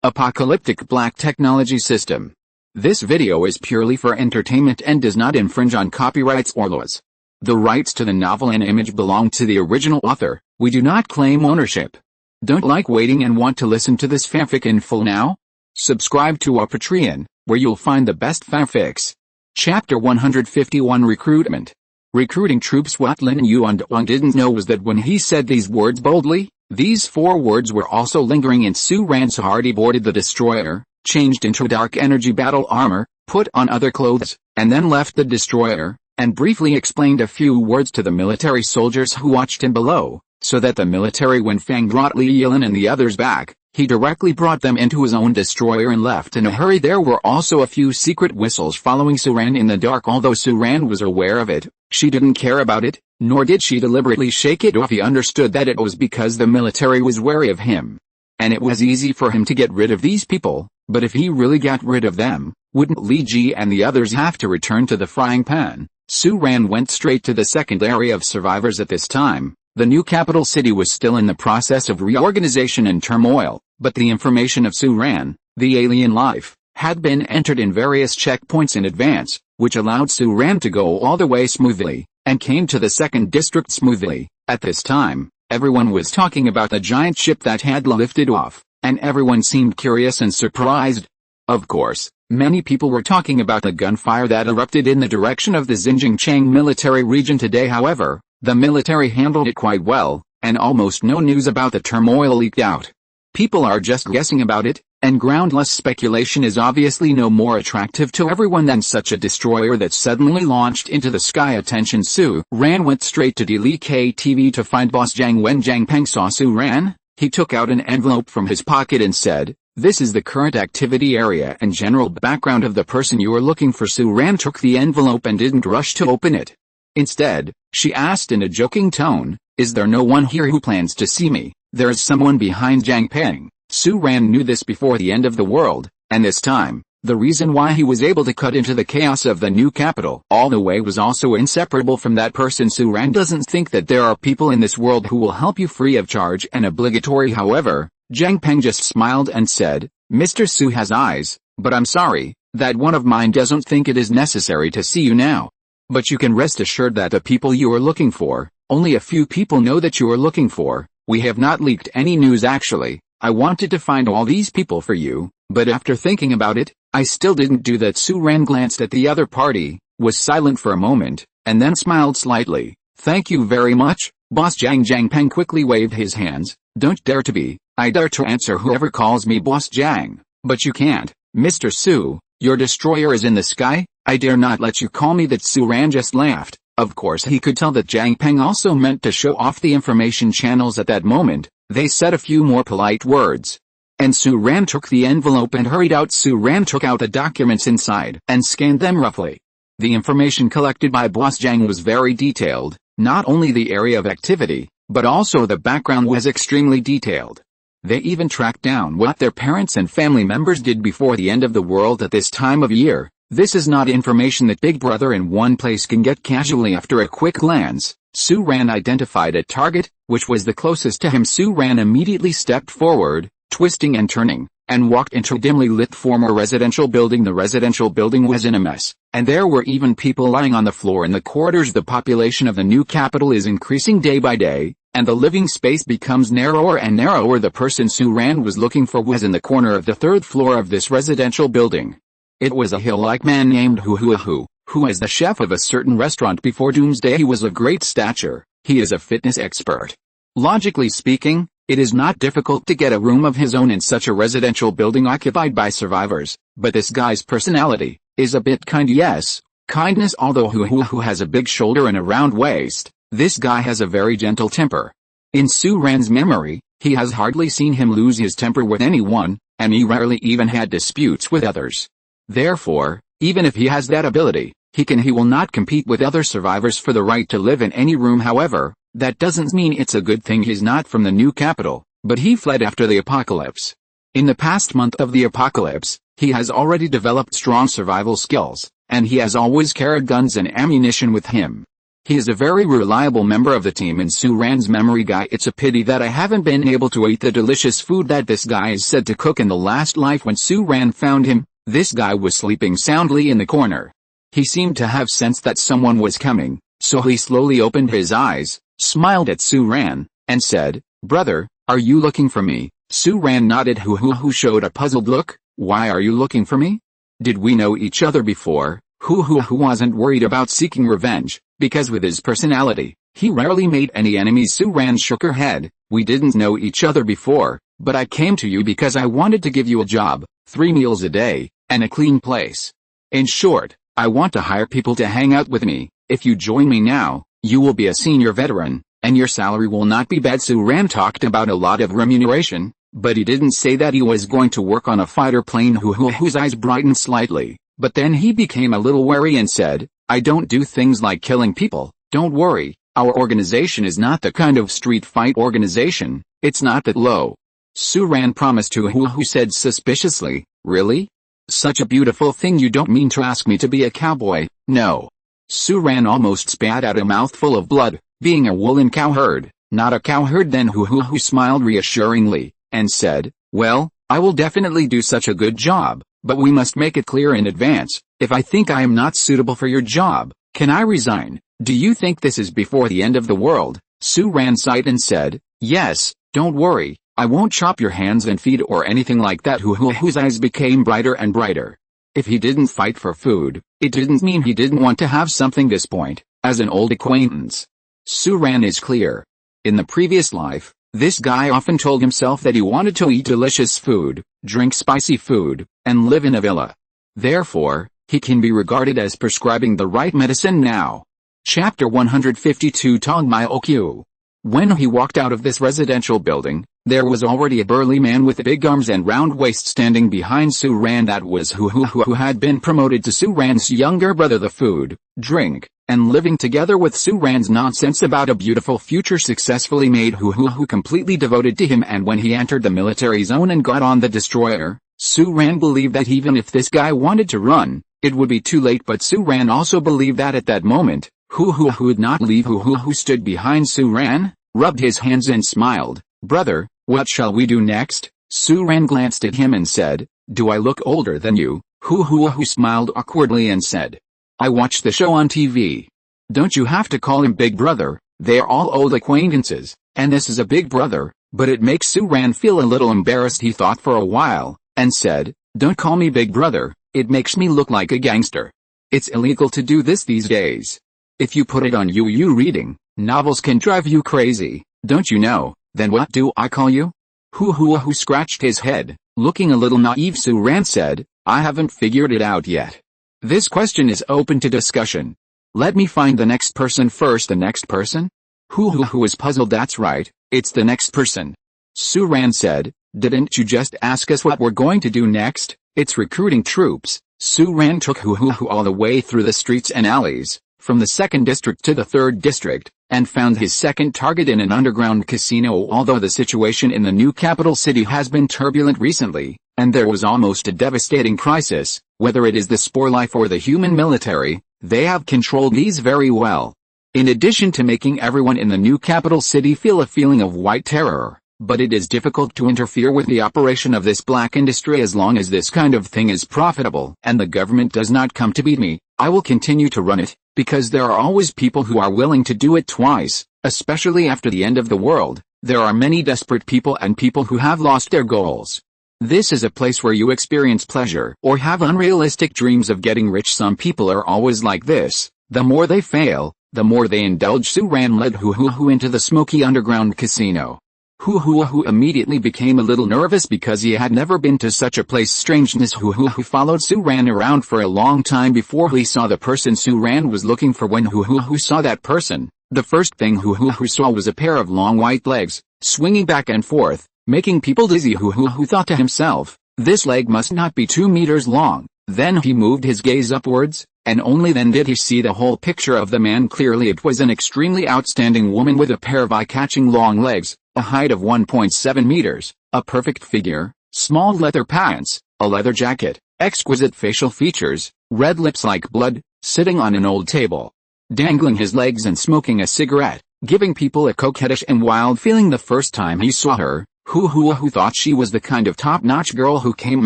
Apocalyptic Black Technology System. This video is purely for entertainment and does not infringe on copyrights or laws. The rights to the novel and image belong to the original author. We do not claim ownership. Don't like waiting and want to listen to this fanfic in full now? Subscribe to our Patreon, where you'll find the best fanfics. Chapter 151 Recruitment. Recruiting troops. What Lin Yuan didn't know was that when he said these words boldly, these four words were also lingering in Su Ran. So hard he boarded the destroyer, changed into dark energy battle armor, put on other clothes, and then left the destroyer, and briefly explained a few words to the military soldiers who watched him below, so that the military, when Fang brought Li Yilin and the others back, he directly brought them into his own destroyer and left in a hurry. There were also a few secret whistles following Su Ran in the dark. Although Su Ran was aware of it, she didn't care about it, nor did she deliberately shake it off. He understood that it was because the military was wary of him. And it was easy for him to get rid of these people, but if he really got rid of them, wouldn't Li Ji and the others have to return to the frying pan? Su Ran went straight to the second area of survivors at this time. The new capital city was still in the process of reorganization and turmoil, but the information of Su Ran, the alien life, had been entered in various checkpoints in advance, which allowed Su Ran to go all the way smoothly, and came to the second district smoothly. At this time, everyone was talking about the giant ship that had lifted off, and everyone seemed curious and surprised. Of course, many people were talking about the gunfire that erupted in the direction of the Xinjiang military region today. However, the military handled it quite well, and almost no news about the turmoil leaked out. People are just guessing about it, and groundless speculation is obviously no more attractive to everyone than such a destroyer that suddenly launched into the sky. Attention. Su Ran went straight to Dili KTV to find Boss Jiang. When Jiang Peng saw Su Ran, he took out an envelope from his pocket and said, "This is the current activity area and general background of the person you are looking for." Su Ran took the envelope and didn't rush to open it. Instead, she asked in a joking tone, "Is there no one here who plans to see me?" "There is someone behind Jiang Peng." Su Ran knew this before the end of the world, and this time, the reason why he was able to cut into the chaos of the new capital all the way was also inseparable from that person. Su Ran doesn't think that there are people in this world who will help you free of charge and obligatory. However, Jiang Peng just smiled and said, "Mr. Su has eyes, but I'm sorry, that one of mine doesn't think it is necessary to see you now. But you can rest assured that the people you are looking for, only a few people know that you are looking for. We have not leaked any news actually. I wanted to find all these people for you, but after thinking about it, I still didn't do that." Su Ran glanced at the other party, was silent for a moment, and then smiled slightly. "Thank you very much, Boss Jiang." Jiang Peng quickly waved his hands. "Don't dare to be. I dare to answer whoever calls me Boss Jiang. But you can't, Mr. Su. Your destroyer is in the sky. I dare not let you call me that." Su Ran just laughed. Of course he could tell that Jiang Peng also meant to show off the information channels at that moment. They said a few more polite words. And Su Ran took the envelope and hurried out. Su Ran took out the documents inside and scanned them roughly. The information collected by Boss Jiang was very detailed. Not only the area of activity, but also the background was extremely detailed. They even tracked down what their parents and family members did before the end of the world at this time of year. This is not information that Big Brother in one place can get casually. After a quick glance, Su Ran identified a target, which was the closest to him. Su Ran immediately stepped forward, twisting and turning, and walked into a dimly lit former residential building. The residential building was in a mess, and there were even people lying on the floor in the corridors. The population of the new capital is increasing day by day, and the living space becomes narrower and narrower. The person Su Ran was looking for was in the corner of the third floor of this residential building. It was a hill-like man named Hu, who is the chef of a certain restaurant before Doomsday. He was of great stature. He is a fitness expert. Logically speaking, it is not difficult to get a room of his own in such a residential building occupied by survivors, but this guy's personality is a bit kind. Yes, kindness. Although Hu has a big shoulder and a round waist, this guy has a very gentle temper. In Su Ran's memory, he has hardly seen him lose his temper with anyone, and he rarely even had disputes with others. Therefore, even if he has that ability, he will not compete with other survivors for the right to live in any room. However, that doesn't mean it's a good thing he's not from the new capital, but he fled after the apocalypse. In the past month of the apocalypse, he has already developed strong survival skills, and he has always carried guns and ammunition with him. He is a very reliable member of the team and Su-Ran's memory guy. It's a pity that I haven't been able to eat the delicious food that this guy is said to cook in the last life. When Su-Ran found him, this guy was sleeping soundly in the corner. He seemed to have sensed that someone was coming, so he slowly opened his eyes, smiled at Su-Ran, and said, "Brother, are you looking for me?" Su-Ran nodded. Who showed a puzzled look. "Why are you looking for me? Did we know each other before?" Who wasn't worried about seeking revenge, because with his personality, he rarely made any enemies. Su-Ran shook her head. "We didn't know each other before, but I came to you because I wanted to give you a job, 3 meals a day, and a clean place. In short, I want to hire people to hang out with me. If you join me now, you will be a senior veteran, and your salary will not be bad." Su-Ran talked about a lot of remuneration, but he didn't say that he was going to work on a fighter plane. Whose eyes brightened slightly, but then he became a little wary and said, "I don't do things like killing people. Don't worry, our organization is not the kind of street fight organization. It's not that low." Su-Ran promised. Who said suspiciously, "Really? Such a beautiful thing. You don't mean to ask me to be a cowboy?" "No." Su-Ran almost spat out a mouthful of blood. "Being a woolen cowherd, not a cowherd then." Who smiled reassuringly, and said, "Well, I will definitely do such a good job, but we must make it clear in advance. If I think I am not suitable for your job, can I resign? Do you think this is before the end of the world?" Su-Ran sighed and said, "Yes, don't worry, I won't chop your hands and feet or anything like that." Whose eyes became brighter and brighter. If he didn't fight for food, it didn't mean he didn't want to have something. This point, as an old acquaintance, Su-Ran is clear. In the previous life, this guy often told himself that he wanted to eat delicious food, drink spicy food, and live in a villa. Therefore, he can be regarded as prescribing the right medicine now. Chapter 152 Tongmai Okyu. When he walked out of this residential building, there was already a burly man with big arms and round waist standing behind Su-Ran. That was who had been promoted to Su-Ran's younger brother. The food, drink, and living together with Su-Ran's nonsense about a beautiful future successfully made who completely devoted to him. And when he entered the military zone and got on the destroyer, Su-Ran believed that even if this guy wanted to run, it would be too late. But Su-Ran also believed that at that moment, who would not leave. Who stood behind Su-Ran, rubbed his hands and smiled. "Brother, what shall we do next?" Su-Ran glanced at him and said, "Do I look older than you?" Who smiled awkwardly and said, "I watched the show on TV. Don't you have to call him big brother? They're all old acquaintances, and this is a big brother." But it makes Su-Ran feel a little embarrassed. He thought for a while, and said, "Don't call me big brother, it makes me look like a gangster. It's illegal to do this these days. If you put it on you reading novels can drive you crazy, don't you know? Then what do I call you?" Who scratched his head, looking a little naive. Su-Ran said, "I haven't figured it out yet. This question is open to discussion. Let me find the next person first." "The next person?" Who was puzzled. "That's right, it's the next person." Su-Ran said, "Didn't you just ask us what we're going to do next?" "It's recruiting troops." Su-Ran took who all the way through the streets and alleys, from the 2nd district to the 3rd district, and found his second target in an underground casino. Although the situation in the new capital city has been turbulent recently, and there was almost a devastating crisis, whether it is the spore life or the human military, they have controlled these very well. In addition to making everyone in the new capital city feel a feeling of white terror, but it is difficult to interfere with the operation of this black industry as long as this kind of thing is profitable and the government does not come to beat me. I will continue to run it, because there are always people who are willing to do it twice, especially after the end of the world. There are many desperate people and people who have lost their goals. This is a place where you experience pleasure or have unrealistic dreams of getting rich. Some people are always like this. The more they fail, the more they indulge. Su-Ran led who into the smoky underground casino. Who immediately became a little nervous because he had never been to such a place. Strangeness. Who followed Su-Ran around for a long time before he saw the person Su-Ran was looking for. When who saw that person, the first thing who saw was a pair of long white legs, swinging back and forth, making people dizzy. Who thought to himself, this leg must not be 2 meters long. Then he moved his gaze upwards, and only then did he see the whole picture of the man clearly. It was an extremely outstanding woman with a pair of eye-catching long legs, a height of 1.7 meters, a perfect figure, small leather pants, a leather jacket, exquisite facial features, red lips like blood, sitting on an old table. dangling his legs and smoking a cigarette, giving people a coquettish and wild feeling the first time he saw her. Who thought she was the kind of top-notch girl who came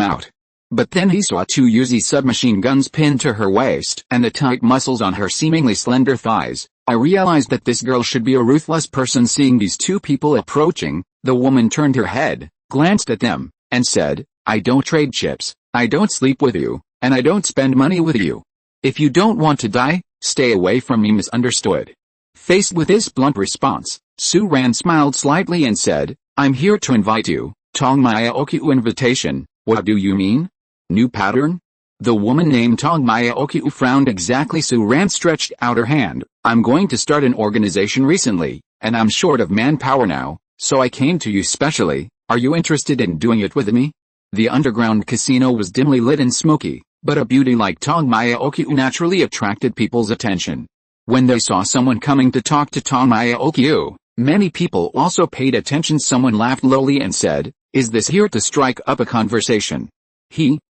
out. But then he saw two Uzi submachine guns pinned to her waist and the tight muscles on her seemingly slender thighs. I realized that this girl should be a ruthless person. Seeing these two people approaching, the woman turned her head, glanced at them, and said, "I don't trade chips, I don't sleep with you, and I don't spend money with you. If you don't want to die, stay away from me." Misunderstood. Faced with this blunt response, Su-ran smiled slightly and said, "I'm here to invite you, Tongmaya Okyu." Invitation, what do you mean? New pattern? The woman named Tongmaya Okyu frowned. Exactly. Su-ran stretched out her hand. "I'm going to start an organization recently, and I'm short of manpower now, so I came to you specially. Are you interested in doing it with me?" The underground casino was dimly lit and smoky, but a beauty like Tongmaya Okyu naturally attracted people's attention. When they saw someone coming to talk to Tongmaya Okyu, many people also paid attention. Someone laughed lowly and said, "Is this here to strike up a conversation?"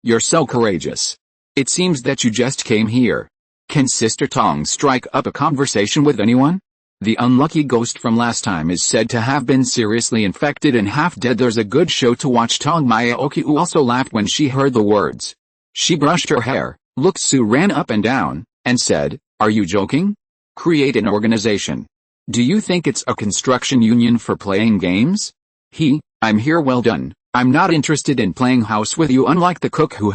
You're so courageous. It seems that you just came here. Can Sister Tong strike up a conversation with anyone? The unlucky ghost from last time is said to have been seriously infected and half dead. There's a good show to watch. Tongmaya Okyu also laughed when she heard the words. She brushed her hair, looked Su-ran up and down, and said, "Are you joking? Create an organization. Do you think it's a construction union for playing games?" I'm here. Well done. I'm not interested in playing house with you. Unlike the cook who.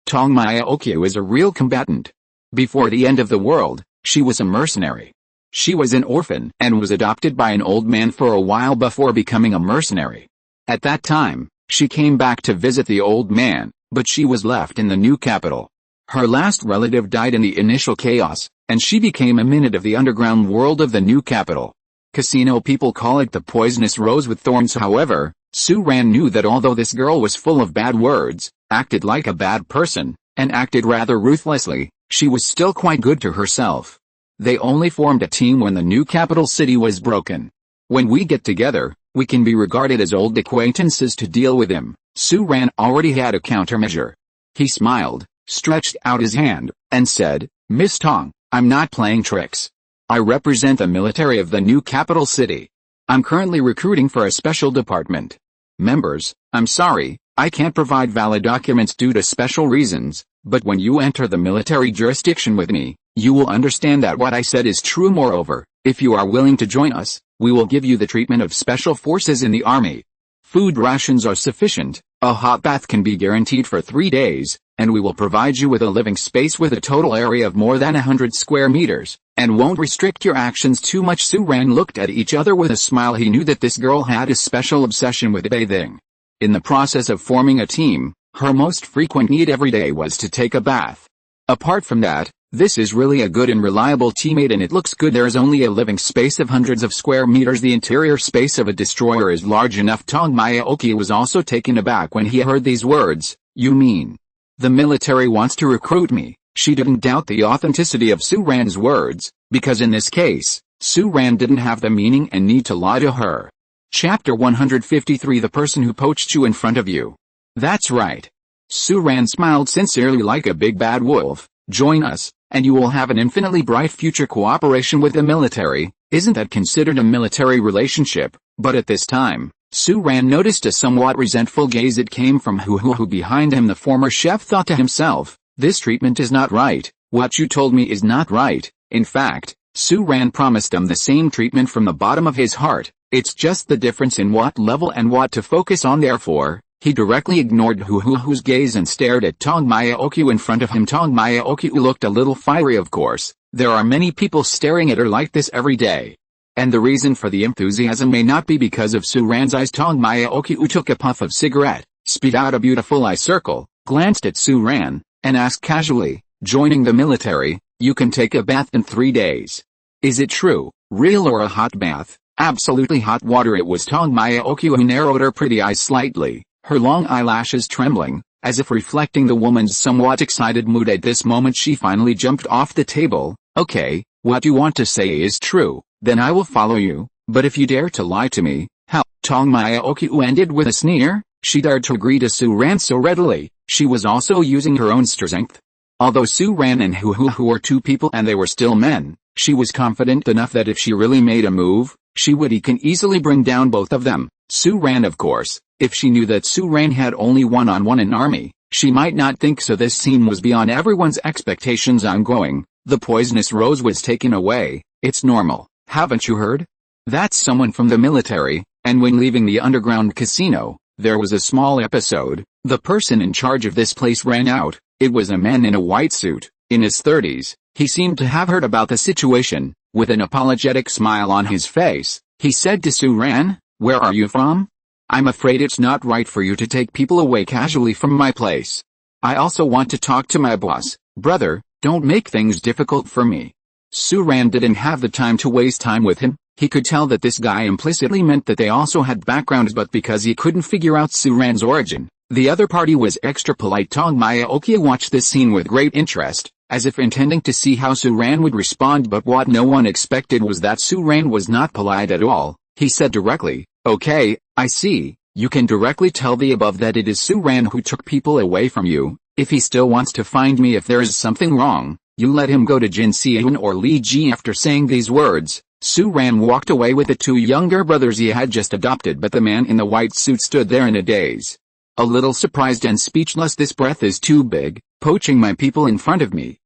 Tongmaya Okyu is a real combatant. Before the end of the world, she was a mercenary. She was an orphan and was adopted by an old man for a while before becoming a mercenary. At that time, she came back to visit the old man, but she was left in the new capital. Her last relative died in the initial chaos, and she became imminent of the underground world of the new capital. Casino people call it the poisonous rose with thorns. However, Su-ran knew that although this girl was full of bad words, acted like a bad person, and acted rather ruthlessly, she was still quite good to herself. They only formed a team when the new capital city was broken. When we get together, we can be regarded as old acquaintances. To deal with him, Su-ran already had a countermeasure. He smiled, stretched out his hand, and said, "Miss Tong, I'm not playing tricks. I represent the military of the new capital city. I'm currently recruiting for a special department. Members, I'm sorry, I can't provide valid documents due to special reasons, but when you enter the military jurisdiction with me, you will understand that what I said is true. Moreover, if you are willing to join us, we will give you the treatment of special forces in the army. Food rations are sufficient, a hot bath can be guaranteed for 3 days, and we will provide you with a living space with a total area of more than 100 square meters, and won't restrict your actions too much." Su-ran looked at each other with a smile. He knew that this girl had a special obsession with bathing. In the process of forming a team, her most frequent need every day was to take a bath. Apart from that, this is really a good and reliable teammate, and it looks good. There is only a living space of hundreds of square meters. The interior space of a destroyer is large enough. Tongmaya Okyu was also taken aback when he heard these words. "You mean the military wants to recruit me?" She didn't doubt the authenticity of Su-ran's words, because in this case, Su-ran didn't have the meaning and need to lie to her. Chapter 153. The person who poached you in front of you. That's right. Su-ran smiled sincerely like a big bad wolf. "Join us, and you will have an infinitely bright future. Cooperation with the military, isn't that considered a military relationship?" But at this time, Su-ran noticed a somewhat resentful gaze. It came from who behind him. The former chef thought to himself, "This treatment is not right. What you told me is not right." In fact, Su-ran promised him the same treatment from the bottom of his heart. It's just the difference in what level and what to focus on. Therefore, he directly ignored who's gaze and stared at Tongmaya Okyu in front of him. Tongmaya Okyu looked a little fiery. Of course, there are many people staring at her like this every day. And the reason for the enthusiasm may not be because of Su-ran's eyes. Tongmaya Okyu took a puff of cigarette, spit out a beautiful eye circle, glanced at Su-ran, and asked casually, "Joining the military, you can take a bath in 3 days. Is it true, real, or a hot bath?" "Absolutely hot water." It was Tongmaya Okyu who narrowed her pretty eyes slightly, her long eyelashes trembling, as if reflecting the woman's somewhat excited mood. At this moment she finally jumped off the table. "Okay, what you want to say is true, then I will follow you, but if you dare to lie to me, how?" Tongmaya Okyu ended with a sneer. She dared to agree to Su-ran so readily. She was also using her own strength. Although Su-ran and who were two people and they were still men, She was confident enough that if she really made a move, he can easily bring down both of them. Su Ran, of course, if she knew that Su Ran had only one-on-one an army, she might not think so. This scene was beyond everyone's expectations. Ongoing, the poisonous rose was taken away. It's normal, haven't you heard? That's someone from the military, and when leaving the underground casino, there was a small episode. The person in charge of this place ran out. It was a man in a white suit, in his 30s. He seemed to have heard about the situation. With an apologetic smile on his face, he said to Su Ran, "Where are you from? I'm afraid it's not right for you to take people away casually from my place. I also want to talk to my boss. Brother, don't make things difficult for me." Su Ran didn't have the time to waste time with him. He could tell that this guy implicitly meant that they also had backgrounds, but because he couldn't figure out Su Ran's origin, the other party was extra polite. Tong Maya watched this scene with great interest, as if intending to see how Su Ran would respond, but what no one expected was that Su Ran was not polite at all. He said directly, "Okay, I see. You can directly tell the above that it is Su Ran who took people away from you. If he still wants to find me, if there is something wrong, you let him go to Jin Xian or Li Ji." After saying these words, Su Ran walked away with the two younger brothers he had just adopted, but the man in the white suit stood there in a daze. A little surprised and speechless. "This breath is too big, poaching my people in front of me.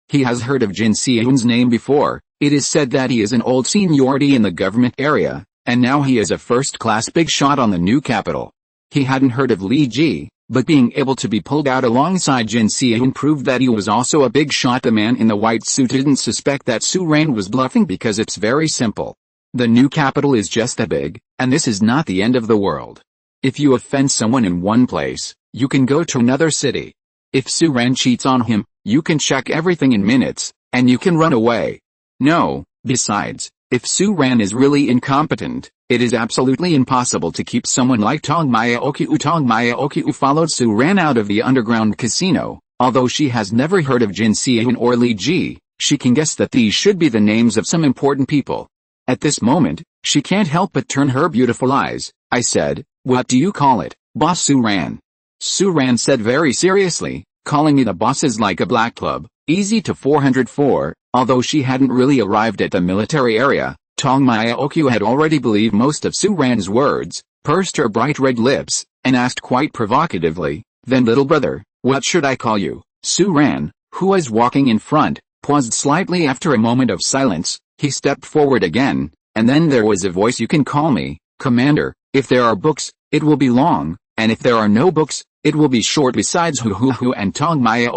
He has heard of Jin Xian's name before. It is said that he is an old seniority in the government area, and now he is a first-class big shot on the new capital." He hadn't heard of Li Ji, but being able to be pulled out alongside Jin Xian proved that he was also a big shot. The man in the white suit didn't suspect that Su Ran was bluffing because it's very simple. The new capital is just that big, and this is not the end of the world. If you offend someone in one place, you can go to another city. If Su Ran cheats on him, you can check everything in minutes, and you can run away. No, besides, if Su Ran is really incompetent, it is absolutely impossible to keep someone like Tong Maya. Tong Maya followed Su Ran out of the underground casino. Although she has never heard of Jin Xian or Li Ji, she can guess that these should be the names of some important people. At this moment, she can't help but turn her beautiful eyes. "I said, what do you call it, Boss Su Ran?" Su Ran said very seriously, "Calling me the boss is like a black club, easy to 404. Although she hadn't really arrived at the military area, Tong Maya had already believed most of Su Ran's words, pursed her bright red lips, and asked quite provocatively, "Then little brother, what should I call you?" Su Ran, who was walking in front, paused slightly. After a moment of silence, he stepped forward again, and then there was a voice, "You can call me Commander. If there are books, it will be long, and if there are no books, it will be short." Besides Hu and Tong Maya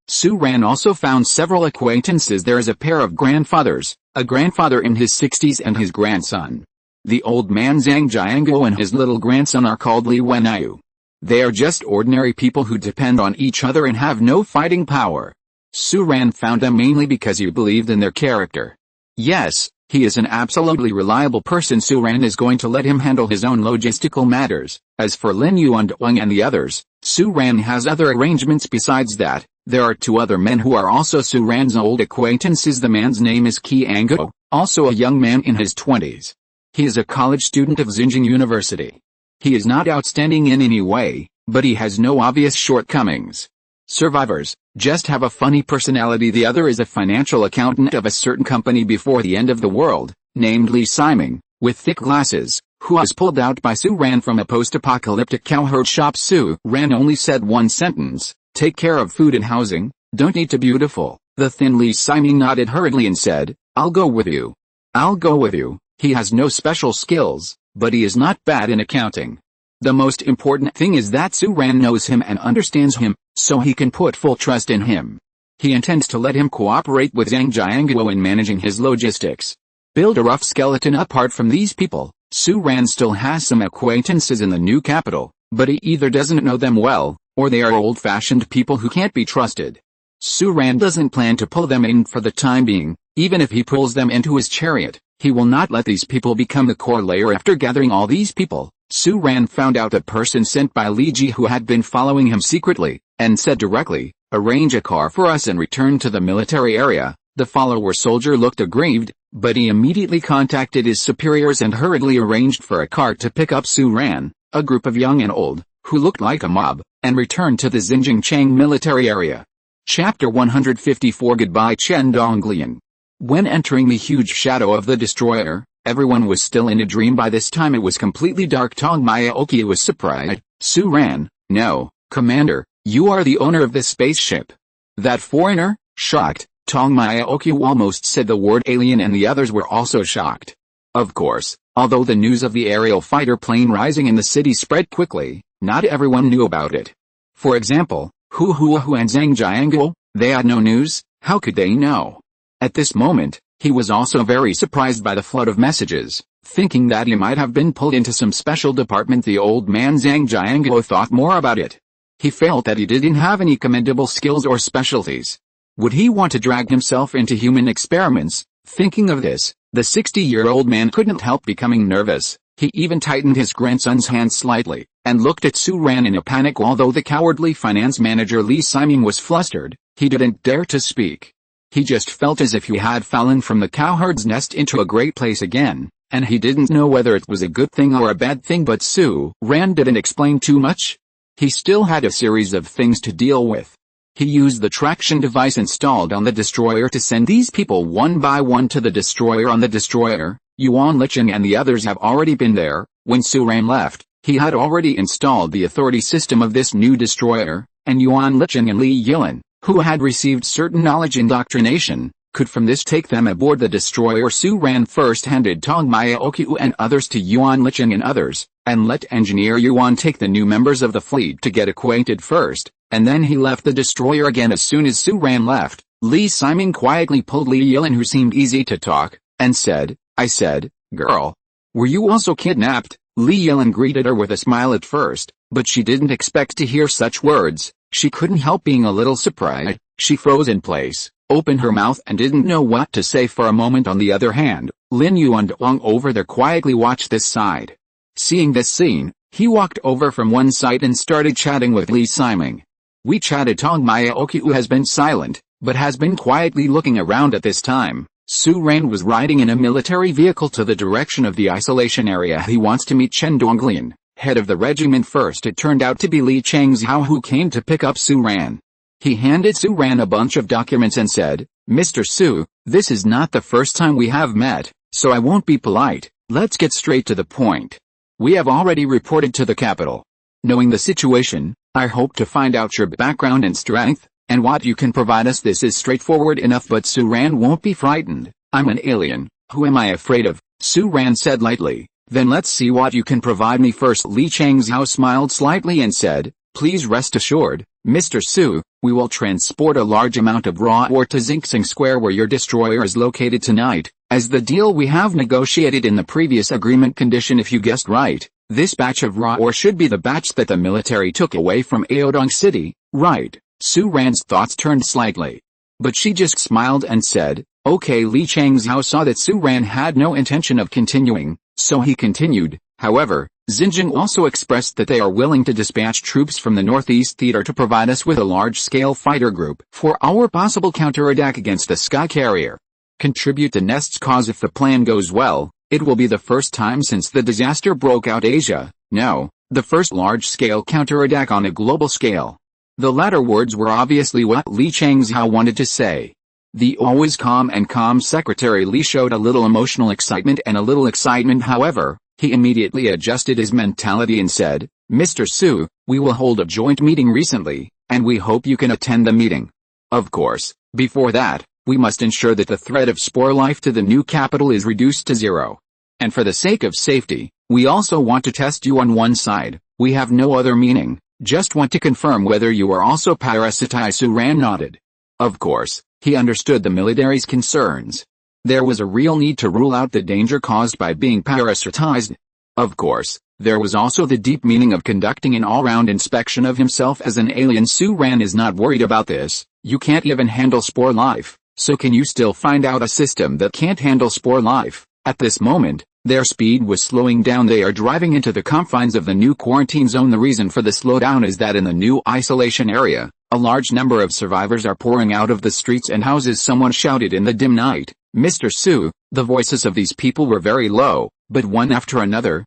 Su Ran also found several acquaintances. There is a pair of grandfathers, a grandfather in his 60s and his grandson. The old man Zhang Jianguo and his little grandson are called Li Wenyu. They are just ordinary people who depend on each other and have no fighting power. Su Ran found them mainly because he believed in their character. Yes, he is an absolutely reliable person. Su Ran is going to let him handle his own logistical matters. As for Lin Yuan and the others, Su Ran has other arrangements. Besides that, there are two other men who are also Su Ran's old acquaintances. The man's name is Qianguo, also a young man in his 20s. He is a college student of Xinjiang University. He is not outstanding in any way, but he has no obvious shortcomings. Survivors just have a funny personality. The other is a financial accountant of a certain company before the end of the world, named Li Siming, with thick glasses, who was pulled out by Su Ran from a post-apocalyptic cowherd shop. Su Ran only said one sentence, "Take care of food and housing, don't need to beautiful." The thin Li Siming nodded hurriedly and said, "I'll go with you. I'll go with you." He has no special skills, but he is not bad in accounting. The most important thing is that Su Ran knows him and understands him, so he can put full trust in him. He intends to let him cooperate with Zhang Jianguo in managing his logistics. Build a rough skeleton. Apart from these people, Su Ran still has some acquaintances in the new capital, but he either doesn't know them well, or they are old-fashioned people who can't be trusted. Su Ran doesn't plan to pull them in for the time being. Even if he pulls them into his chariot, he will not let these people become the core layer. After gathering all these people, Su Ran found out a person sent by Li Ji who had been following him secretly, and said directly, "Arrange a car for us and return to the military area." The follower soldier looked aggrieved, but he immediately contacted his superiors and hurriedly arranged for a car to pick up Su Ran, a group of young and old, who looked like a mob, and returned to the Xinjiang military area. Chapter 154. Goodbye Chen Donglian. When entering the huge shadow of the destroyer, everyone was still in a dream. By this time it was completely dark. Tong Mayaoki was surprised. Su ran. No, Commander, you are the owner of this spaceship. That foreigner? Shocked, Tong Mayaoki almost said the word alien, and the others were also shocked. Of course, although the news of the aerial fighter plane rising in the city spread quickly, not everyone knew about it. For example, Hu Huahu and Zhang Jianguo, they had no news. How could they know? At this moment, he was also very surprised by the flood of messages, thinking that he might have been pulled into some special department. The old man Zhang Jianguo thought more about it. He felt that he didn't have any commendable skills or specialties. Would he want to drag himself into human experiments? Thinking of this, the 60-year-old man couldn't help becoming nervous. He even tightened his grandson's hand slightly, and looked at Su Ran in a panic. Although the cowardly finance manager Li Siming was flustered, he didn't dare to speak. He just felt as if he had fallen from the cowherd's nest into a great place again, and he didn't know whether it was a good thing or a bad thing. But Su Ran didn't explain too much. He still had a series of things to deal with. He used the traction device installed on the destroyer to send these people one by one to the destroyer. On the destroyer, Yuan Licheng and the others have already been there. When Su Ran left, he had already installed the authority system of this new destroyer, and Yuan Licheng and Li Yilan, who had received certain knowledge indoctrination, could from this take them aboard the destroyer. Su Ran first handed Tong Mayaoki and others to Yuan Licheng and others, and let Engineer Yuan take the new members of the fleet to get acquainted first, and then he left the destroyer again. As soon as Su Ran left, Li Siming quietly pulled Li Yilan, who seemed easy to talk, and said, I said, girl, were you also kidnapped? Li Yilan greeted her with a smile at first, but she didn't expect to hear such words. She couldn't help being a little surprised. She froze in place, opened her mouth, and didn't know what to say for a moment. On the other hand, Lin Yuan over there quietly watched this side. Seeing this scene, he walked over from one side and started chatting with Li Siming. We chatted. Tong Mayaoki, who has been silent, but has been quietly looking around at this time. Su Ran was riding in a military vehicle to the direction of the isolation area. He wants to meet Chen Donglian, head of the regiment. First it turned out to be Li Changzhao, who came to pick up Su Ran. He handed Su Ran a bunch of documents and said, Mr. Su, this is not the first time we have met, so I won't be polite. Let's get straight to the point. We have already reported to the capital. Knowing the situation, I hope to find out your background and strength, and what you can provide us. This is straightforward enough, but Su Ran won't be frightened. I'm an alien. Who am I afraid of? Su Ran said lightly. Then let's see what you can provide me first. Li Changzhao smiled slightly and said, please rest assured, Mr. Su, we will transport a large amount of raw ore to Xinxing Square, where your destroyer is located tonight, as the deal we have negotiated in the previous agreement condition. If you guessed right, this batch of raw ore should be the batch that the military took away from Aodong City, right? Su Ran's thoughts turned slightly, but she just smiled and said, okay. Li Changzhao saw that Su Ran had no intention of continuing, so he continued. However, Xinjiang also expressed that they are willing to dispatch troops from the Northeast Theater to provide us with a large-scale fighter group for our possible counterattack against the Sky Carrier. Contribute the Nest's cause. If the plan goes well, it will be the first time since the disaster broke out Asia. No, the first large-scale counterattack on a global scale. The latter words were obviously what Li Changzhao wanted to say. The always calm Secretary Li showed a little emotional excitement and a little excitement. However, he immediately adjusted his mentality and said, Mr. Su, we will hold a joint meeting recently, and we hope you can attend the meeting. Of course, before that, we must ensure that the threat of spore life to the new capital is reduced to zero. And for the sake of safety, we also want to test you on one side. We have no other meaning, just want to confirm whether you are also parasitized. Su Ran nodded. Of course, he understood the military's concerns. There was a real need to rule out the danger caused by being parasitized. Of course, there was also the deep meaning of conducting an all-round inspection of himself as an alien. Su Ran is not worried about this. You can't even handle spore life, so can you still find out a system that can't handle spore life? At this moment, their speed was slowing down. They are driving into the confines of the new quarantine zone. The reason for the slowdown is that in the new isolation area, a large number of survivors are pouring out of the streets and houses. Someone shouted in the dim night, Mr. Su. The voices of these people were very low, but one after another,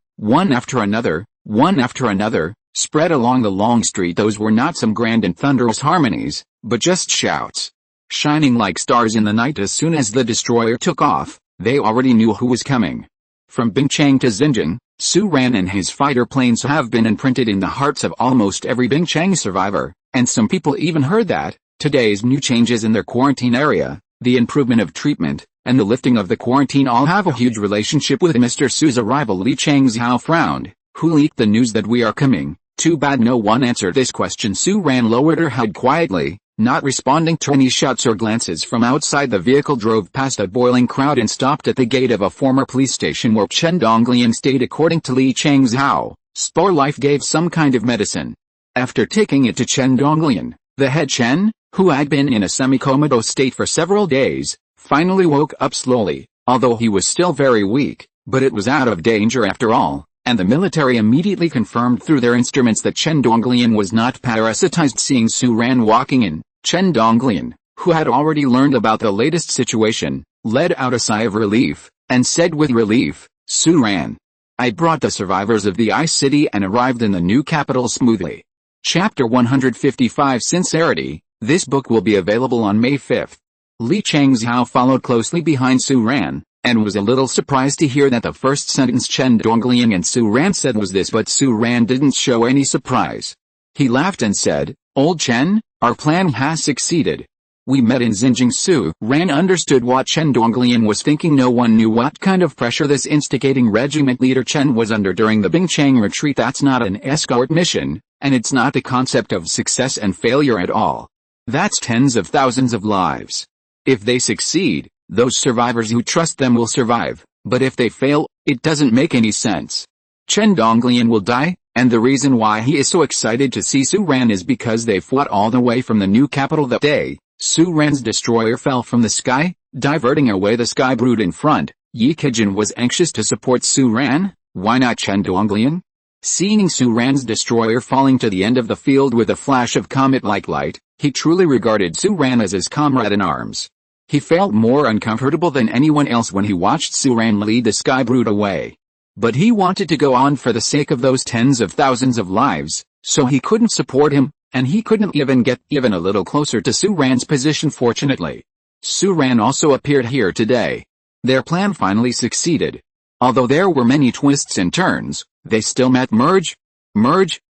spread along the long street. Those were not some grand and thunderous harmonies, but just shouts. shining like stars in the night. As soon as the destroyer took off, they already knew who was coming. From Bingchang to Xinjiang, Su Ran and his fighter planes have been imprinted in the hearts of almost every Bingchang survivor, and some people even heard that today's new changes in their quarantine area, the improvement of treatment, and the lifting of the quarantine all have a huge relationship with Mr. Su's arrival. Li Changzhou frowned. Who leaked the news that we are coming? Too bad no one answered this question. Su Ran lowered her head quietly, not responding to any shouts or glances from outside. The vehicle drove past a boiling crowd and stopped at the gate of a former police station where Chen Donglian stayed. According to Li Changzhou, Spore Life gave some kind of medicine. After taking it to Chen Donglian, the head Chen, who had been in a semi-comatose state for several days, finally woke up slowly, although he was still very weak, but it was out of danger after all, and the military immediately confirmed through their instruments that Chen Donglian was not parasitized. Seeing Su Ran walking in, Chen Donglian, who had already learned about the latest situation, let out a sigh of relief, and said with relief, Su Ran, I brought the survivors of the Ice City and arrived in the new capital smoothly. Chapter 155 Sincerity. This book will be available on May 5th. Li Changzhou followed closely behind Su Ran, and was a little surprised to hear that the first sentence Chen Donglian and Su Ran said was this, but Su Ran didn't show any surprise. He laughed and said, Old Chen, our plan has succeeded. We met in Xinjiang. Su Ran understood what Chen Donglian was thinking. No one knew what kind of pressure this instigating regiment leader Chen was under during the Bingchang retreat. That's not an escort mission, and it's not the concept of success and failure at all. That's tens of thousands of lives. If they succeed, those survivors who trust them will survive, but if they fail, it doesn't make any sense. Chen Donglian will die, and the reason why he is so excited to see Su Ran is because they fought all the way from the new capital that day. Su Ran's destroyer fell from the sky, diverting away the sky brood in front. Yi Kijin was anxious to support Su Ran. Why not Chen Donglian? Seeing Su Ran's destroyer falling to the end of the field with a flash of comet-like light, he truly regarded Su Ran as his comrade in arms. He felt more uncomfortable than anyone else when he watched Su Ran lead the sky brood away. But he wanted to go on for the sake of those tens of thousands of lives, so he couldn't support him, and he couldn't even get even a little closer to Su Ran's position. Fortunately, Su Ran also appeared here today. Their plan finally succeeded. Although there were many twists and turns, they still met. Merge.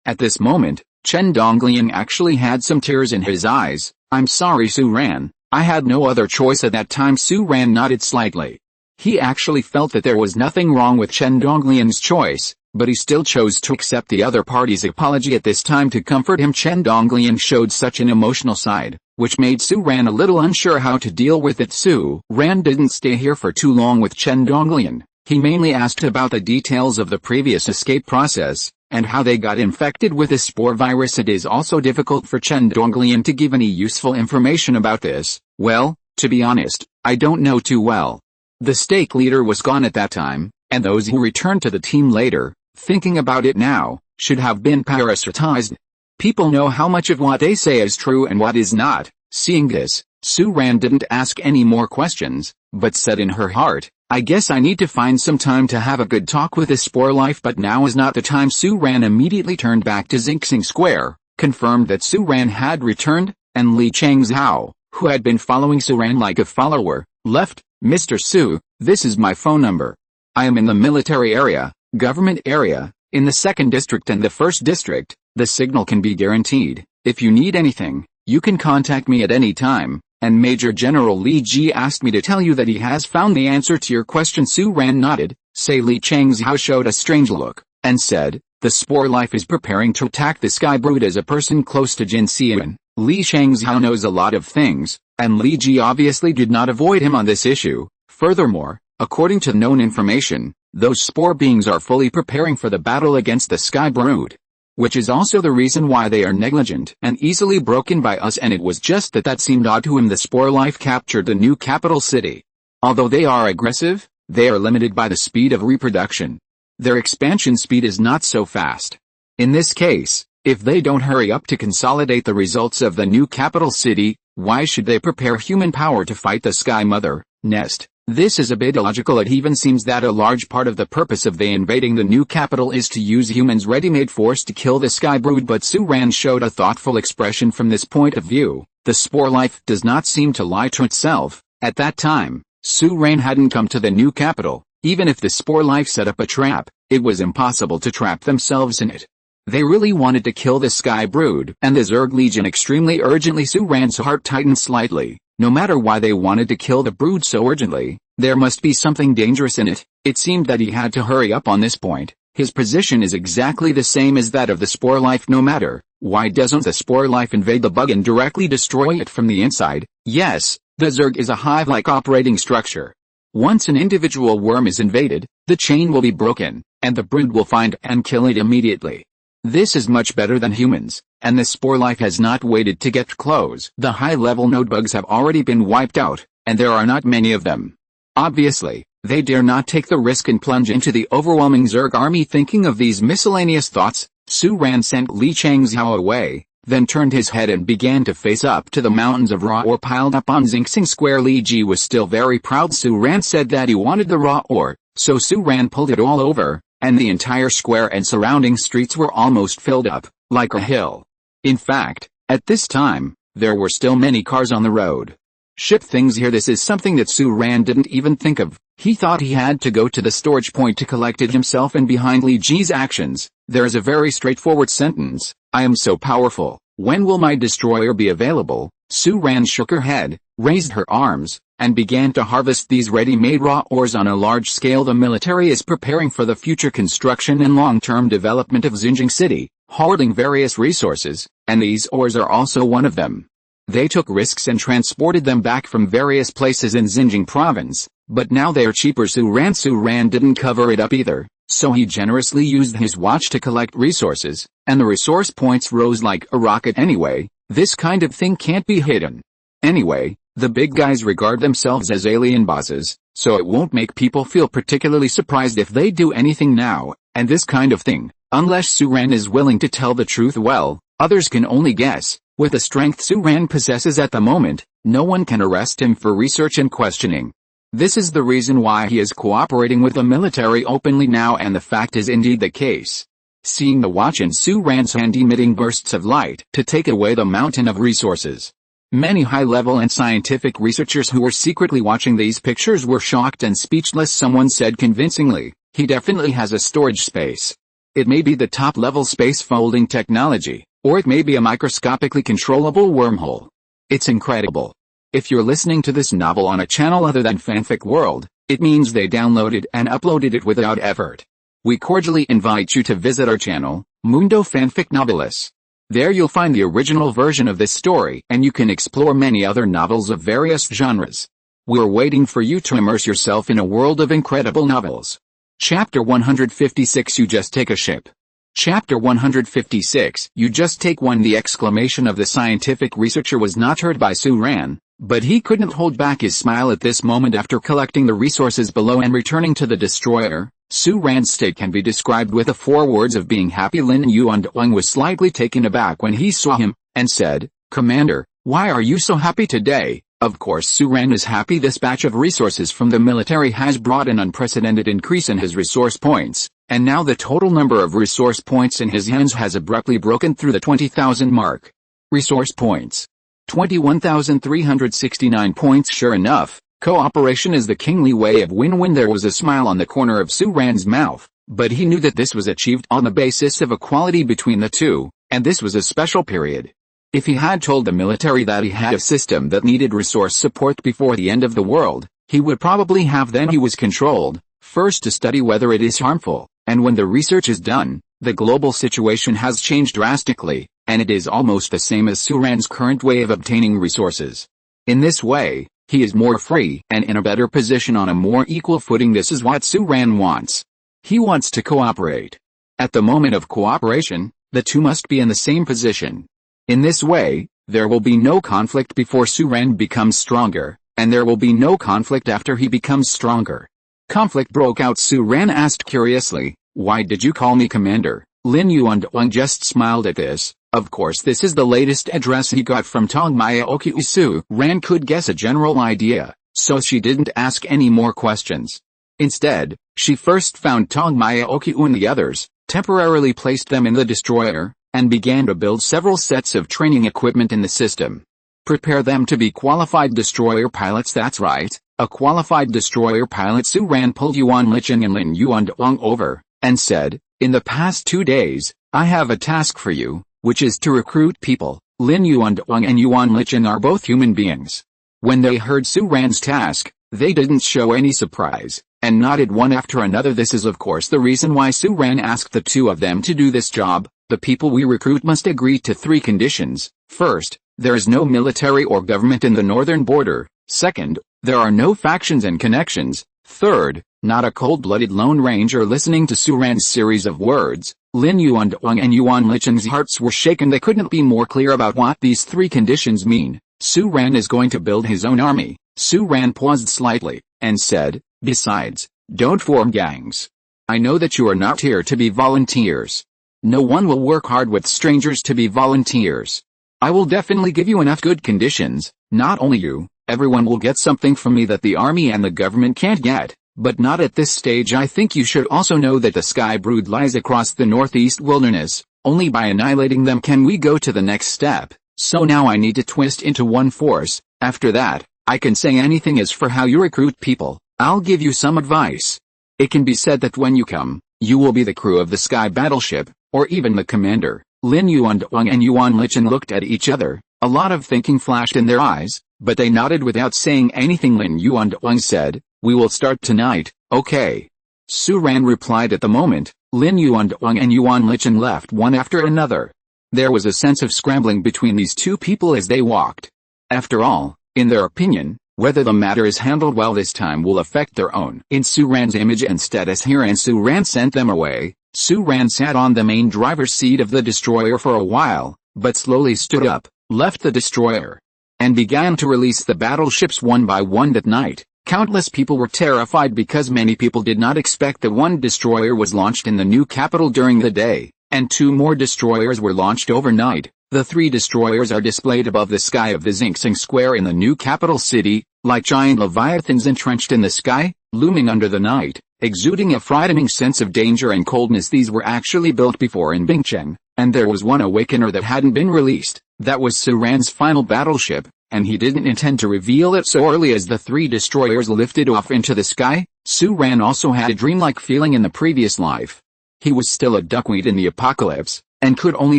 At this moment, Chen Donglian actually had some tears in his eyes. I'm sorry, Su Ran, I had no other choice at that time. Su Ran nodded slightly. He actually felt that there was nothing wrong with Chen Donglian's choice, but he still chose to accept the other party's apology at this time to comfort him. Chen Donglian showed such an emotional side, which made Su Ran a little unsure how to deal with it. Su Ran didn't stay here for too long with Chen Donglian. He mainly asked about the details of the previous escape process, and how they got infected with the spore virus. It is also difficult for Chen Donglian to give any useful information about this. Well, to be honest, I don't know too well. The stake leader was gone at that time, and those who returned to the team later, thinking about it now, should have been parasitized. People know how much of what they say is true and what is not. Seeing this, Su Ran didn't ask any more questions, but said in her heart, I guess I need to find some time to have a good talk with the Spore Life, but now is not the time. Su Ran immediately turned back to Xinjiang Square, confirmed that Su Ran had returned, and Li Changzhou, who had been following Su Ran like a follower, left. Mr. Su, this is my phone number. I am in the military area, government area, in the 2nd district and the 1st district. The signal can be guaranteed. If you need anything, you can contact me at any time. And Major General Li Ji asked me to tell you that he has found the answer to your question. Su Ran nodded. Li Changzhou showed a strange look, and said, the Spore Life is preparing to attack the Sky Brood. As a person close to Jin Xian, Li Changzhou knows a lot of things, and Li Ji obviously did not avoid him on this issue. Furthermore, according to known information, those spore beings are fully preparing for the battle against the Sky Brood. Which is also the reason why they are negligent and easily broken by us, and it was just that seemed odd to him. The Spore Life captured the new capital city. Although they are aggressive, they are limited by the speed of reproduction. Their expansion speed is not so fast. In this case, if they don't hurry up to consolidate the results of the new capital city, why should they prepare human power to fight the Sky Mother Nest? This is a bit illogical. It even seems that a large part of the purpose of they invading the new capital is to use humans' ready-made force to kill the Sky Brood, but Su Ran showed a thoughtful expression from this point of view. The spore life does not seem to lie to itself. At that time, Su Ran hadn't come to the new capital. Even if the spore life set up a trap, it was impossible to trap themselves in it. They really wanted to kill the Sky Brood and the Zerg Legion extremely urgently. Su Ran's heart tightened slightly. No matter why they wanted to kill the Brood so urgently, there must be something dangerous in it. It seemed that he had to hurry up on this point. His position is exactly the same as that of the spore life. No matter, why doesn't the spore life invade the bug and directly destroy it from the inside? Yes, the Zerg is a hive-like operating structure. Once an individual worm is invaded, the chain will be broken, and the Brood will find and kill it immediately. This is much better than humans, and the spore life has not waited to get close. The high-level node bugs have already been wiped out, and there are not many of them. Obviously, they dare not take the risk and plunge into the overwhelming Zerg army. Thinking of these miscellaneous thoughts, Su Ran sent Li Changzhou away, then turned his head and began to face up to the mountains of raw ore piled up on Xingxing Square. Li Ji was still very proud. Su Ran said that he wanted the raw ore, so Su Ran pulled it all over, and the entire square and surrounding streets were almost filled up, like a hill. In fact, at this time, there were still many cars on the road. Ship things here. This is something that Su Ran didn't even think of. He thought he had to go to the storage point to collect it himself, and behind Li Ji's actions, there is a very straightforward sentence: I am so powerful. When will my destroyer be available? Su Ran shook her head, raised her arms, and began to harvest these ready-made raw ores on a large scale. The military is preparing for the future construction and long-term development of Xinjiang City, hoarding various resources, and these ores are also one of them. They took risks and transported them back from various places in Xinjiang province, but now they are cheaper. Su Ran didn't cover it up either, so he generously used his watch to collect resources, and the resource points rose like a rocket anyway. This kind of thing can't be hidden. Anyway, the big guys regard themselves as alien bosses, so it won't make people feel particularly surprised if they do anything now, and this kind of thing, unless Su Ran is willing to tell the truth, well, others can only guess. With the strength Su Ran possesses at the moment, no one can arrest him for research and questioning. This is the reason why he is cooperating with the military openly now, and the fact is indeed the case. Seeing the watch in Su Ran's hand emitting bursts of light to take away the mountain of resources. Many high-level and scientific researchers who were secretly watching these pictures were shocked and speechless. Someone said convincingly, he definitely has a storage space. It may be the top-level space folding technology, or it may be a microscopically controllable wormhole. It's incredible. If you're listening to this novel on a channel other than Fanfic World, it means they downloaded and uploaded it without effort. We cordially invite you to visit our channel, Mundo Fanfic Novelis. There you'll find the original version of this story, and you can explore many other novels of various genres. We're waiting for you to immerse yourself in a world of incredible novels. Chapter 156. You just take a ship. Chapter 156. You just take one. The exclamation of the scientific researcher was not heard by Su Ran, but he couldn't hold back his smile at this moment. After collecting the resources below and returning to the destroyer, Su Ran's state can be described with the 4 words of being happy. Lin Yuan was slightly taken aback when he saw him, and said, "Commander, why are you so happy today?" Of course Su Ran is happy. This batch of resources from the military has brought an unprecedented increase in his resource points, and now the total number of resource points in his hands has abruptly broken through the 20,000 mark. Resource points. 21,369 points. Sure enough, cooperation is the kingly way of win-win. There was a smile on the corner of Su Ran's mouth, but he knew that this was achieved on the basis of equality between the two, and this was a special period. If he had told the military that he had a system that needed resource support before the end of the world, he would probably have. Then he was controlled, first to study whether it is harmful, and when the research is done, the global situation has changed drastically, and it is almost the same as Su Ran's current way of obtaining resources. In this way, he is more free and in a better position on a more equal footing. This is what Su Ran wants. He wants to cooperate. At the moment of cooperation, the two must be in the same position. In this way, there will be no conflict before Su Ran becomes stronger, and there will be no conflict after he becomes stronger. Conflict broke out. Su Ran asked curiously, "Why did you call me commander?" Lin Yuan just smiled at this. Of course this is the latest address he got from Tongmaya Oku. Su Ran could guess a general idea, so she didn't ask any more questions. Instead, she first found Tongmaya Oku and the others, temporarily placed them in the destroyer, and began to build several sets of training equipment in the system. Prepare them to be qualified destroyer pilots. That's right, a qualified destroyer pilot. Su Ran pulled Yuan Licheng and Lin Yuandong over, and said, in the past 2 days, I have a task for you, which is to recruit people. Lin Yuandong and Yuan Licheng are both human beings. When they heard Su Ran's task, they didn't show any surprise, and nodded one after another. This is of course the reason why Su Ran asked the two of them to do this job. The people we recruit must agree to 3 conditions. First, there is no military or government in the northern border. Second, there are no factions and connections. Third, not a cold-blooded Lone Ranger. Listening to Su Ran's series of words, Lin Yuandong and Yuan Licheng's hearts were shaken. They couldn't be more clear about what these 3 conditions mean. Su Ran is going to build his own army. Su Ran paused slightly, and said, besides, don't form gangs. I know that you are not here to be volunteers. No one will work hard with strangers to be volunteers. I will definitely give you enough good conditions. Not only you, everyone will get something from me that the army and the government can't get. But not at this stage. I think you should also know that the Sky Brood lies across the northeast wilderness. Only by annihilating them can we go to the next step. So now I need to twist into one force. After that, I can say anything as for how you recruit people. I'll give you some advice. It can be said that when you come, you will be the crew of the Sky battleship, or even the commander. Lin Yuandong and Yuan Licheng looked at each other. A lot of thinking flashed in their eyes, but they nodded without saying anything. Lin Yuandong said, we will start tonight, okay? Su Ran replied. At the moment, Lin Yuandong and Yuan Licheng left one after another. There was a sense of scrambling between these two people as they walked. After all, in their opinion, whether the matter is handled well this time will affect their own in Su Ran's image and status here, and Su Ran sent them away. Su Ran sat on the main driver's seat of the destroyer for a while, but slowly stood up, left the destroyer, and began to release the battleships one by one. That night, countless people were terrified because many people did not expect that one destroyer was launched in the new capital during the day, and 2 more destroyers were launched overnight. The 3 destroyers are displayed above the sky of the Xinxiang Square in the new capital city, like giant leviathans entrenched in the sky, looming under the night, exuding a frightening sense of danger and coldness. These were actually built before in Bingcheng, and there was one awakener that hadn't been released. That was Su Ran's final battleship, and he didn't intend to reveal it so early. As the 3 destroyers lifted off into the sky, Su Ran also had a dreamlike feeling in the previous life. He was still a duckweed in the apocalypse, and could only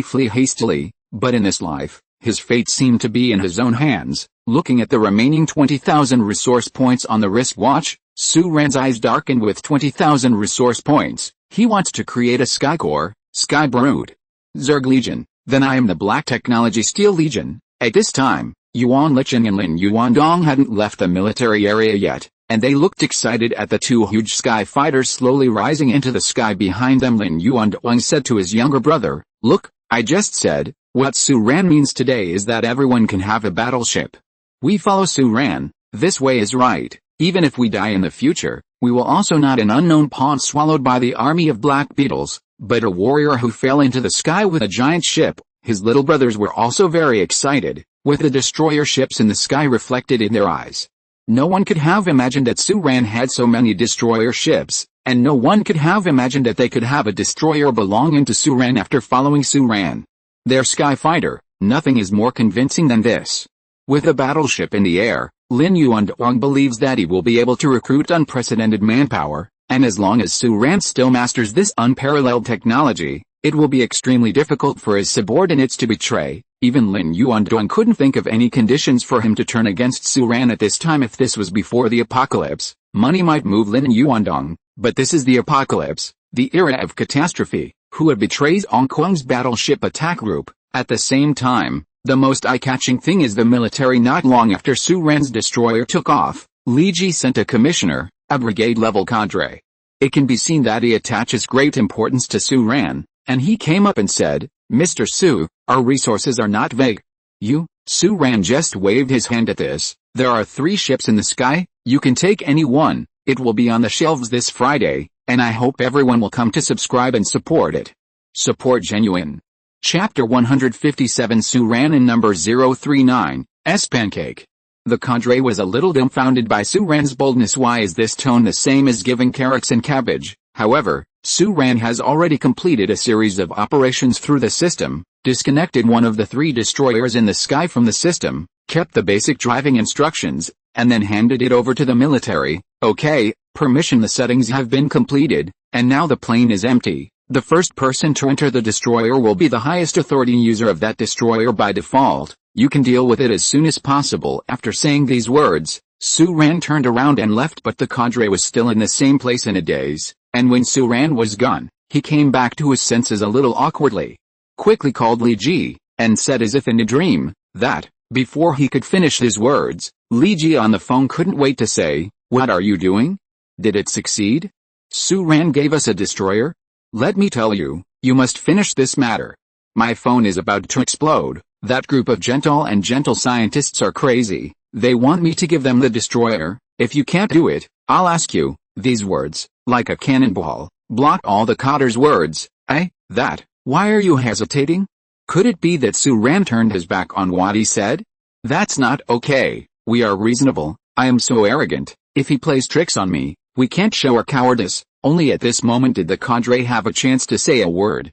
flee hastily, but in this life, his fate seemed to be in his own hands. Looking at the remaining 20,000 resource points on the wristwatch, Su Ran's eyes darkened. With 20,000 resource points, he wants to create a Sky Corps, Sky Brood, Zerg Legion. Then I am the Black Technology Steel Legion. At this time, Yuan Licheng and Lin Yuandong hadn't left the military area yet, and they looked excited at the 2 huge sky fighters slowly rising into the sky behind them. Lin Yuandong said to his younger brother, look, I just said, what Su Ran means today is that everyone can have a battleship. We follow Su Ran. This way is right. Even if we die in the future, we will also not an unknown pawn swallowed by the army of Black Beetles, but a warrior who fell into the sky with a giant ship. His little brothers were also very excited, with the destroyer ships in the sky reflected in their eyes. No one could have imagined that Su Ran had so many destroyer ships, and no one could have imagined that they could have a destroyer belonging to Su Ran after following Su Ran. Their sky fighter, nothing is more convincing than this. With a battleship in the air, Lin Yuandong believes that he will be able to recruit unprecedented manpower, and as long as Su Ran still masters this unparalleled technology, it will be extremely difficult for his subordinates to betray. Even Lin Yuandong couldn't think of any conditions for him to turn against Su Ran at this time. If this was before the apocalypse, money might move Lin Yuandong, but this is the apocalypse, the era of catastrophe. Who betrays Hong Kong's battleship attack group? At the same time, the most eye-catching thing is the military. Not long after Su Ran's destroyer took off, Li Ji sent a commissioner, a brigade-level cadre. It can be seen that he attaches great importance to Su Ran, and he came up and said, Mr. Su, our resources are not vague. Su Ran just waved his hand at this. There are 3 ships in the sky, you can take any one. It will be on the shelves this Friday, and I hope everyone will come to subscribe and support it. Support genuine. Chapter 157 Su Ran in number 039, S-Pancake. The cadre was a little dumbfounded by Su Ran's boldness. Why is this tone the same as giving carrots and cabbage? However, Su Ran has already completed a series of operations through the system, disconnected one of the 3 destroyers in the sky from the system, kept the basic driving instructions, and then handed it over to the military. Okay, permission, the settings have been completed, and now the plane is empty. The first person to enter the destroyer will be the highest authority user of that destroyer by default. You can deal with it as soon as possible. After saying these words, Su-Ran turned around and left, but the cadre was still in the same place in a daze, and when Su-Ran was gone, he came back to his senses a little awkwardly. Quickly called Li Ji, and said as if in a dream, that, before he could finish his words, Li Ji on the phone couldn't wait to say, "What are you doing? Did it succeed? Su-Ran gave us a destroyer? Let me tell you, you must finish this matter. My phone is about to explode. That group of gentle scientists are crazy. They want me to give them the destroyer. If you can't do it, I'll ask you." These words, like a cannonball, blocked all the cadre's words. Why are you hesitating? Could it be that Su-Ran turned his back on what he said? That's not okay. We are reasonable. I am so arrogant. If he plays tricks on me, we can't show our cowardice. Only at this moment did the cadre have a chance to say a word.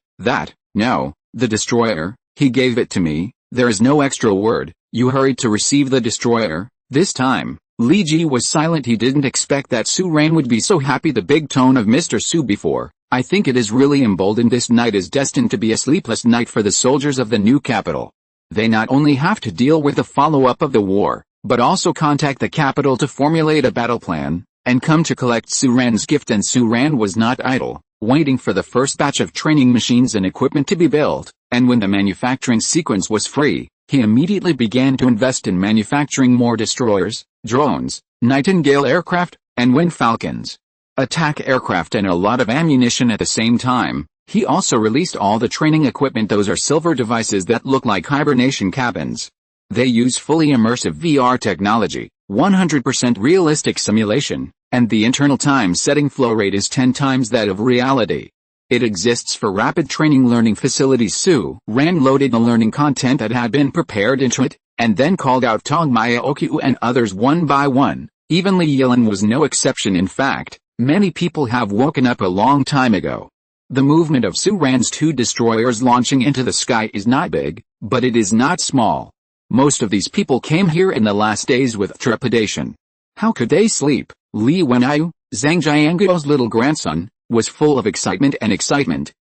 No, the destroyer, he gave it to me. There is no extra word. You hurried to receive the destroyer. This time, Li Ji was silent. He didn't expect that Su-Ran would be so happy. The big tone of Mr. Su before. I think it is really emboldened. This night is destined to be a sleepless night for the soldiers of the new capital. They not only have to deal with the follow-up of the war, but also contact the capital to formulate a battle plan, and come to collect Su-Ran's gift. And Su-Ran was not idle, waiting for the first batch of training machines and equipment to be built, and when the manufacturing sequence was free, he immediately began to invest in manufacturing more destroyers, drones, Nightingale aircraft, and Wind Falcons. Attack aircraft, and a lot of ammunition at the same time. He also released all the training equipment. Those are silver devices that look like hibernation cabins. They use fully immersive VR technology, 100% realistic simulation, and the internal time-setting flow rate is 10 times that of reality. It exists for rapid training learning facilities. Su-Ran loaded the learning content that had been prepared into it, and then called out Tong Maya Okyu and others one by one. Even Li Yilan was no exception. In fact, many people have woken up a long time ago. The movement of Su-Ran's 2 destroyers launching into the sky is not big, but it is not small. Most of these people came here in the last days with trepidation. How could they sleep? Li Wenyu, Zhang Jianguo's little grandson, was full of excitement.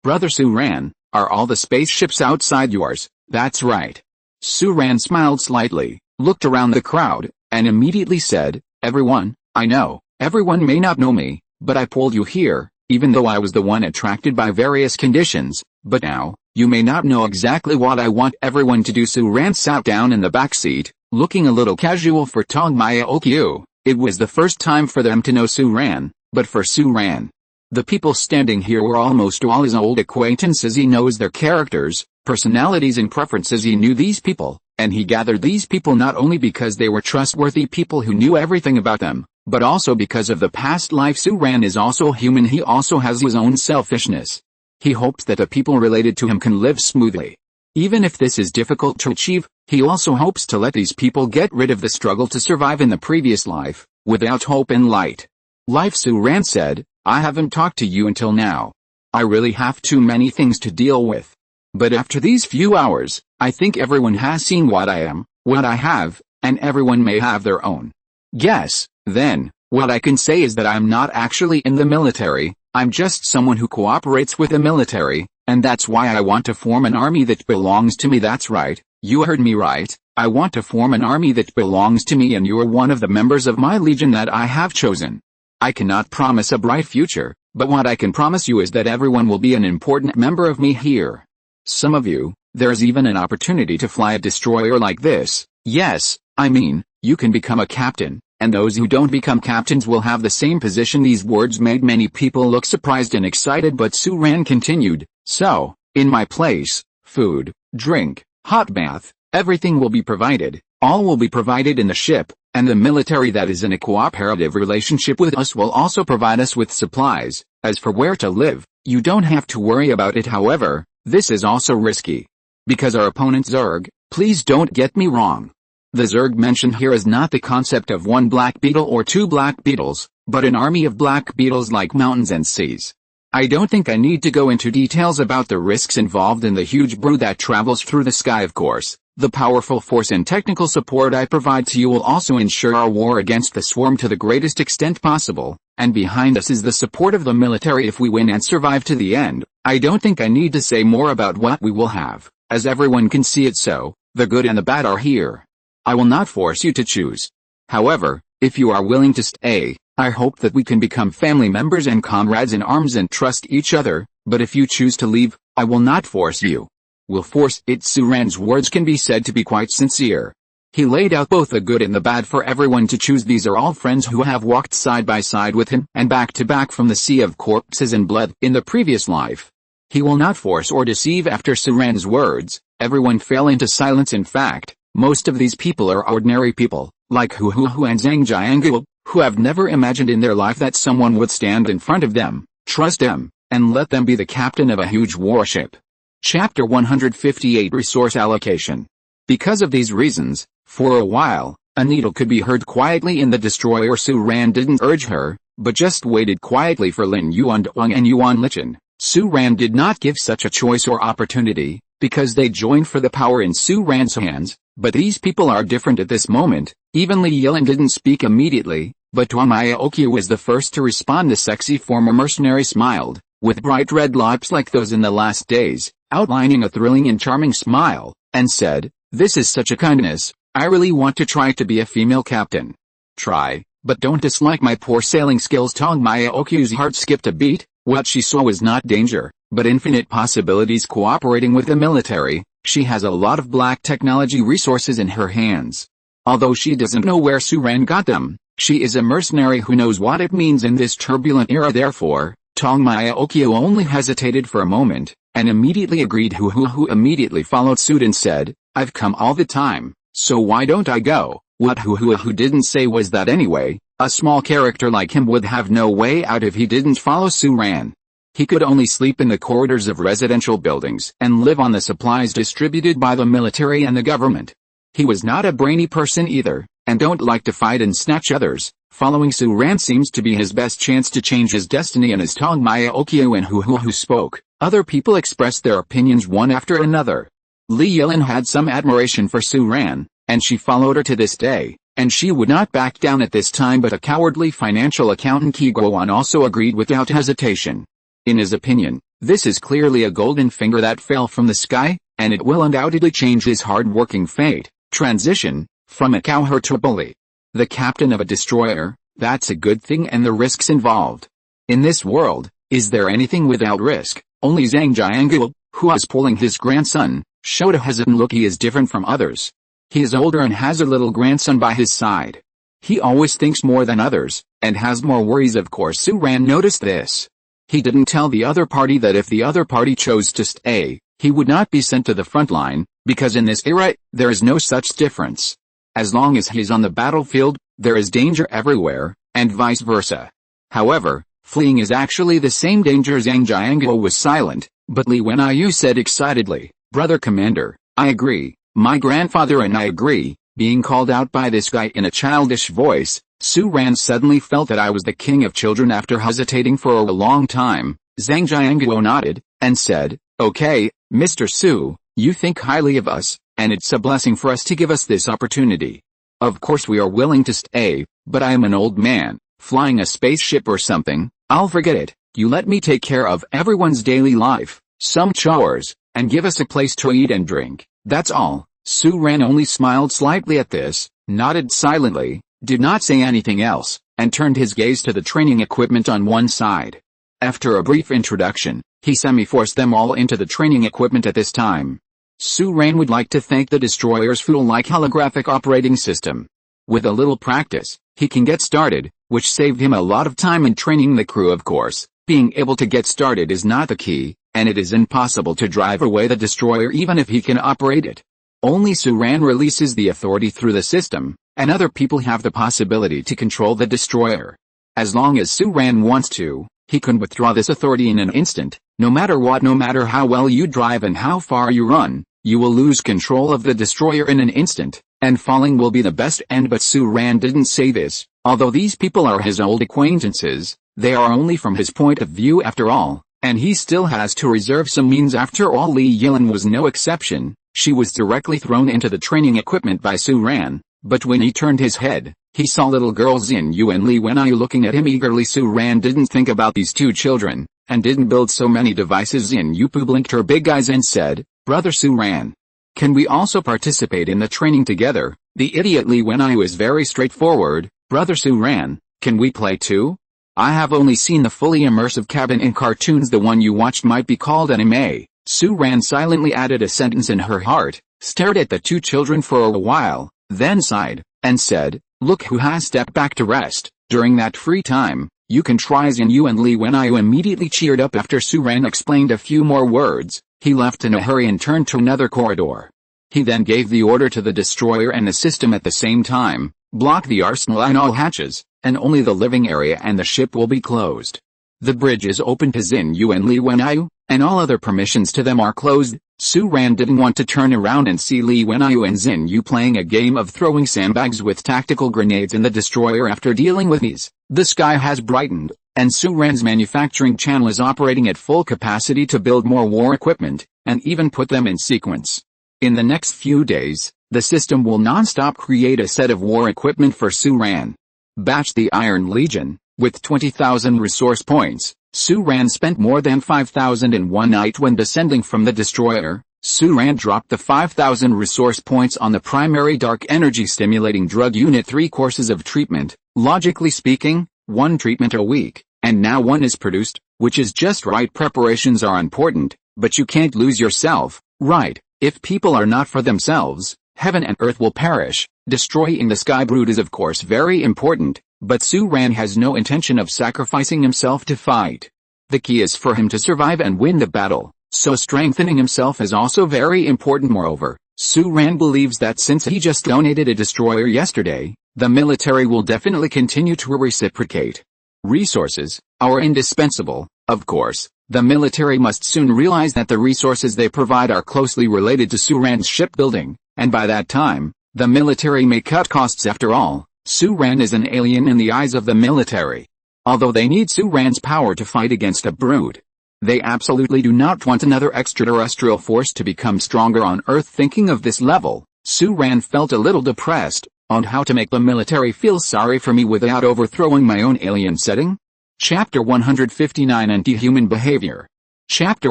Brother Su-Ran, are all the spaceships outside yours? That's right. Su-Ran smiled slightly, looked around the crowd, and immediately said, "Everyone, I know, everyone may not know me, but I pulled you here, even though I was the one attracted by various conditions, but now, you may not know exactly what I want everyone to do." Su-Ran sat down in the back seat, looking a little casual for Tong Maya Okyu. It was the first time for them to know Su-Ran, but for Su-Ran, the people standing here were almost all his old acquaintances. He knows their characters, personalities and preferences. He knew these people, and he gathered these people not only because they were trustworthy people who knew everything about them, but also because of the past life. Su-Ran is also human. He also has his own selfishness. He hopes that the people related to him can live smoothly. Even if this is difficult to achieve, he also hopes to let these people get rid of the struggle to survive in the previous life, without hope and light. Life, Su-Ran said, I haven't talked to you until now. I really have too many things to deal with. But after these few hours, I think everyone has seen what I am, what I have, and everyone may have their own guess. Then, what I can say is that I'm not actually in the military. I'm just someone who cooperates with the military, and that's why I want to form an army that belongs to me. That's right, you heard me right. I want to form an army that belongs to me, and you are one of the members of my legion that I have chosen. I cannot promise a bright future, but what I can promise you is that everyone will be an important member of me here. Some of you, there's even an opportunity to fly a destroyer like this. Yes, I mean, you can become a captain, and those who don't become captains will have the same position. These words made many people look surprised and excited, but Su-Ran continued, so, in my place, food, drink, hot bath, everything will be provided, all will be provided in the ship, and the military that is in a cooperative relationship with us will also provide us with supplies. As for where to live, you don't have to worry about it. However, this is also risky. Because our opponent Zerg, please don't get me wrong. The Zerg mentioned here is not the concept of one Black Beetle or two Black Beetles, but an army of Black Beetles like mountains and seas. I don't think I need to go into details about the risks involved in the huge brew that travels through the sky. Of course, the powerful force and technical support I provide to you will also ensure our war against the swarm to the greatest extent possible, and behind us is the support of the military if we win and survive to the end. I don't think I need to say more about what we will have, as everyone can see it. So, the good and the bad are here. I will not force you to choose. However, if you are willing to stay, I hope that we can become family members and comrades in arms and trust each other, but if you choose to leave, I will not force you. Will force it. Suran's words can be said to be quite sincere. He laid out both the good and the bad for everyone to choose. These are all friends who have walked side by side with him and back to back from the sea of corpses and blood in the previous life. He will not force or deceive. After Suran's words, everyone fell into silence. In fact, most of these people are ordinary people, like Hu and Zhang Jianggu, who have never imagined in their life that someone would stand in front of them, trust them, and let them be the captain of a huge warship. Chapter 158 Resource Allocation. Because of these reasons, for a while, a needle could be heard quietly in the destroyer. Suran didn't urge her, but just waited quietly for Lin Yuanduang and Yuan Lichen. Suran did not give such a choice or opportunity, because they joined for the power in Suran's hands, but these people are different at this moment. Even Li Yilin didn't speak immediately, but Tuamaya Okyu was the first to respond. The sexy former mercenary smiled, with bright red lips like those in the last days, outlining a thrilling and charming smile, and said, "This is such a kindness, I really want to try to be a female captain." "Try, but don't dislike my poor sailing skills." Tongmaya Okyu's heart skipped a beat. What she saw was not danger, but infinite possibilities cooperating with the military. She has a lot of black technology resources in her hands. Although she doesn't know where Suran got them, she is a mercenary who knows what it means in this turbulent era. Therefore, Tongmaya Okyu only hesitated for a moment, and immediately agreed. Who immediately followed suit and said, "I've come all the time, so why don't I go?" What who didn't say was that anyway, a small character like him would have no way out if he didn't follow Suran. He could only sleep in the corridors of residential buildings and live on the supplies distributed by the military and the government. He was not a brainy person either, and don't like to fight and snatch others. Following Suran seems to be his best chance to change his destiny. And as Tongmaya Okyu and who spoke, other people expressed their opinions one after another. Li Yilin had some admiration for Suran, and she followed her to this day, and she would not back down at this time. But a cowardly financial accountant Qi Guoan also agreed without hesitation. In his opinion, this is clearly a golden finger that fell from the sky, and it will undoubtedly change his hard-working fate. Transition, from a cowherd to a bully. The captain of a destroyer, that's a good thing. And the risks involved. In this world, is there anything without risk? Only Zhang Jianggu, who is pulling his grandson, showed a hesitant look. He is different from others. He is older and has a little grandson by his side. He always thinks more than others, and has more worries. Of course Suran noticed this. He didn't tell the other party that if the other party chose to stay, he would not be sent to the front line, because in this era, there is no such difference. As long as he's on the battlefield, there is danger everywhere, and vice versa. However, fleeing is actually the same danger. Zhang Jianggu was silent, but Li Wenyu said excitedly, "Brother Commander, I agree, my grandfather and I agree." Being called out by this guy in a childish voice, Suran suddenly felt that I was the king of children. After hesitating for a long time, Zhang Jianggu nodded, and said, "Okay, Mr. Su, you think highly of us, and it's a blessing for us to give us this opportunity. Of course we are willing to stay, but I am an old man, flying a spaceship or something, I'll forget it. You let me take care of everyone's daily life, some chores, and give us a place to eat and drink, that's all." Suran only smiled slightly at this, nodded silently, did not say anything else, and turned his gaze to the training equipment on one side. After a brief introduction, he semi-forced them all into the training equipment at this time. Suran would like to thank the destroyer's fuel-like holographic operating system. With a little practice, he can get started, which saved him a lot of time in training the crew. Of course, being able to get started is not the key, and it is impossible to drive away the destroyer even if he can operate it. Only Suran releases the authority through the system, and other people have the possibility to control the destroyer. As long as Suran wants to, he can withdraw this authority in an instant. No matter what, no matter how well you drive and how far you run, you will lose control of the destroyer in an instant, and falling will be the best end. But Suran didn't say this, although these people are his old acquaintances. They are only from his point of view after all, and he still has to reserve some means. After all, Li Yilin was no exception. She was directly thrown into the training equipment by Su Ran, but when he turned his head, he saw little girl Xin Yu and Li Wenyu looking at him eagerly. Su Ran didn't think about these two children, and didn't build so many devices. Xin Yu blinked her big eyes and said, "Brother Su Ran, can we also participate in the training together?" The idiot Li Wenyu is very straightforward. "Brother Su Ran, can we play too? I have only seen the fully immersive cabin in cartoons. The one you watched might be called anime." Su Ran silently added a sentence in her heart, stared at the two children for a while, then sighed, and said, "Look who has stepped back to rest. During that free time, you can try." Xin Yu and Li Wenyu immediately cheered up. After Su Ran explained a few more words, he left in a hurry and turned to another corridor. He then gave the order to the destroyer and the system at the same time, "Block the arsenal and all hatches, and only the living area and the ship will be closed. The bridge is open to Xin Yu and Li Wenyu, and all other permissions to them are closed." Su Ran didn't want to turn around and see Li Wenyu and Xin Yu playing a game of throwing sandbags with tactical grenades in the destroyer. After dealing with these, the sky has brightened, and Su Ran's manufacturing channel is operating at full capacity to build more war equipment, and even put them in sequence. In the next few days, the system will non-stop create a set of war equipment for Su Ran. Batch the Iron Legion. With 20,000 resource points, Su Ran spent more than 5,000 in one night when descending from the destroyer. Su Ran dropped the 5,000 resource points on the primary dark energy stimulating drug unit. 3 courses of treatment, logically speaking, 1 treatment a week, and now 1 is produced, which is just right. Preparations are important, but you can't lose yourself, right? If people are not for themselves, heaven and earth will perish. Destroying the Sky Brood is of course very important, but Su Ran has no intention of sacrificing himself to fight. The key is for him to survive and win the battle, so strengthening himself is also very important. Moreover, Su Ran believes that since he just donated a destroyer yesterday, the military will definitely continue to reciprocate. Resources are indispensable, of course. The military must soon realize that the resources they provide are closely related to Su Ran's shipbuilding, and by that time, the military may cut costs. After all, Su Ran is an alien in the eyes of the military. Although they need Su Ran's power to fight against a brood, they absolutely do not want another extraterrestrial force to become stronger on Earth. Thinking of this level, Su Ran felt a little depressed on how to make the military feel sorry for me without overthrowing my own alien setting. Chapter 159 Anti-Human Behavior. Chapter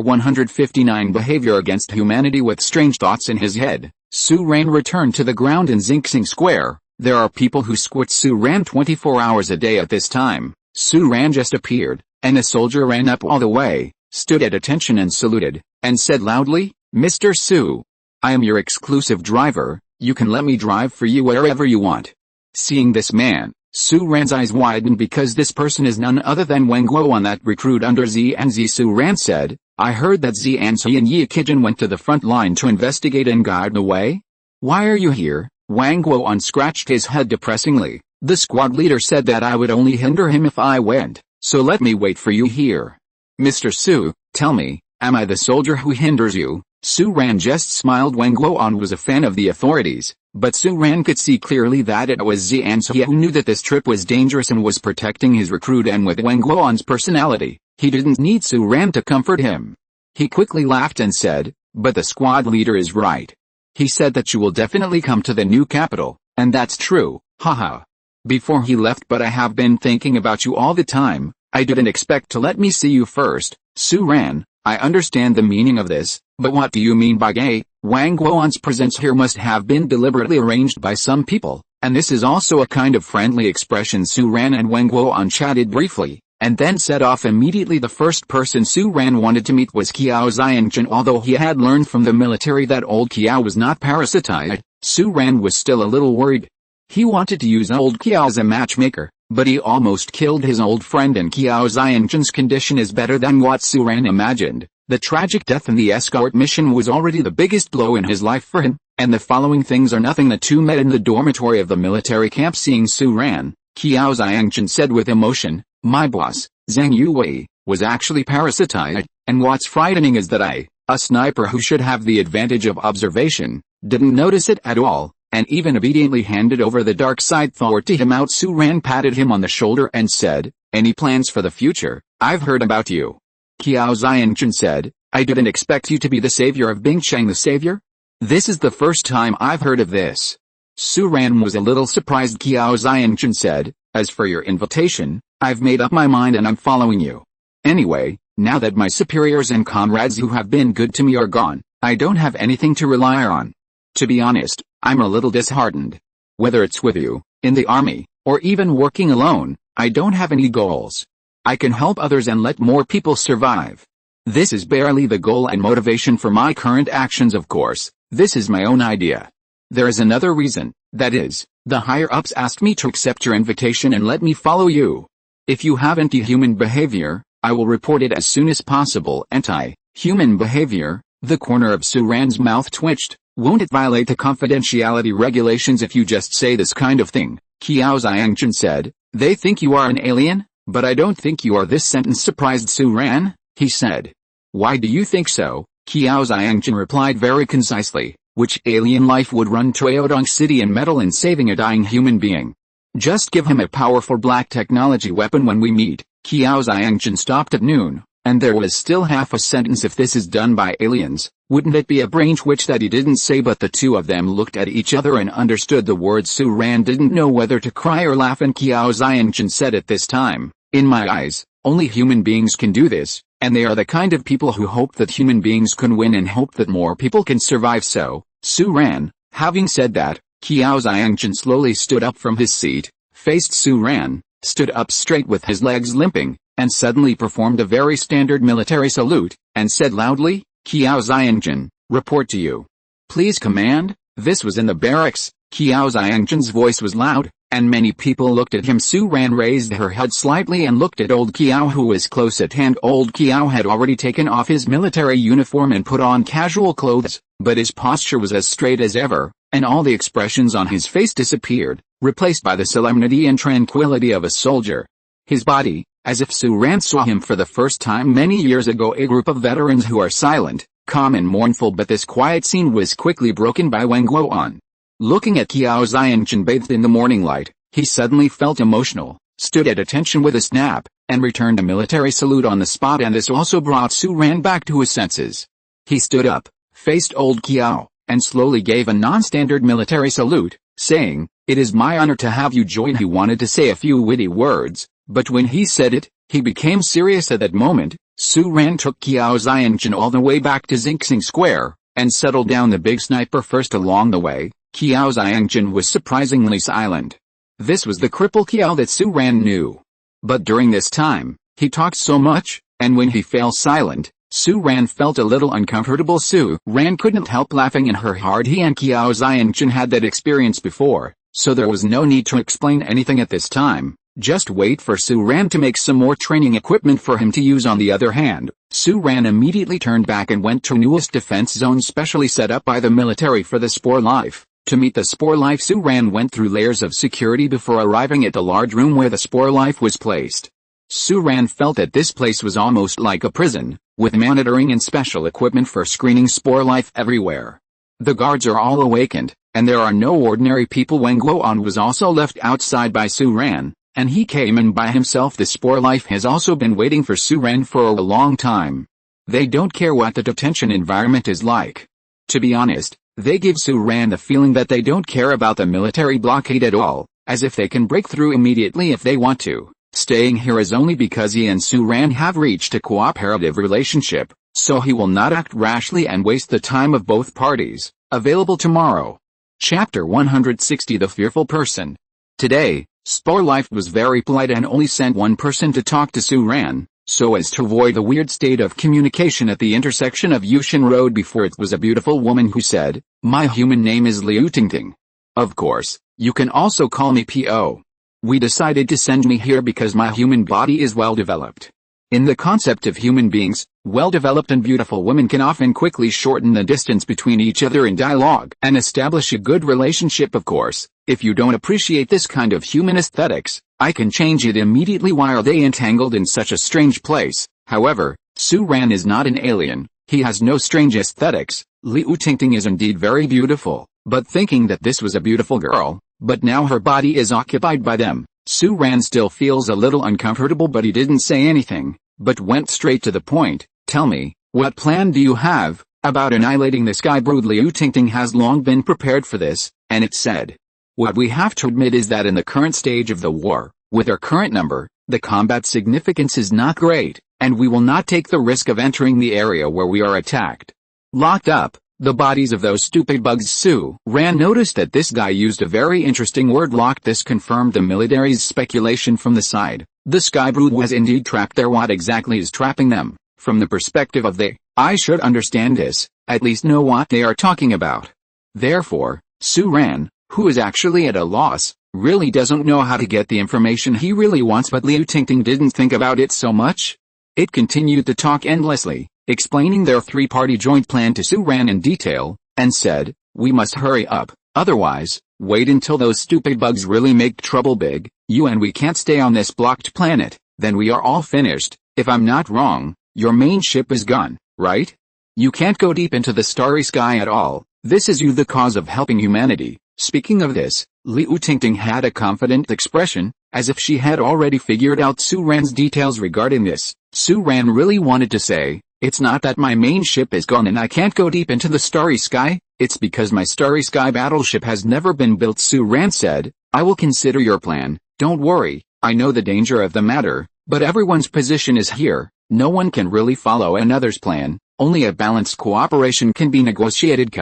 159 Behavior against humanity. With strange thoughts in his head, Su Ran returned to the ground in Xingxing Square. There are people who squat Su Ran 24 hours a day at this time. Su Ran just appeared, and a soldier ran up all the way, stood at attention and saluted, and said loudly, "Mr. Su, I am your exclusive driver, you can let me drive for you wherever you want." Seeing this man, Su Ran's eyes widened because this person is none other than Wang Guoan, that recruit under Zi. Su Ran said, "I heard that Zi and Yi Kijin went to the front line to investigate and guide the way. Why are you here?" Wang Guoan scratched his head depressingly. "The squad leader said that I would only hinder him if I went, so let me wait for you here." "Mr. Su, tell me, am I the soldier who hinders you?" Su Ran just smiled. Wang Guoan was a fan of the authorities, but Su Ran could see clearly that it was Zi who knew that this trip was dangerous and was protecting his recruit, and with Wang Guoan's personality, he didn't need Su Ran to comfort him. He quickly laughed and said, "But the squad leader is right. He said that you will definitely come to the new capital, and that's true, haha. Before he left, but I have been thinking about you all the time. I didn't expect to let me see you first." "Su Ran, I understand the meaning of this, but what do you mean by gay?" Wang Guoan's presence here must have been deliberately arranged by some people, and this is also a kind of friendly expression. Su Ran and Wang Guoan chatted briefly, and then set off immediately. The first person Su Ran wanted to meet was Qiao Xiangjun. Although he had learned from the military that old Qiao was not parasitized, Su Ran was still a little worried. He wanted to use old Qiao as a matchmaker, but he almost killed his old friend, and Qiao Xiangjun's condition is better than what Su Ran imagined. The tragic death in the escort mission was already the biggest blow in his life for him, and the following things are nothing. The two met in the dormitory of the military camp. Seeing Su Ran, Qiao Xiangjun said with emotion, "My boss, Zhang Yuwei, was actually parasitized, and what's frightening is that I, a sniper who should have the advantage of observation, didn't notice it at all, and even obediently handed over the dark side thought to him out." Su Ran patted him on the shoulder and said, Any plans for the future? I've heard about you. Qiao Xiangjun said, I didn't expect you to be the savior of Bingcheng the savior? This is the first time I've heard of this. Su Ran was a little surprised. Qiao Xiangjun said, as for your invitation, I've made up my mind and I'm following you. Anyway, now that my superiors and comrades who have been good to me are gone, I don't have anything to rely on. To be honest, I'm a little disheartened. Whether it's with you, in the army, or even working alone, I don't have any goals. I can help others and let more people survive. This is barely the goal and motivation for my current actions, of course. This is my own idea. There is another reason, that is, the higher-ups asked me to accept your invitation and let me follow you. If you have anti-human behavior, I will report it as soon as possible. Anti-human behavior? The corner of Su Ran's mouth twitched. Won't it violate the confidentiality regulations if you just say this kind of thing? Qiao Xiangjun said, they think you are an alien, but I don't think you are. This sentence surprised Su Ran. He said. Why do you think so? Qiao Xiangjun replied very concisely. Which alien life would run Toyodong City and meddle in saving a dying human being? Just give him a powerful black technology weapon when we meet. Qiao Xiangjun stopped at noon, and there was still half a sentence. If this is done by aliens, wouldn't it be a brain twitch? That he didn't say, but the two of them looked at each other and understood the words. Su Ran didn't know whether to cry or laugh, and Qiao Xiangjun said at this time, in my eyes, only human beings can do this, and they are the kind of people who hope that human beings can win and hope that more people can survive. So, Su Ran, having said that, Qiao Xiangjun slowly stood up from his seat, faced Su Ran, stood up straight with his legs limping, and suddenly performed a very standard military salute, and said loudly, Qiao Xiangjun, report to you. Please command. This was in the barracks. Qiao Xiangjun's voice was loud, and many people looked at him. Su Ran raised her head slightly and looked at old Qiao, who was close at hand. Old Qiao had already taken off his military uniform and put on casual clothes, but his posture was as straight as ever, and all the expressions on his face disappeared, replaced by the solemnity and tranquility of a soldier. His body, as if Su Ran saw him for the first time many years ago. A group of veterans who are silent, calm and mournful, but this quiet scene was quickly broken by Wang Guoan. Looking at Qiao Xiangjun bathed in the morning light, he suddenly felt emotional, stood at attention with a snap, and returned a military salute on the spot, and this also brought Su Ran back to his senses. He stood up, faced old Qiao, and slowly gave a non-standard military salute, saying, it is my honor to have you join. He wanted to say a few witty words, but when he said it, he became serious. At that moment, Su Ran took Qiao Xiangjun all the way back to Xingxing Square, and settled down the big sniper first. Along the way, Qiao Xiangjun was surprisingly silent. This was the cripple Qiao that Su Ran knew. But during this time, he talked so much, and when he fell silent, Su Ran felt a little uncomfortable. Su Ran couldn't help laughing in her heart. He and Qiao Xiangjun had that experience before, so there was no need to explain anything at this time. Just wait for Su Ran to make some more training equipment for him to use. On the other hand, Su Ran immediately turned back and went to newest defense zone specially set up by the military for the Spore Life. To meet the Spore Life, Su Ran went through layers of security before arriving at the large room where the Spore Life was placed. Su Ran felt that this place was almost like a prison, with monitoring and special equipment for screening Spore Life everywhere. The guards are all awakened, and there are no ordinary people. Wang Guoan was also left outside by Su Ran, and he came in by himself. The Spore Life has also been waiting for Su Ran for a long time. They don't care what the detention environment is like. To be honest, they give Su Ran the feeling that they don't care about the military blockade at all, as if they can break through immediately if they want to. Staying here is only because he and Su Ran have reached a cooperative relationship, so he will not act rashly and waste the time of both parties. Available tomorrow. Chapter 160, The Fearful Person. Today, Spore Life was very polite and only sent one person to talk to Su Ran, so as to avoid the weird state of communication at the intersection of Yushin Road. Before it was a beautiful woman who said, my human name is Liu Tingting. Of course, you can also call me P.O. We decided to send me here because my human body is well developed. In the concept of human beings, well-developed and beautiful women can often quickly shorten the distance between each other in dialogue and establish a good relationship. Of course, if you don't appreciate this kind of human aesthetics, I can change it immediately. Why are they entangled in such a strange place? However, Su Ran is not an alien, he has no strange aesthetics. Liu Tingting is indeed very beautiful, but thinking that this was a beautiful girl, but now her body is occupied by them, Su Ran still feels a little uncomfortable, but he didn't say anything, but went straight to the point. Tell me, what plan do you have about annihilating the Sky Brood? Liu Tingting has long been prepared for this, and it said. What we have to admit is that in the current stage of the war, with our current number, the combat significance is not great, and we will not take the risk of entering the area where we are attacked. Locked up, the bodies of those stupid bugs. Su Ran noticed that this guy used a very interesting word, locked. This confirmed the military's speculation from the side. The Sky Brood was indeed trapped there. What exactly is trapping them? From the perspective of they, I should understand this, at least know what they are talking about. Therefore, Su Ran, who is actually at a loss, really doesn't know how to get the information he really wants, but Liu Tingting didn't think about it so much. It continued to talk endlessly, explaining their three-party joint plan to Su Ran in detail, and said, we must hurry up, otherwise, wait until those stupid bugs really make trouble big, you and we can't stay on this blocked planet, then we are all finished. If I'm not wrong, your main ship is gone, right? You can't go deep into the starry sky at all. This is you the cause of helping humanity. Speaking of this, Liu Tingting had a confident expression, as if she had already figured out Su Ran's details regarding this. Su Ran really wanted to say, it's not that my main ship is gone and I can't go deep into the starry sky, it's because my starry sky battleship has never been built. Su Ran said, I will consider your plan, don't worry, I know the danger of the matter, but everyone's position is here, no one can really follow another's plan, only a balanced cooperation can be negotiated.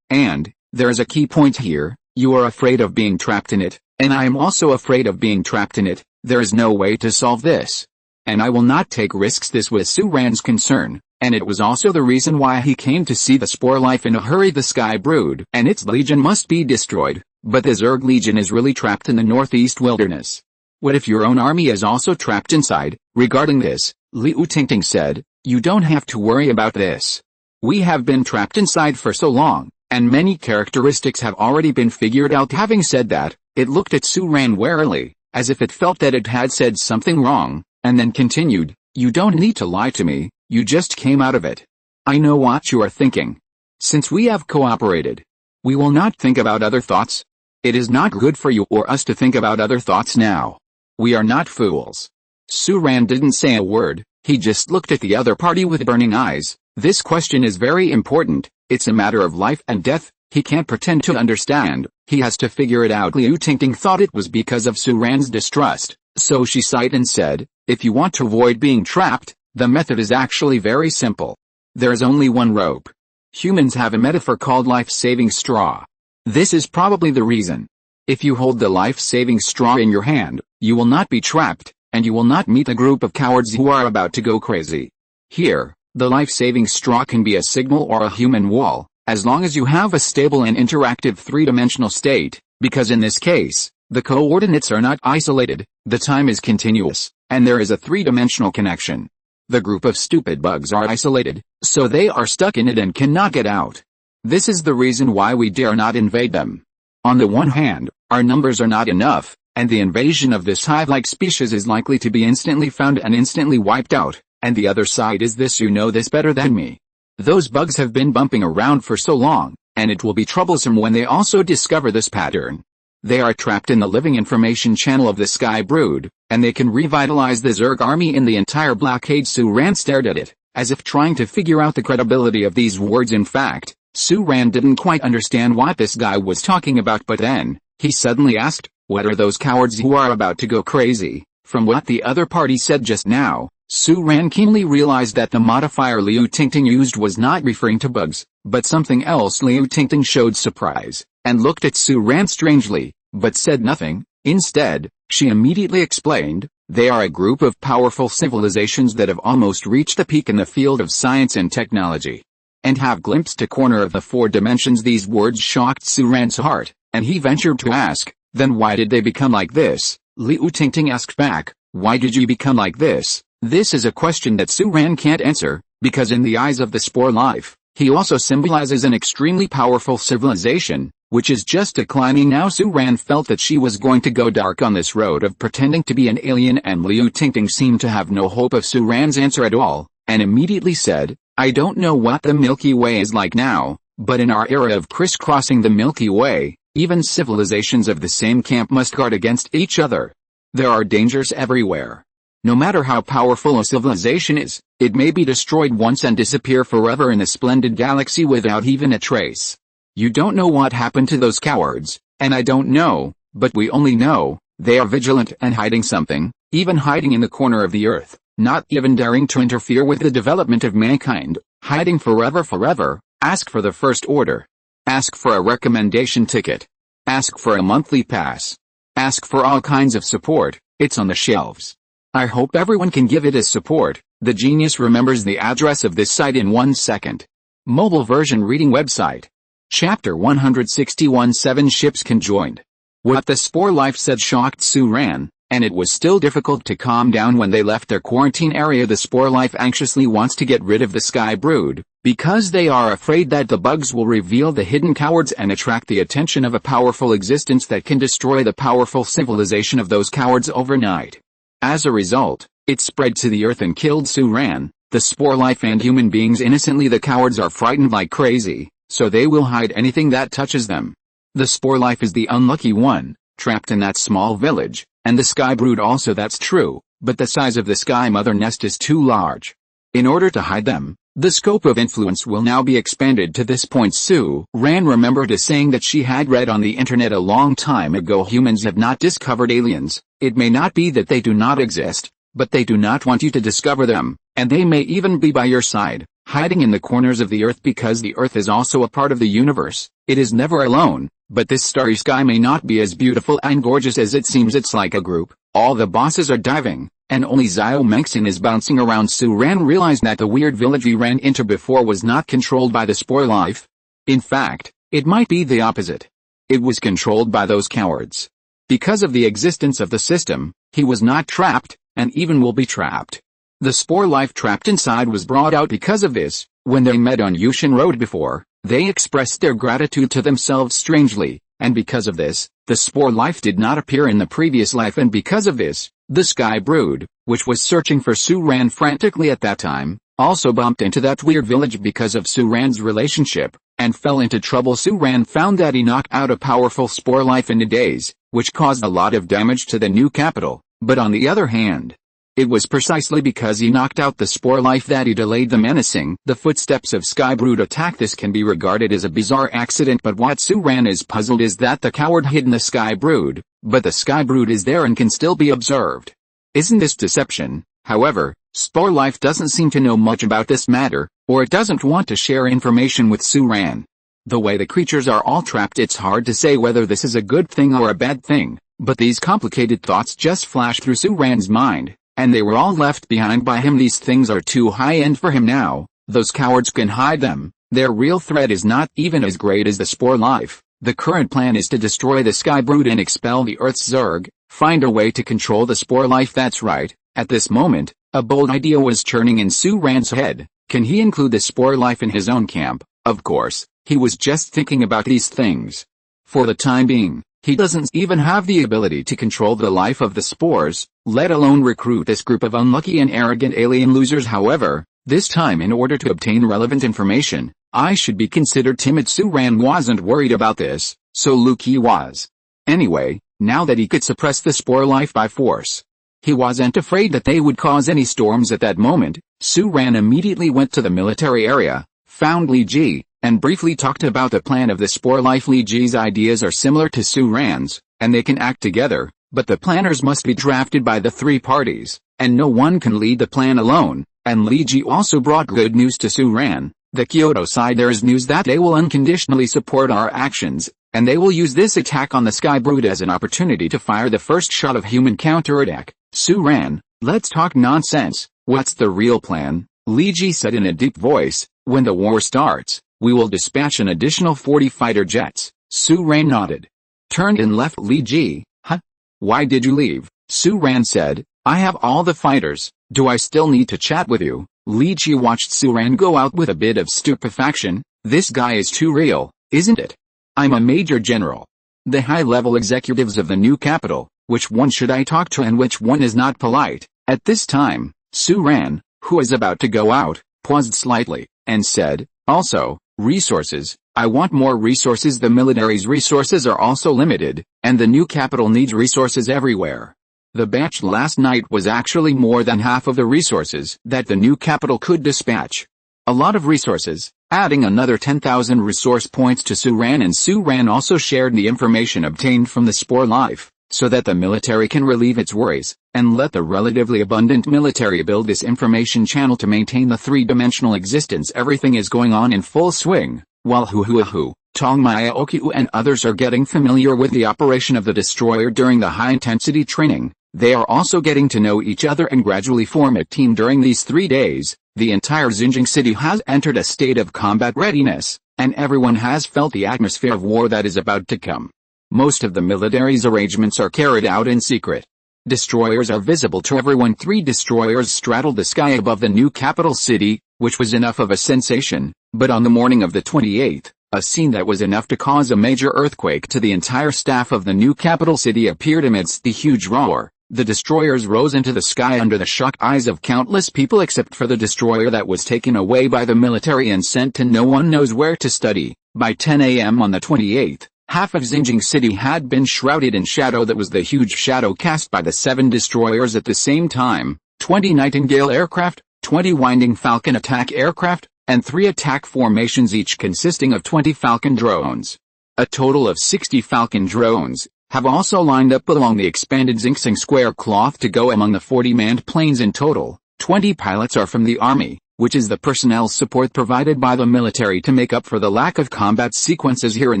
And, there's a key point here, you are afraid of being trapped in it, and I am also afraid of being trapped in it, there is no way to solve this. And I will not take risks. This was Su Ran's concern, and it was also the reason why he came to see the Spore life in a hurry. The Sky Brood and its legion must be destroyed, but the Zerg legion is really trapped in the northeast wilderness. What if your own army is also trapped inside? Regarding this, Liu Tingting said, you don't have to worry about this. We have been trapped inside for so long, and many characteristics have already been figured out. Having said that, it looked at Su Ran warily, as if it felt that it had said something wrong, and then continued, you don't need to lie to me, you just came out of it. I know what you are thinking. Since we have cooperated, we will not think about other thoughts. It is not good for you or us to think about other thoughts now. We are not fools. Su Ran didn't say a word, he just looked at the other party with burning eyes. This question is very important, it's a matter of life and death, he can't pretend to understand, he has to figure it out. Liu Tingting thought it was because of Su Ran's distrust, so she sighed and said, if you want to avoid being trapped, the method is actually very simple. There is only one rope. Humans have a metaphor called life-saving straw. This is probably the reason. If you hold the life-saving straw in your hand, you will not be trapped, and you will not meet a group of cowards who are about to go crazy. Here, the life-saving straw can be a signal or a human wall, as long as you have a stable and interactive three-dimensional state, because in this case, the coordinates are not isolated, the time is continuous, and there is a three-dimensional connection. The group of stupid bugs are isolated, so they are stuck in it and cannot get out. This is the reason why we dare not invade them. On the one hand, our numbers are not enough, and the invasion of this hive-like species is likely to be instantly found and instantly wiped out, and the other side is this: you know this better than me. Those bugs have been bumping around for so long, and it will be troublesome when they also discover this pattern. They are trapped in the living information channel of the Sky Brood, and they can revitalize the Zerg army in the entire blockade. Su Ran stared at it, as if trying to figure out the credibility of these words. In fact, Su Ran didn't quite understand what this guy was talking about, but then, he suddenly asked, what are those cowards who are about to go crazy? From what the other party said just now, Su Ran keenly realized that the modifier Liu Tingting used was not referring to bugs, but something else. Liu Tingting showed surprise, and looked at Su Ran strangely, but said nothing. Instead, she immediately explained, they are a group of powerful civilizations that have almost reached the peak in the field of science and technology, and have glimpsed a corner of the four dimensions. These words shocked Su Ran's heart, and he ventured to ask, then why did they become like this? Liu Tingting asked back, why did you become like this? This is a question that Su Ran can't answer, because in the eyes of the Spore life, he also symbolizes an extremely powerful civilization, which is just declining now. Su Ran felt that she was going to go dark on this road of pretending to be an alien, and Liu Tingting seemed to have no hope of Su Ran's answer at all, and immediately said, I don't know what the Milky Way is like now, but in our era of crisscrossing the Milky Way, even civilizations of the same camp must guard against each other. There are dangers everywhere. No matter how powerful a civilization is, it may be destroyed once and disappear forever in a splendid galaxy without even a trace. You don't know what happened to those cowards, and I don't know, but we only know, they are vigilant and hiding something, even hiding in the corner of the earth, not even daring to interfere with the development of mankind, hiding forever. Ask for the first order. Ask for a recommendation ticket. Ask for a monthly pass. Ask for all kinds of support, it's on the shelves. I hope everyone can give it as support. The genius remembers the address of this site in 1 second. Mobile version reading website. Chapter 161 7 ships conjoined. What the spore life said shocked Suran, and it was still difficult to calm down when they left their quarantine area. The spore life anxiously wants to get rid of the Sky Brood, because they are afraid that the bugs will reveal the hidden cowards and attract the attention of a powerful existence that can destroy the powerful civilization of those cowards overnight. As a result, it spread to the earth and killed Suran, the spore life and human beings innocently. The cowards are frightened like crazy, so they will hide anything that touches them. The spore life is the unlucky one, trapped in that small village, and the Sky Brood also. That's true, but the size of the Sky Mother nest is too large. In order to hide them, the scope of influence will now be expanded to this point. Suran remembered a saying that she had read on the internet a long time ago. Humans have not discovered aliens. It may not be that they do not exist, but they do not want you to discover them, and they may even be by your side, hiding in the corners of the earth, because the earth is also a part of the universe. It is never alone, but this starry sky may not be as beautiful and gorgeous as it seems. It's like a group. All the bosses are diving, and only Xiao is bouncing around. Suran realized that the weird village he ran into before was not controlled by the spore life. In fact, it might be the opposite. It was controlled by those cowards. Because of the existence of the system, he was not trapped, and even will be trapped. The spore life trapped inside was brought out because of this. When they met on Yushin Road before, they expressed their gratitude to themselves strangely, and because of this, the spore life did not appear in the previous life, and because of this, the Sky Brood, which was searching for Suran frantically at that time, also bumped into that weird village because of Suran's relationship, and fell into trouble. Suran found that he knocked out a powerful spore life in a daze, which caused a lot of damage to the new capital, but on the other hand, it was precisely because he knocked out the spore life that he delayed the footsteps of Sky Brood attack. This can be regarded as a bizarre accident, but what Suran is puzzled is that the coward hid in the Sky Brood, but the Sky Brood is there and can still be observed. Isn't this deception? However, spore life doesn't seem to know much about this matter, or it doesn't want to share information with Suran. The way the creatures are all trapped, it's hard to say whether this is a good thing or a bad thing, but these complicated thoughts just flashed through Suran's mind, and they were all left behind by him. These things are too high-end for him now. Those cowards can hide them. Their real threat is not even as great as the spore life. The current plan is to destroy the Sky Brood and expel the Earth's Zerg, find a way to control the spore life. That's right. At this moment, a bold idea was churning in Suran's head. Can he include the spore life in his own camp? Of course, he was just thinking about these things. For the time being, he doesn't even have the ability to control the life of the spores, let alone recruit this group of unlucky and arrogant alien losers. However, this time, in order to obtain relevant information, I should be considered timid. Suran wasn't worried about this, so Luki was. Anyway, now that he could suppress the spore life by force, he wasn't afraid that they would cause any storms at that moment. Suran immediately went to the military area, found Li Ji, and briefly talked about the plan of the spore life. Li Ji's ideas are similar to Suran's, and they can act together, but the planners must be drafted by the three parties, and no one can lead the plan alone. And Li Ji also brought good news to Suran. The Kyoto side, there is news that they will unconditionally support our actions, and they will use this attack on the Sky Brood as an opportunity to fire the first shot of human counterattack. Suran, let's talk nonsense. What's the real plan? Li Ji said in a deep voice. When the war starts, we will dispatch an additional 40 fighter jets. Suran nodded. Turned and left. Li Ji, huh? Why did you leave? Suran said, I have all the fighters. Do I still need to chat with you? Li Ji watched Suran go out with a bit of stupefaction. This guy is too real, isn't it? I'm a major general. The high-level executives of the new capital, which one should I talk to and which one is not polite? At this time, Suran, who was about to go out, paused slightly, and said, also, resources. I want more resources. The military's resources are also limited, and the new capital needs resources everywhere. The batch last night was actually more than half of the resources that the new capital could dispatch. A lot of resources, adding another 10,000 resource points to Suran, and Suran also shared the information obtained from the Spore Life, so that the military can relieve its worries, and let the relatively abundant military build this information channel to maintain the three-dimensional existence. Everything is going on in full swing, while Huhuahu, Tongmaya Okyu and others are getting familiar with the operation of the destroyer during the high-intensity training. They are also getting to know each other and gradually form a team during these 3 days. The entire Xinjiang city has entered a state of combat readiness, and everyone has felt the atmosphere of war that is about to come. Most of the military's arrangements are carried out in secret. Destroyers are visible to everyone. 3 destroyers straddle the sky above the new capital city, which was enough of a sensation, but on the morning of the 28th, a scene that was enough to cause a major earthquake to the entire staff of the new capital city appeared amidst the huge roar. The destroyers rose into the sky under the shocked eyes of countless people, except for the destroyer that was taken away by the military and sent to no one knows where to study. By 10 a.m. on the 28th, half of Xinjiang city had been shrouded in shadow that was the huge shadow cast by the 7 destroyers at the same time. 20 Nightingale aircraft, 20 Winding Falcon attack aircraft, and 3 attack formations, each consisting of 20 Falcon drones. A total of 60 Falcon drones have also lined up along the expanded Xinjiang square cloth to go among the 40 manned planes in total. 20 pilots are from the army, which is the personnel support provided by the military to make up for the lack of combat sequences here in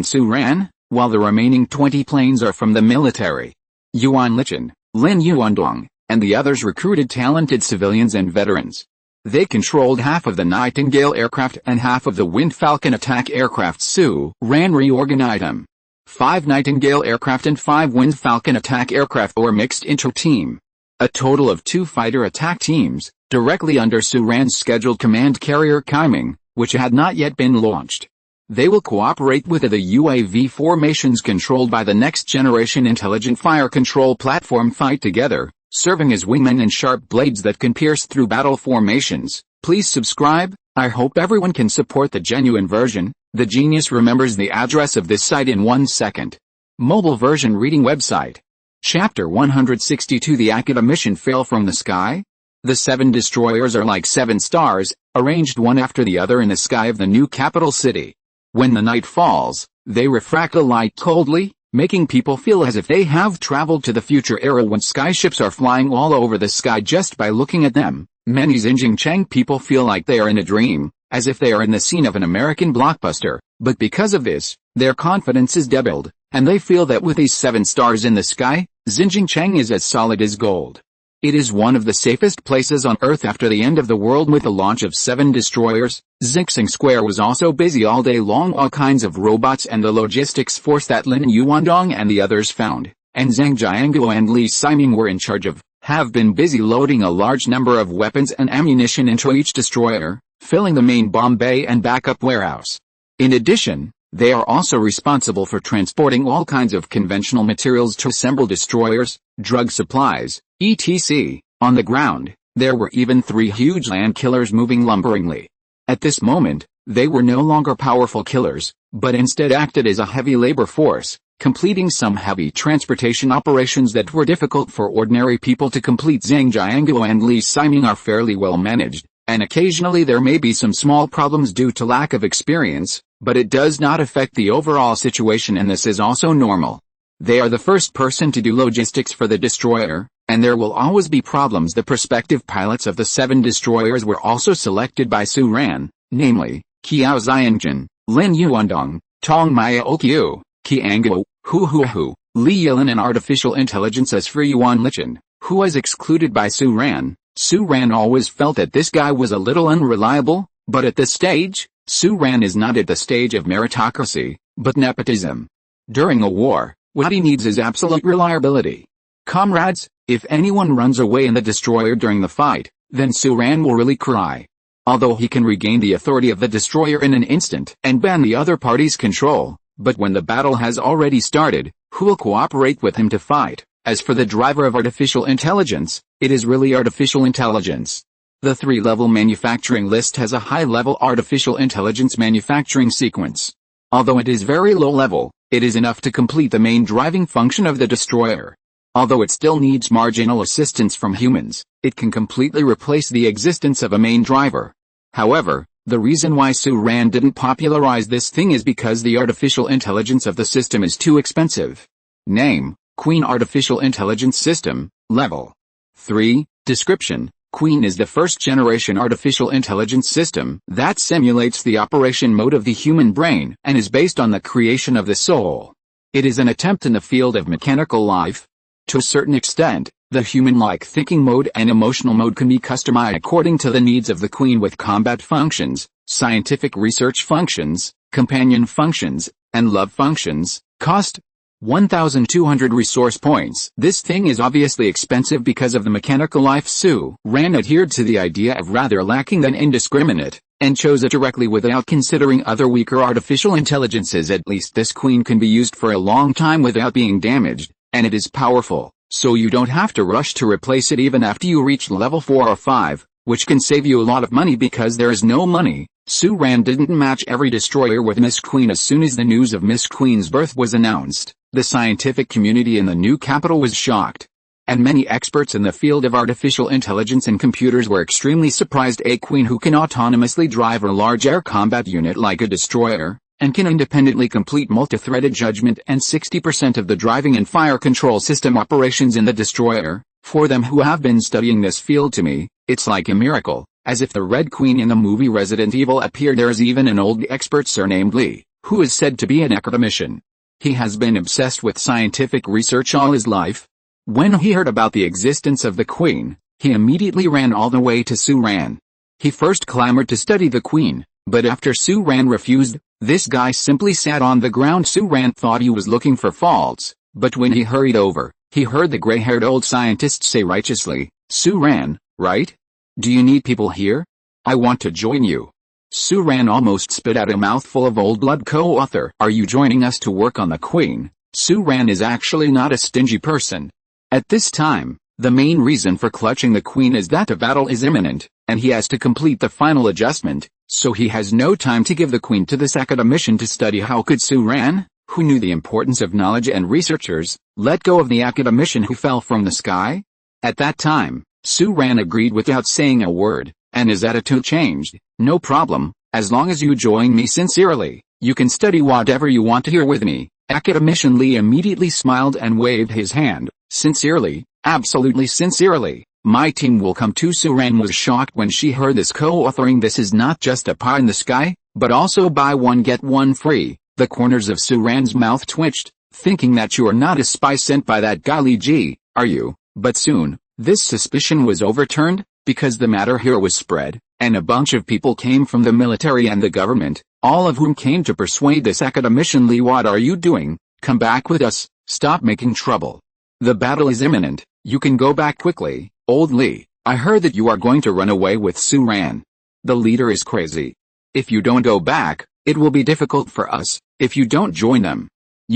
Suran, while the remaining 20 planes are from the military. Yuan Lichin, Lin Yuandong, and the others recruited talented civilians and veterans. They controlled half of the Nightingale aircraft and half of the Wind Falcon attack aircraft. Suran reorganized them. 5 Nightingale aircraft and 5 Wind Falcon attack aircraft were mixed into team. A total of 2 fighter attack teams, directly under Suran's scheduled command carrier Kaiming, which had not yet been launched. They will cooperate with the UAV formations controlled by the next generation intelligent fire control platform, fight together, serving as wingmen and sharp blades that can pierce through battle formations. Please subscribe. I hope everyone can support the genuine version. The genius remembers the address of this site in 1 second. Mobile version reading website. Chapter 162. The Akita mission fell from the sky? The 7 destroyers are like 7 stars, arranged one after the other in the sky of the new capital city. When the night falls, they refract the light coldly, making people feel as if they have traveled to the future era when skyships are flying all over the sky just by looking at them. Many Xinjiang people feel like they are in a dream, as if they are in the scene of an American blockbuster, but because of this, their confidence is doubled, and they feel that with these 7 stars in the sky, Xinjiang is as solid as gold. It is one of the safest places on Earth after the end of the world. With the launch of 7 destroyers, Xinjiang Square was also busy all day long. All kinds of robots and the logistics force that Lin Yuandong and the others found, and Zhang Jianguo and Li Siming were in charge of, have been busy loading a large number of weapons and ammunition into each destroyer, filling the main bomb bay and backup warehouse. In addition, they are also responsible for transporting all kinds of conventional materials to assemble destroyers, drug supplies, etc. On the ground, there were even 3 huge land killers moving lumberingly. At this moment, they were no longer powerful killers, but instead acted as a heavy labor force, completing some heavy transportation operations that were difficult for ordinary people to complete. Zhang Jianguo and Li Siming are fairly well managed, and occasionally there may be some small problems due to lack of experience, but it does not affect the overall situation, and this is also normal. They are the first person to do logistics for the destroyer, and there will always be problems. The prospective pilots of the 7 destroyers were also selected by Suran, namely, Qiao Xiangjin, Lin Yuandong, Tong Maya Okyu, Qianguo, Huhuahu, Li Yilin, and artificial intelligence as for Yuan Lichin, who was excluded by Suran. Suran always felt that this guy was a little unreliable, but at this stage, Suran is not at the stage of meritocracy, but nepotism. During a war, what he needs is absolute reliability. Comrades, if anyone runs away in the destroyer during the fight, then Suran will really cry. Although he can regain the authority of the destroyer in an instant and ban the other party's control, but when the battle has already started, who will cooperate with him to fight? As for the driver of artificial intelligence, it is really artificial intelligence. The 3-level manufacturing list has a high-level artificial intelligence manufacturing sequence. Although it is very low level, it is enough to complete the main driving function of the destroyer. Although it still needs marginal assistance from humans, it can completely replace the existence of a main driver. However, the reason why Suran didn't popularize this thing is because the artificial intelligence of the system is too expensive. Name: Queen Artificial Intelligence System, Level 3. Description: Queen is the first-generation artificial intelligence system that simulates the operation mode of the human brain and is based on the creation of the soul. It is an attempt in the field of mechanical life. To a certain extent, the human-like thinking mode and emotional mode can be customized according to the needs of the Queen with combat functions, scientific research functions, companion functions, and love functions. Cost: 1,200 resource points. This thing is obviously expensive because of the mechanical life. Suran adhered to the idea of rather lacking than indiscriminate, and chose it directly without considering other weaker artificial intelligences. At least this Queen can be used for a long time without being damaged, and it is powerful, so you don't have to rush to replace it even after you reach level 4 or 5, which can save you a lot of money because there is no money. Suran didn't match every destroyer with Miss Queen. As soon as the news of Miss Queen's birth was announced, the scientific community in the new capital was shocked. And many experts in the field of artificial intelligence and computers were extremely surprised. A Queen who can autonomously drive a large air combat unit like a destroyer, and can independently complete multi-threaded judgment and 60% of the driving and fire control system operations in the destroyer. For them who have been studying this field, to me, it's like a miracle, as if the Red Queen in the movie Resident Evil appeared. There is even an old expert surnamed Lee, who is said to be an academician. He has been obsessed with scientific research all his life. When he heard about the existence of the Queen, he immediately ran all the way to Suran. He first clamored to study the Queen, but after Suran refused, this guy simply sat on the ground. Suran thought he was looking for faults, but when he hurried over, he heard the gray-haired old scientist say righteously, "Suran, right? Do you need people here? I want to join you." Suran almost spit out a mouthful of old blood. Co-author: Are you joining us to work on the Queen? Suran is actually not a stingy person. At this time, the main reason for clutching the Queen is that the battle is imminent, and he has to complete the final adjustment, so he has no time to give the Queen to this academician to study. How could Suran, who knew the importance of knowledge and researchers, let go of the academician who fell from the sky? At that time, Suran agreed without saying a word, and his attitude changed. "No problem, as long as you join me sincerely, you can study whatever you want here with me." Academician Lee immediately smiled and waved his hand. "Sincerely, absolutely sincerely, my team will come too." Suran was shocked when she heard this. Co-authoring: This is not just a pie in the sky, but also buy one get one free. The corners of Suran's mouth twitched, thinking that you are not a spy sent by that guy Lee G, are you? But soon, this suspicion was overturned, because the matter here was spread, and a bunch of people came from the military and the government, all of whom came to persuade this academician Lee. "What are you doing? Come back with us, stop making trouble. The battle is imminent, you can go back quickly." "Old Lee, I heard that you are going to run away with Suran. The leader is crazy. If you don't go back, it will be difficult for us, if you don't join them.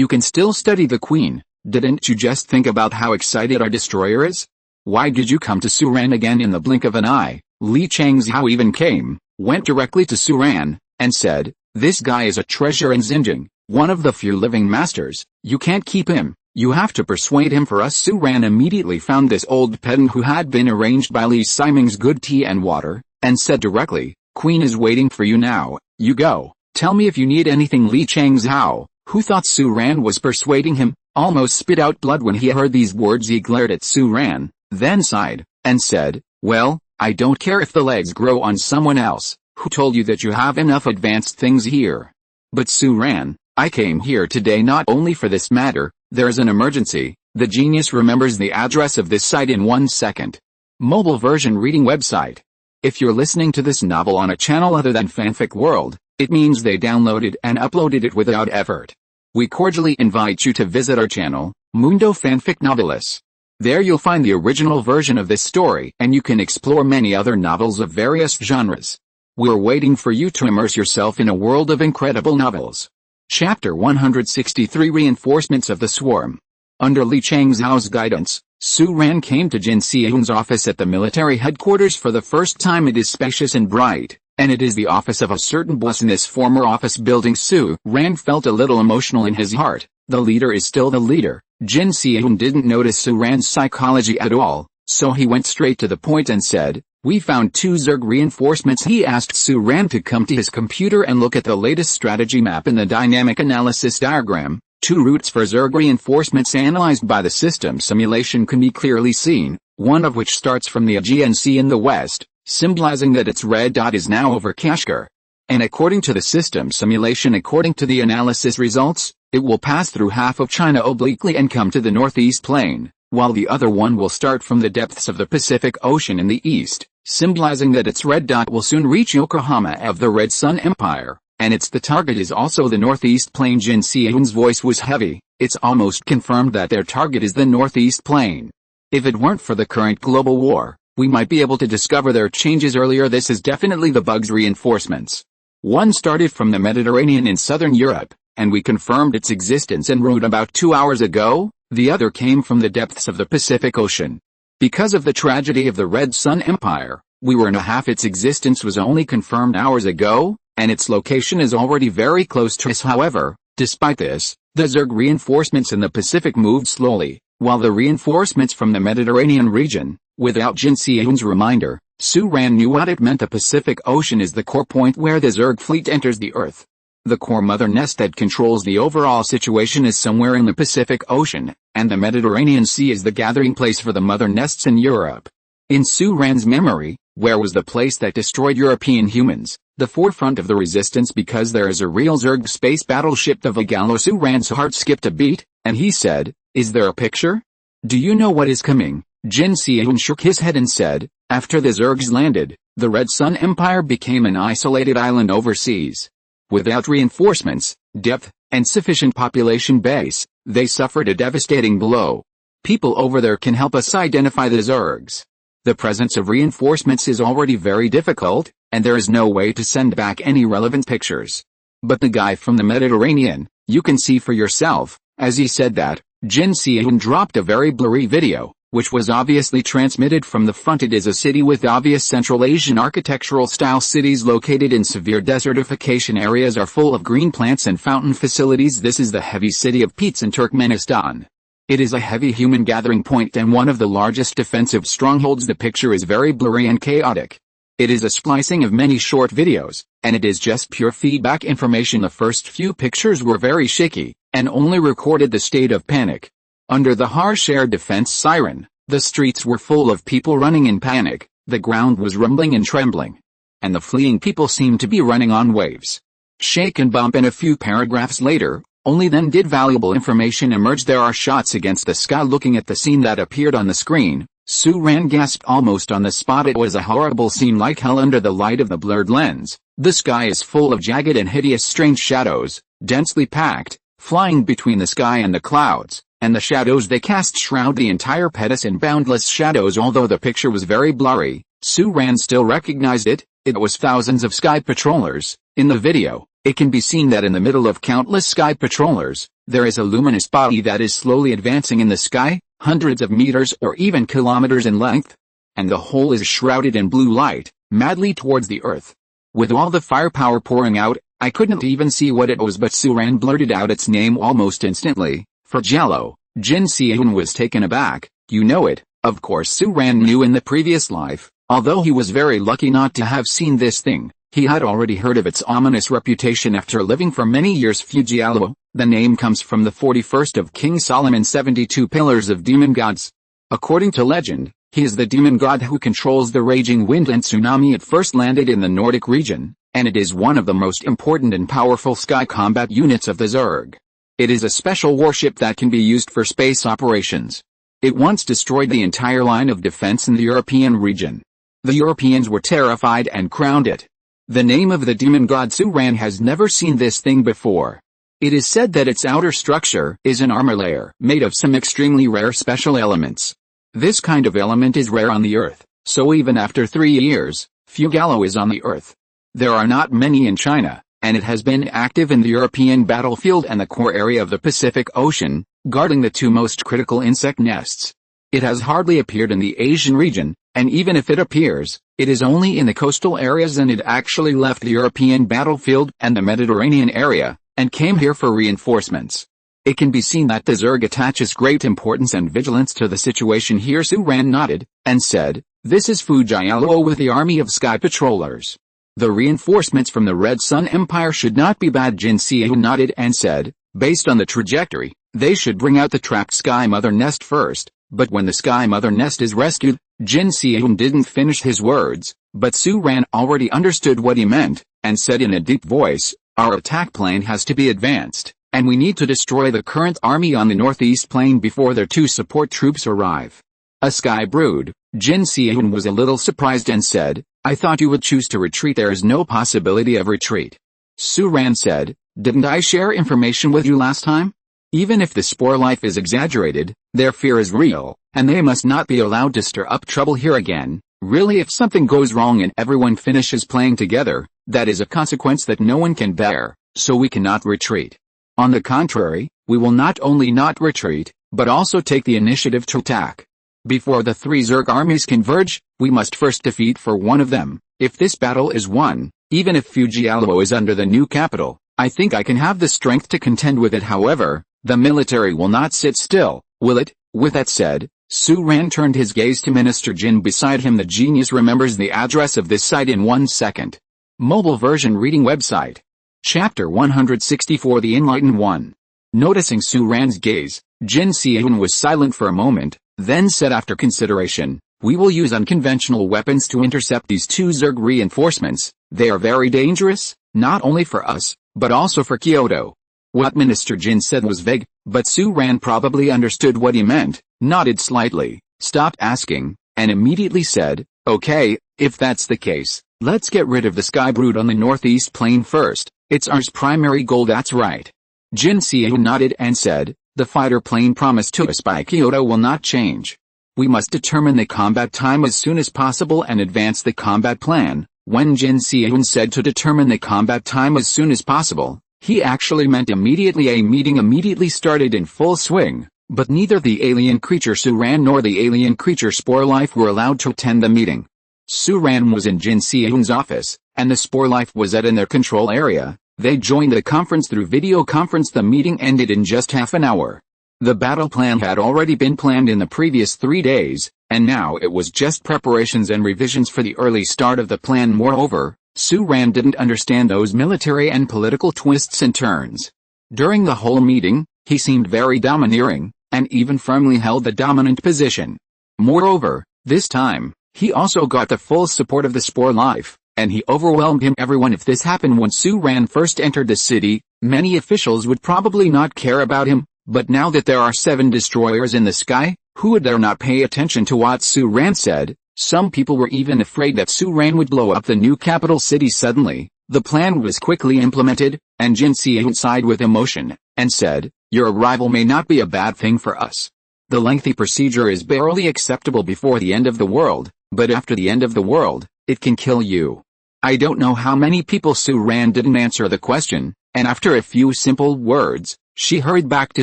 You can still study the Queen. Didn't you just think about how excited our destroyer is? Why did you come to Suran again in the blink of an eye?" Li Changzhou even went directly to Suran, and said, "This guy is a treasure in Xinjiang, one of the few living masters. You can't keep him, you have to persuade him for us." Suran immediately found this old pedant who had been arranged by Li Siming's good tea and water, and said directly, "Queen is waiting for you now, you go, tell me if you need anything." Li Changzhou, who thought Suran was persuading him, almost spit out blood when he heard these words. He glared at Suran, then sighed, and said, "Well, I don't care if the legs grow on someone else. Who told you that you have enough advanced things here? But Suran, I came here today not only for this matter, there is an emergency." The genius remembers the address of this site in 1 second. Mobile version reading website. If you're listening to this novel on a channel other than Fanfic World, it means they downloaded and uploaded it without effort. We cordially invite you to visit our channel, Mundo Fanfic Novelis. There you'll find the original version of this story, and you can explore many other novels of various genres. We're waiting for you to immerse yourself in a world of incredible novels. Chapter 163: Reinforcements of the Swarm. Under Li Changzhou's guidance, Suran came to Jin Xiao's office at the military headquarters for the first time. It is spacious and bright, and it is the office of a certain boss in this former office building. Suran felt a little emotional in his heart. The leader is still the leader, Jin Seon didn't notice Su-ran's psychology at all, so he went straight to the point and said, "We found 2 Zerg reinforcements." He asked Su-ran to come to his computer and look at the latest strategy map in the dynamic analysis diagram. 2 routes for Zerg reinforcements analyzed by the system simulation can be clearly seen, one of which starts from the Aegean Sea in the west, symbolizing that its red dot is now over Kashgar. And according to the system simulation, according to the analysis results, it will pass through half of China obliquely and come to the northeast plain, while the other one will start from the depths of the Pacific Ocean in the east, symbolizing that its red dot will soon reach Yokohama of the Red Sun Empire, and the target is also the northeast plain. Jin Seon's voice was heavy. It's almost confirmed that their target is the northeast plain. If it weren't for the current global war, we might be able to discover their changes earlier. This is definitely the bug's reinforcements. One started from the Mediterranean in southern Europe, and we confirmed its existence en route about 2 hours ago. The other came from the depths of the Pacific Ocean. Because of the tragedy of the Red Sun Empire, we were in a half. Its existence was only confirmed hours ago, and its location is already very close to us. However, despite this, the Zerg reinforcements in the Pacific moved slowly, while the reinforcements from the Mediterranean region, without Jin Seon's reminder, Su-ran knew what it meant. The Pacific Ocean is the core point where the Zerg fleet enters the Earth. The core mother nest that controls the overall situation is somewhere in the Pacific Ocean, and the Mediterranean Sea is the gathering place for the mother nests in Europe. In Su-ran's memory, where was the place that destroyed European humans, the forefront of the resistance? Because there is a real Zerg space battleship, the Vigalo. Su-ran's heart skipped a beat, and he said, "Is there a picture? Do you know what is coming?" Jin Seon shook his head and said, "After the Zergs landed, the Red Sun Empire became an isolated island overseas. Without reinforcements, depth, and sufficient population base, they suffered a devastating blow. People over there can help us identify the Zergs. The presence of reinforcements is already very difficult, and there is no way to send back any relevant pictures. But the guy from the Mediterranean, you can see for yourself." As he said that, Jin Seon dropped a very blurry video, which was obviously transmitted from the front. It is a city with obvious Central Asian architectural style. Cities located in severe desertification areas are full of green plants and fountain facilities. This is the heavy city of Pets in Turkmenistan. It is a heavy human gathering point and one of the largest defensive strongholds. The picture is very blurry and chaotic. It is a splicing of many short videos, and it is just pure feedback information. The first few pictures were very shaky, and only recorded the state of panic. Under the harsh air defense siren, the streets were full of people running in panic, the ground was rumbling and trembling. And the fleeing people seemed to be running on waves. Shake and bump. And a few paragraphs later, only then did valuable information emerge. There are shots against the sky. Looking at the scene that appeared on the screen, Su-ran gasped almost on the spot. It was a horrible scene like hell under the light of the blurred lens. The sky is full of jagged and hideous strange shadows, densely packed, flying between the sky and the clouds, and the shadows they cast shroud the entire Pedis in boundless shadows. Although the picture was very blurry, Su-ran still recognized it. It was thousands of sky patrollers. In the video, it can be seen that in the middle of countless sky patrollers, there is a luminous body that is slowly advancing in the sky, hundreds of meters or even kilometers in length. And the whole is shrouded in blue light, madly towards the earth. With all the firepower pouring out, I couldn't even see what it was, but Su-ran blurted out its name almost instantly. Flagello. Jin Seon was taken aback. "You know it?" Of course Su-ran knew in the previous life, although he was very lucky not to have seen this thing. He had already heard of its ominous reputation after living for many years. Flagello, the name comes from the 41st of King Solomon's 72 pillars of demon gods. According to legend, he is the demon god who controls the raging wind and tsunami. It first landed in the Nordic region, and it is one of the most important and powerful sky combat units of the Zerg. It is a special warship that can be used for space operations. It once destroyed the entire line of defense in the European region. The Europeans were terrified and crowned it the name of the demon god. Su-ran has never seen this thing before. It is said that its outer structure is an armor layer made of some extremely rare special elements. This kind of element is rare on the Earth, so even after 3 years, Flagello is on the Earth. There are not many in China, and it has been active in the European battlefield and the core area of the Pacific Ocean, guarding the 2 most critical insect nests. It has hardly appeared in the Asian region, and even if it appears, it is only in the coastal areas, and it actually left the European battlefield and the Mediterranean area, and came here for reinforcements. It can be seen that the Zerg attaches great importance and vigilance to the situation here. Su-Ran nodded, and said, "This is Fujialo with the army of sky patrollers. The reinforcements from the Red Sun Empire should not be bad." Jin Xiao nodded and said, "Based on the trajectory, they should bring out the trapped Sky Mother nest first, but when the Sky Mother nest is rescued..." Jin Xiao didn't finish his words, but Su-Ran already understood what he meant, and said in a deep voice, "Our attack plan has to be advanced, and we need to destroy the current army on the northeast plain before their 2 support troops arrive." A Sky Brood. Jin Xiao was a little surprised and said, "I thought you would choose to retreat. There is no possibility of retreat." Su-Ran said, "Didn't I share information with you last time? Even if the spore life is exaggerated, their fear is real, and they must not be allowed to stir up trouble here again. Really, if something goes wrong and everyone finishes playing together, that is a consequence that no one can bear, so we cannot retreat. On the contrary, we will not only not retreat, but also take the initiative to attack. Before the 3 Zerg armies converge, we must first defeat for one of them. If this battle is won, even if Fujialo is under the new capital, I think I can have the strength to contend with it. However, the military will not sit still, will it?" With that said, Su-Ran turned his gaze to Minister Jin beside him. The genius remembers the address of this site in 1 second. Mobile version reading website. Chapter 164. The Enlightened One. Noticing Su-Ran's gaze, Jin Xiao was silent for a moment, then said after consideration, "We will use unconventional weapons to intercept these 2 Zerg reinforcements. They are very dangerous, not only for us, but also for Kyoto." What Minister Jin said was vague, but Su-Ran probably understood what he meant, nodded slightly, stopped asking, and immediately said, "Okay, if that's the case, let's get rid of the Sky Brood on the northeast plain first. It's our primary goal." "That's right." Jin Xiao nodded and said, "The fighter plane promised to us by Kyoto will not change. We must determine the combat time as soon as possible and advance the combat plan." When Jin Xiao said to determine the combat time as soon as possible, he actually meant immediately. A meeting immediately started in full swing, but neither the alien creature Su-Ran nor the alien creature Spore Life were allowed to attend the meeting. Su-Ran was in Jin Xiao's office, and the Spore Life was in their control area. They joined the conference through video conference. The meeting ended in just half an hour. The battle plan had already been planned in the previous 3 days, and now it was just preparations and revisions for the early start of the plan. Moreover, Su-Ran didn't understand those military and political twists and turns. During the whole meeting, he seemed very domineering, and even firmly held the dominant position. Moreover, this time, he also got the full support of the Spore Life, and he overwhelmed everyone. If this happened when Su-Ran first entered the city, many officials would probably not care about him, but now that there are 7 destroyers in the sky, who would dare not pay attention to what Su-Ran said? Some people were even afraid that Su-Ran would blow up the new capital city suddenly. The plan was quickly implemented, and Jin Xiao sighed with emotion, and said, "Your arrival may not be a bad thing for us. The lengthy procedure is barely acceptable before the end of the world, but after the end of the world, it can kill you." I don't know how many people. Su-Ran didn't answer the question, and after a few simple words, she hurried back to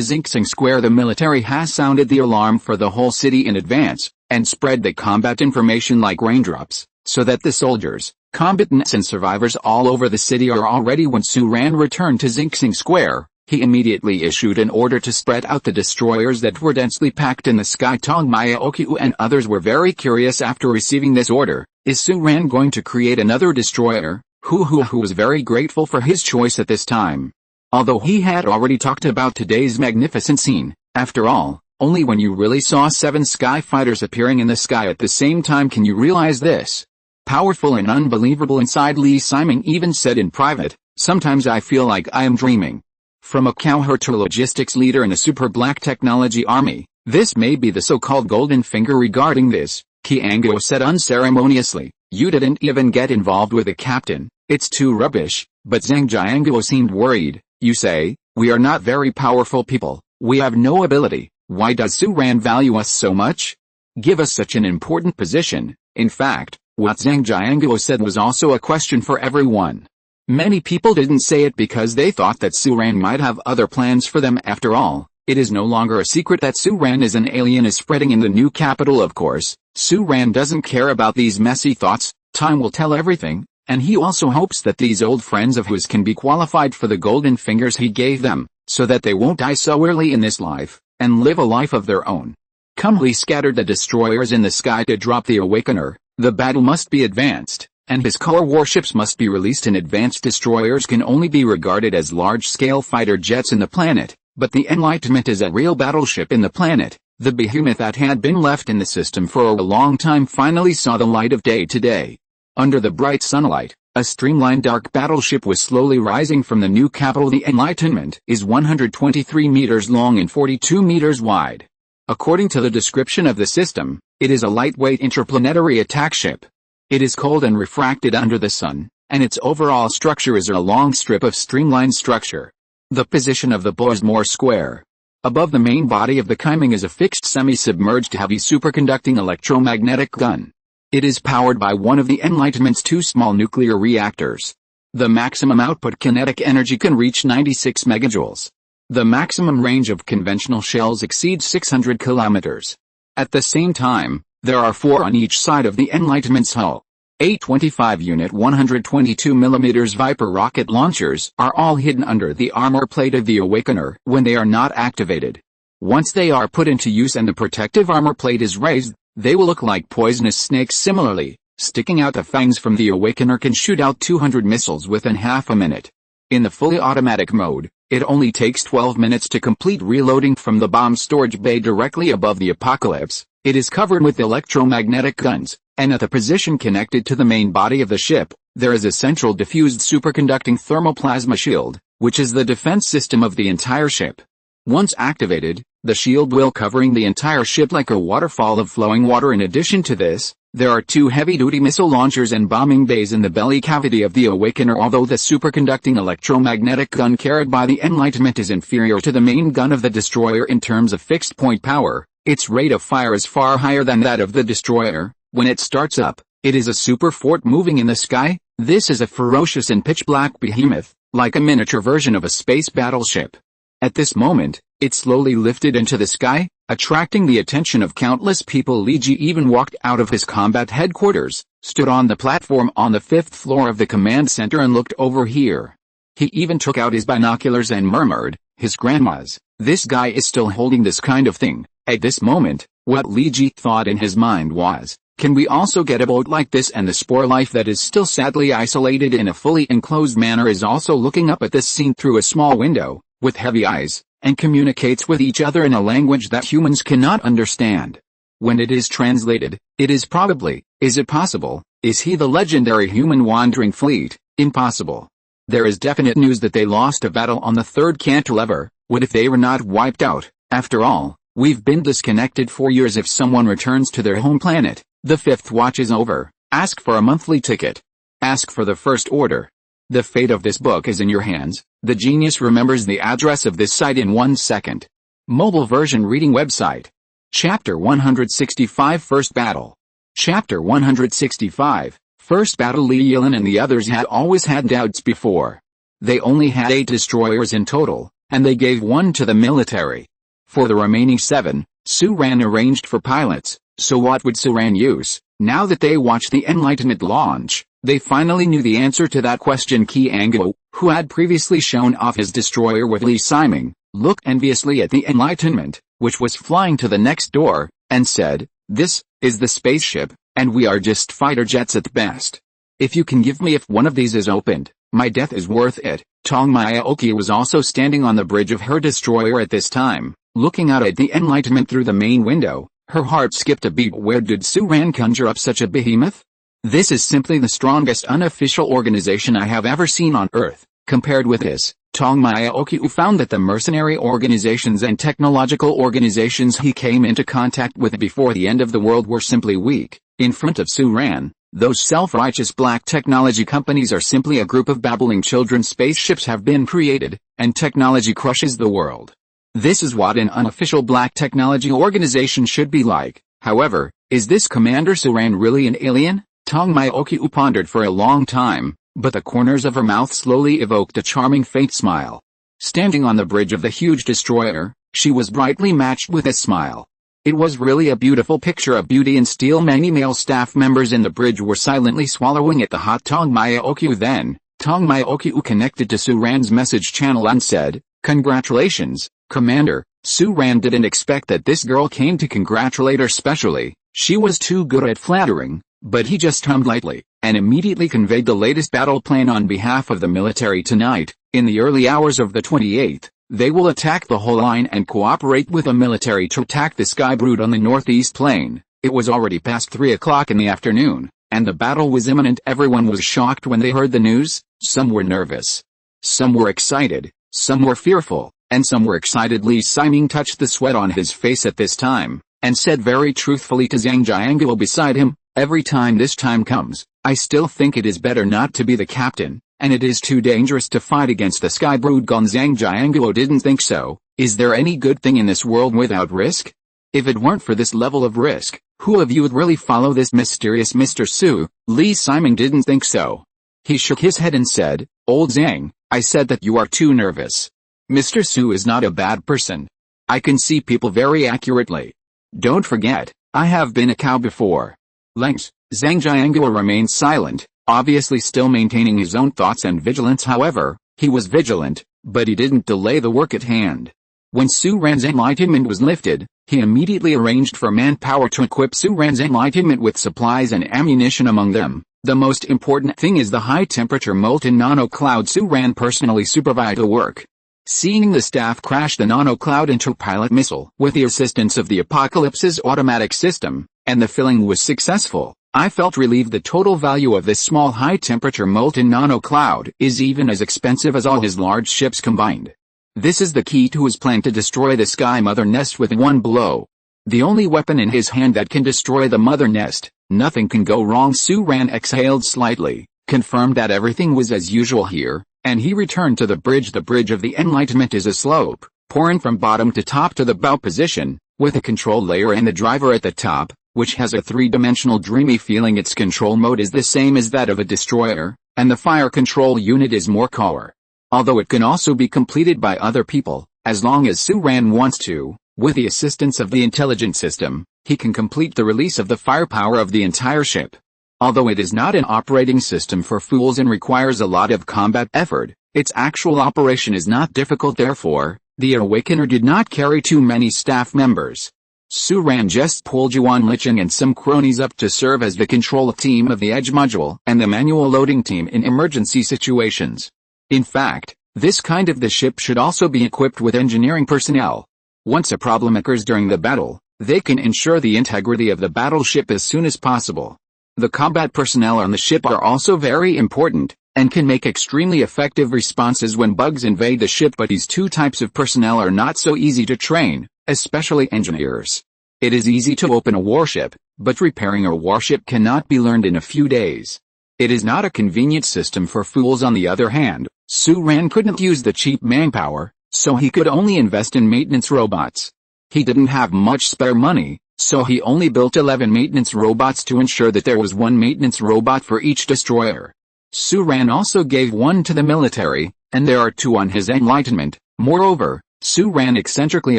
Xinxing Square. The military has sounded the alarm for the whole city in advance, and spread the combat information like raindrops, so that the soldiers, combatants and survivors all over the city are all ready. When Su-Ran returned to Xinxing Square, he immediately issued an order to spread out the destroyers that were densely packed in the sky. Tong Maya-Okyu and others were very curious after receiving this order. Is Su-Ran going to create another destroyer? Hu was very grateful for his choice at this time. Although he had already talked about today's magnificent scene, after all, only when you really saw 7 sky fighters appearing in the sky at the same time can you realize this. Powerful and unbelievable inside. Lee Simon even said in private, "Sometimes I feel like I am dreaming." From a cowherder logistics leader in a super black technology army, this may be the so-called golden finger. Regarding this, Qianguo said unceremoniously, "You didn't even get involved with the captain, it's too rubbish." But Zhang Jianguo seemed worried. "You say, we are not very powerful people, we have no ability. Why does Su-Ran value us so much? Give us such an important position?" In fact, what Zhang Jianguo said was also a question for everyone. Many people didn't say it because they thought that Su-Ran might have other plans for them. After all, it is no longer a secret that Su-Ran is an alien is spreading in the new capital. Of course, Su-Ran doesn't care about these messy thoughts. Time will tell everything, and he also hopes that these old friends of his can be qualified for the golden fingers he gave them, so that they won't die so early in this life, and live a life of their own. Cumley scattered the destroyers in the sky to drop the Awakener. The battle must be advanced, and his core warships must be released. And advanced destroyers can only be regarded as large-scale fighter jets in the planet, but the Enlightenment is a real battleship in the planet. The behemoth that had been left in the system for a long time finally saw the light of day today. Under the bright sunlight, a streamlined dark battleship was slowly rising from the new capital. The Enlightenment is 123 meters long and 42 meters wide. According to the description of the system, it is a lightweight interplanetary attack ship. It is cold and refracted under the sun, and its overall structure is a long strip of streamlined structure. The position of the bow is more square. Above the main body of the Chiming is a fixed semi-submerged heavy superconducting electromagnetic gun. It is powered by one of the Enlightenment's two small nuclear reactors. The maximum output kinetic energy can reach 96 megajoules. The maximum range of conventional shells exceeds 600 kilometers. At the same time, there are 4 on each side of the Enlightenment's hull. 8 25-unit 122mm Viper rocket launchers are all hidden under the armor plate of the Awakener when they are not activated. Once they are put into use and the protective armor plate is raised, they will look like poisonous snakes. Similarly, sticking out the fangs from the Awakener can shoot out 200 missiles within half a minute. In the fully automatic mode, it only takes 12 minutes to complete reloading. From the bomb storage bay directly above the Apocalypse, it is covered with electromagnetic guns, and at the position connected to the main body of the ship, there is a central diffused superconducting thermoplasma shield, which is the defense system of the entire ship. Once activated, the shield will covering the entire ship like a waterfall of flowing water. In addition to this, there are 2 heavy-duty missile launchers and bombing bays in the belly cavity of the Awakener. Although the superconducting electromagnetic gun carried by the Enlightenment is inferior to the main gun of the destroyer in terms of fixed-point power, its rate of fire is far higher than that of the destroyer. When it starts up, it is a super fort moving in the sky. This is a ferocious and pitch-black behemoth, like a miniature version of a space battleship. At this moment, it slowly lifted into the sky, attracting the attention of countless people. Li Ji even walked out of his combat headquarters, stood on the platform on the 5th floor of the command center and looked over here. He even took out his binoculars and murmured, "His grandma's, this guy is still holding this kind of thing." At this moment, what Li Ji thought in his mind was, can we also get a boat like this? And the spore life that is still sadly isolated in a fully enclosed manner is also looking up at this scene through a small window, with heavy eyes, and communicates with each other in a language that humans cannot understand. When it is translated, it is probably, is it possible, is he the legendary human wandering fleet? Impossible. There is definite news that they lost a battle on the 3rd cantilever. What if they were not wiped out? After all, we've been disconnected for years. If someone returns to their home planet, the 5th watch is over. Ask for a monthly ticket. Ask for the first order. The fate of this book is in your hands. The genius remembers the address of this site in 1 second. Mobile version reading website. Chapter 165 First Battle. Chapter 165 First Battle. Li Yilin and the others had always had doubts before. They only had 8 destroyers in total, and they gave 1 to the military. For the remaining 7, Suran arranged for pilots. So what would Suran use? Now that they watched the Enlightenment launch, they finally knew the answer to that question. Qianguo, who had previously shown off his destroyer with Li Siming, looked enviously at the Enlightenment, which was flying to the next door, and said, "This is the spaceship, and we are just fighter jets at best. If you can give me if one of these is opened, my death is worth it." Tong Miaoki was also standing on the bridge of her destroyer at this time, looking out at the Enlightenment through the main window. Her heart skipped a beat. Where did Suran conjure up such a behemoth? This is simply the strongest unofficial organization I have ever seen on Earth. Compared with this, Tong Miaoki found that the mercenary organizations and technological organizations he came into contact with before the end of the world were simply weak. In front of Suran, those self-righteous black technology companies are simply a group of babbling children. Spaceships have been created, and technology crushes the world. This is what an unofficial black technology organization should be like. However, is this Commander Suran really an alien? Tong Miaoki pondered for a long time, but the corners of her mouth slowly evoked a charming faint smile. Standing on the bridge of the huge destroyer, she was brightly matched with a smile. It was really a beautiful picture of beauty and steel. Many male staff members in the bridge were silently swallowing at the hot Tong Myaokyu. Then, Tong Myaokyu connected to Su Ran's message channel and said, "Congratulations, Commander." Su Ran didn't expect that this girl came to congratulate her specially. She was too good at flattering, but he just hummed lightly, and immediately conveyed the latest battle plan on behalf of the military. Tonight, in the early hours of the 28th, they will attack the whole line and cooperate with the military to attack the Sky Brood on the northeast plain. It was already past 3 o'clock in the afternoon, and the battle was imminent. Everyone was shocked when they heard the news. Some were nervous. Some were excited. Some were fearful, and some were excited. Li Siming touched the sweat on his face at this time, and said very truthfully to Zhang Jianguo beside him, "Every time this time comes, I still think it is better not to be the captain, and it is too dangerous to fight against the Sky Brood." Gone Zhang Jianguo didn't think so. Is there any good thing in this world without risk? If it weren't for this level of risk, who of you would really follow this mysterious Mr. Su? Li Siming didn't think so. He shook his head and said, "Old Zhang, I said that you are too nervous. Mr. Su is not a bad person. I can see people very accurately. Don't forget, I have been a cow before." Lengths, Zhang Jianguo remained silent, obviously still maintaining his own thoughts and vigilance. However, he was vigilant, but he didn't delay the work at hand. When Su Ran's enlightenment was lifted, he immediately arranged for manpower to equip Su Ran's enlightenment with supplies and ammunition. Among them, the most important thing is the high-temperature molten nano-cloud. Su Ran personally supervised the work. Seeing the staff crash the nano-cloud into pilot missile with the assistance of the Apocalypse's automatic system, and the filling was successful, I felt relieved. The total value of this small high-temperature molten nano-cloud is even as expensive as all his large ships combined. This is the key to his plan to destroy the Sky Mother Nest with one blow. The only weapon in his hand that can destroy the Mother Nest. Nothing can go wrong. Su Ran exhaled slightly, confirmed that everything was as usual here, and he returned to the bridge. The bridge of the Enlightenment is a slope, pouring from bottom to top to the bow position, with a control layer and the driver at the top, which has a three-dimensional dreamy feeling. Its control mode is the same as that of a destroyer, and the fire control unit is more core. Although it can also be completed by other people, as long as Su Ran wants to, with the assistance of the intelligence system, he can complete the release of the firepower of the entire ship. Although it is not an operating system for fools and requires a lot of combat effort, its actual operation is not difficult. Therefore, the Awakener did not carry too many staff members. Su Ran just pulled Yuan Licheng and some cronies up to serve as the control team of the Edge module and the manual loading team in emergency situations. In fact, this kind of the ship should also be equipped with engineering personnel. Once a problem occurs during the battle, they can ensure the integrity of the battleship as soon as possible. The combat personnel on the ship are also very important, and can make extremely effective responses when bugs invade the ship. But these two types of personnel are not so easy to train, especially engineers. It is easy to open a warship, but repairing a warship cannot be learned in a few days. It is not a convenient system for fools. On the other hand, Su Ran couldn't use the cheap manpower, so he could only invest in maintenance robots. He didn't have much spare money, so he only built 11 maintenance robots to ensure that there was one maintenance robot for each destroyer. Su Ran also gave one to the military, and there are 2 on his enlightenment. Moreover, Su Ran eccentrically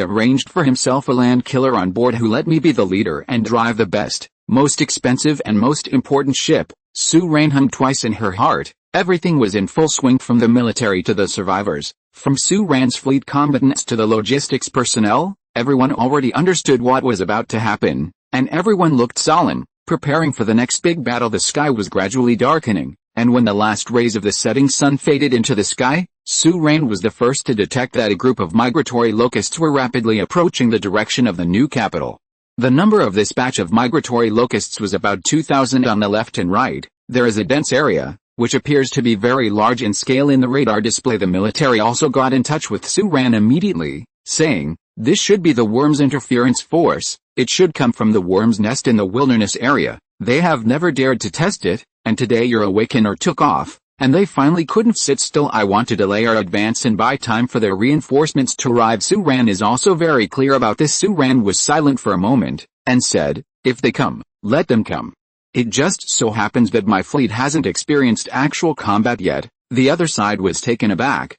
arranged for himself a land killer on board who let me be the leader and drive the best, most expensive and most important ship. Su Ran hummed twice in her heart. Everything was in full swing, from the military to the survivors, from Su Ran's fleet combatants to the logistics personnel. Everyone already understood what was about to happen, and everyone looked solemn, preparing for the next big battle. The sky was gradually darkening, and when the last rays of the setting sun faded into the sky, Su Ran was the first to detect that a group of migratory locusts were rapidly approaching the direction of the new capital. The number of this batch of migratory locusts was about 2,000 on the left and right. There is a dense area, which appears to be very large in scale, in the radar display. The military also got in touch with Su Ran immediately, saying, "This should be the worm's interference force. It should come from the worm's nest in the wilderness area. They have never dared to test it, and today your Awakener took off, and they finally couldn't sit still. I want to delay our advance and buy time for their reinforcements to arrive." Su Ran is also very clear about this. Su Ran was silent for a moment, and said, "If they come, let them come. It just so happens that my fleet hasn't experienced actual combat yet." The other side was taken aback.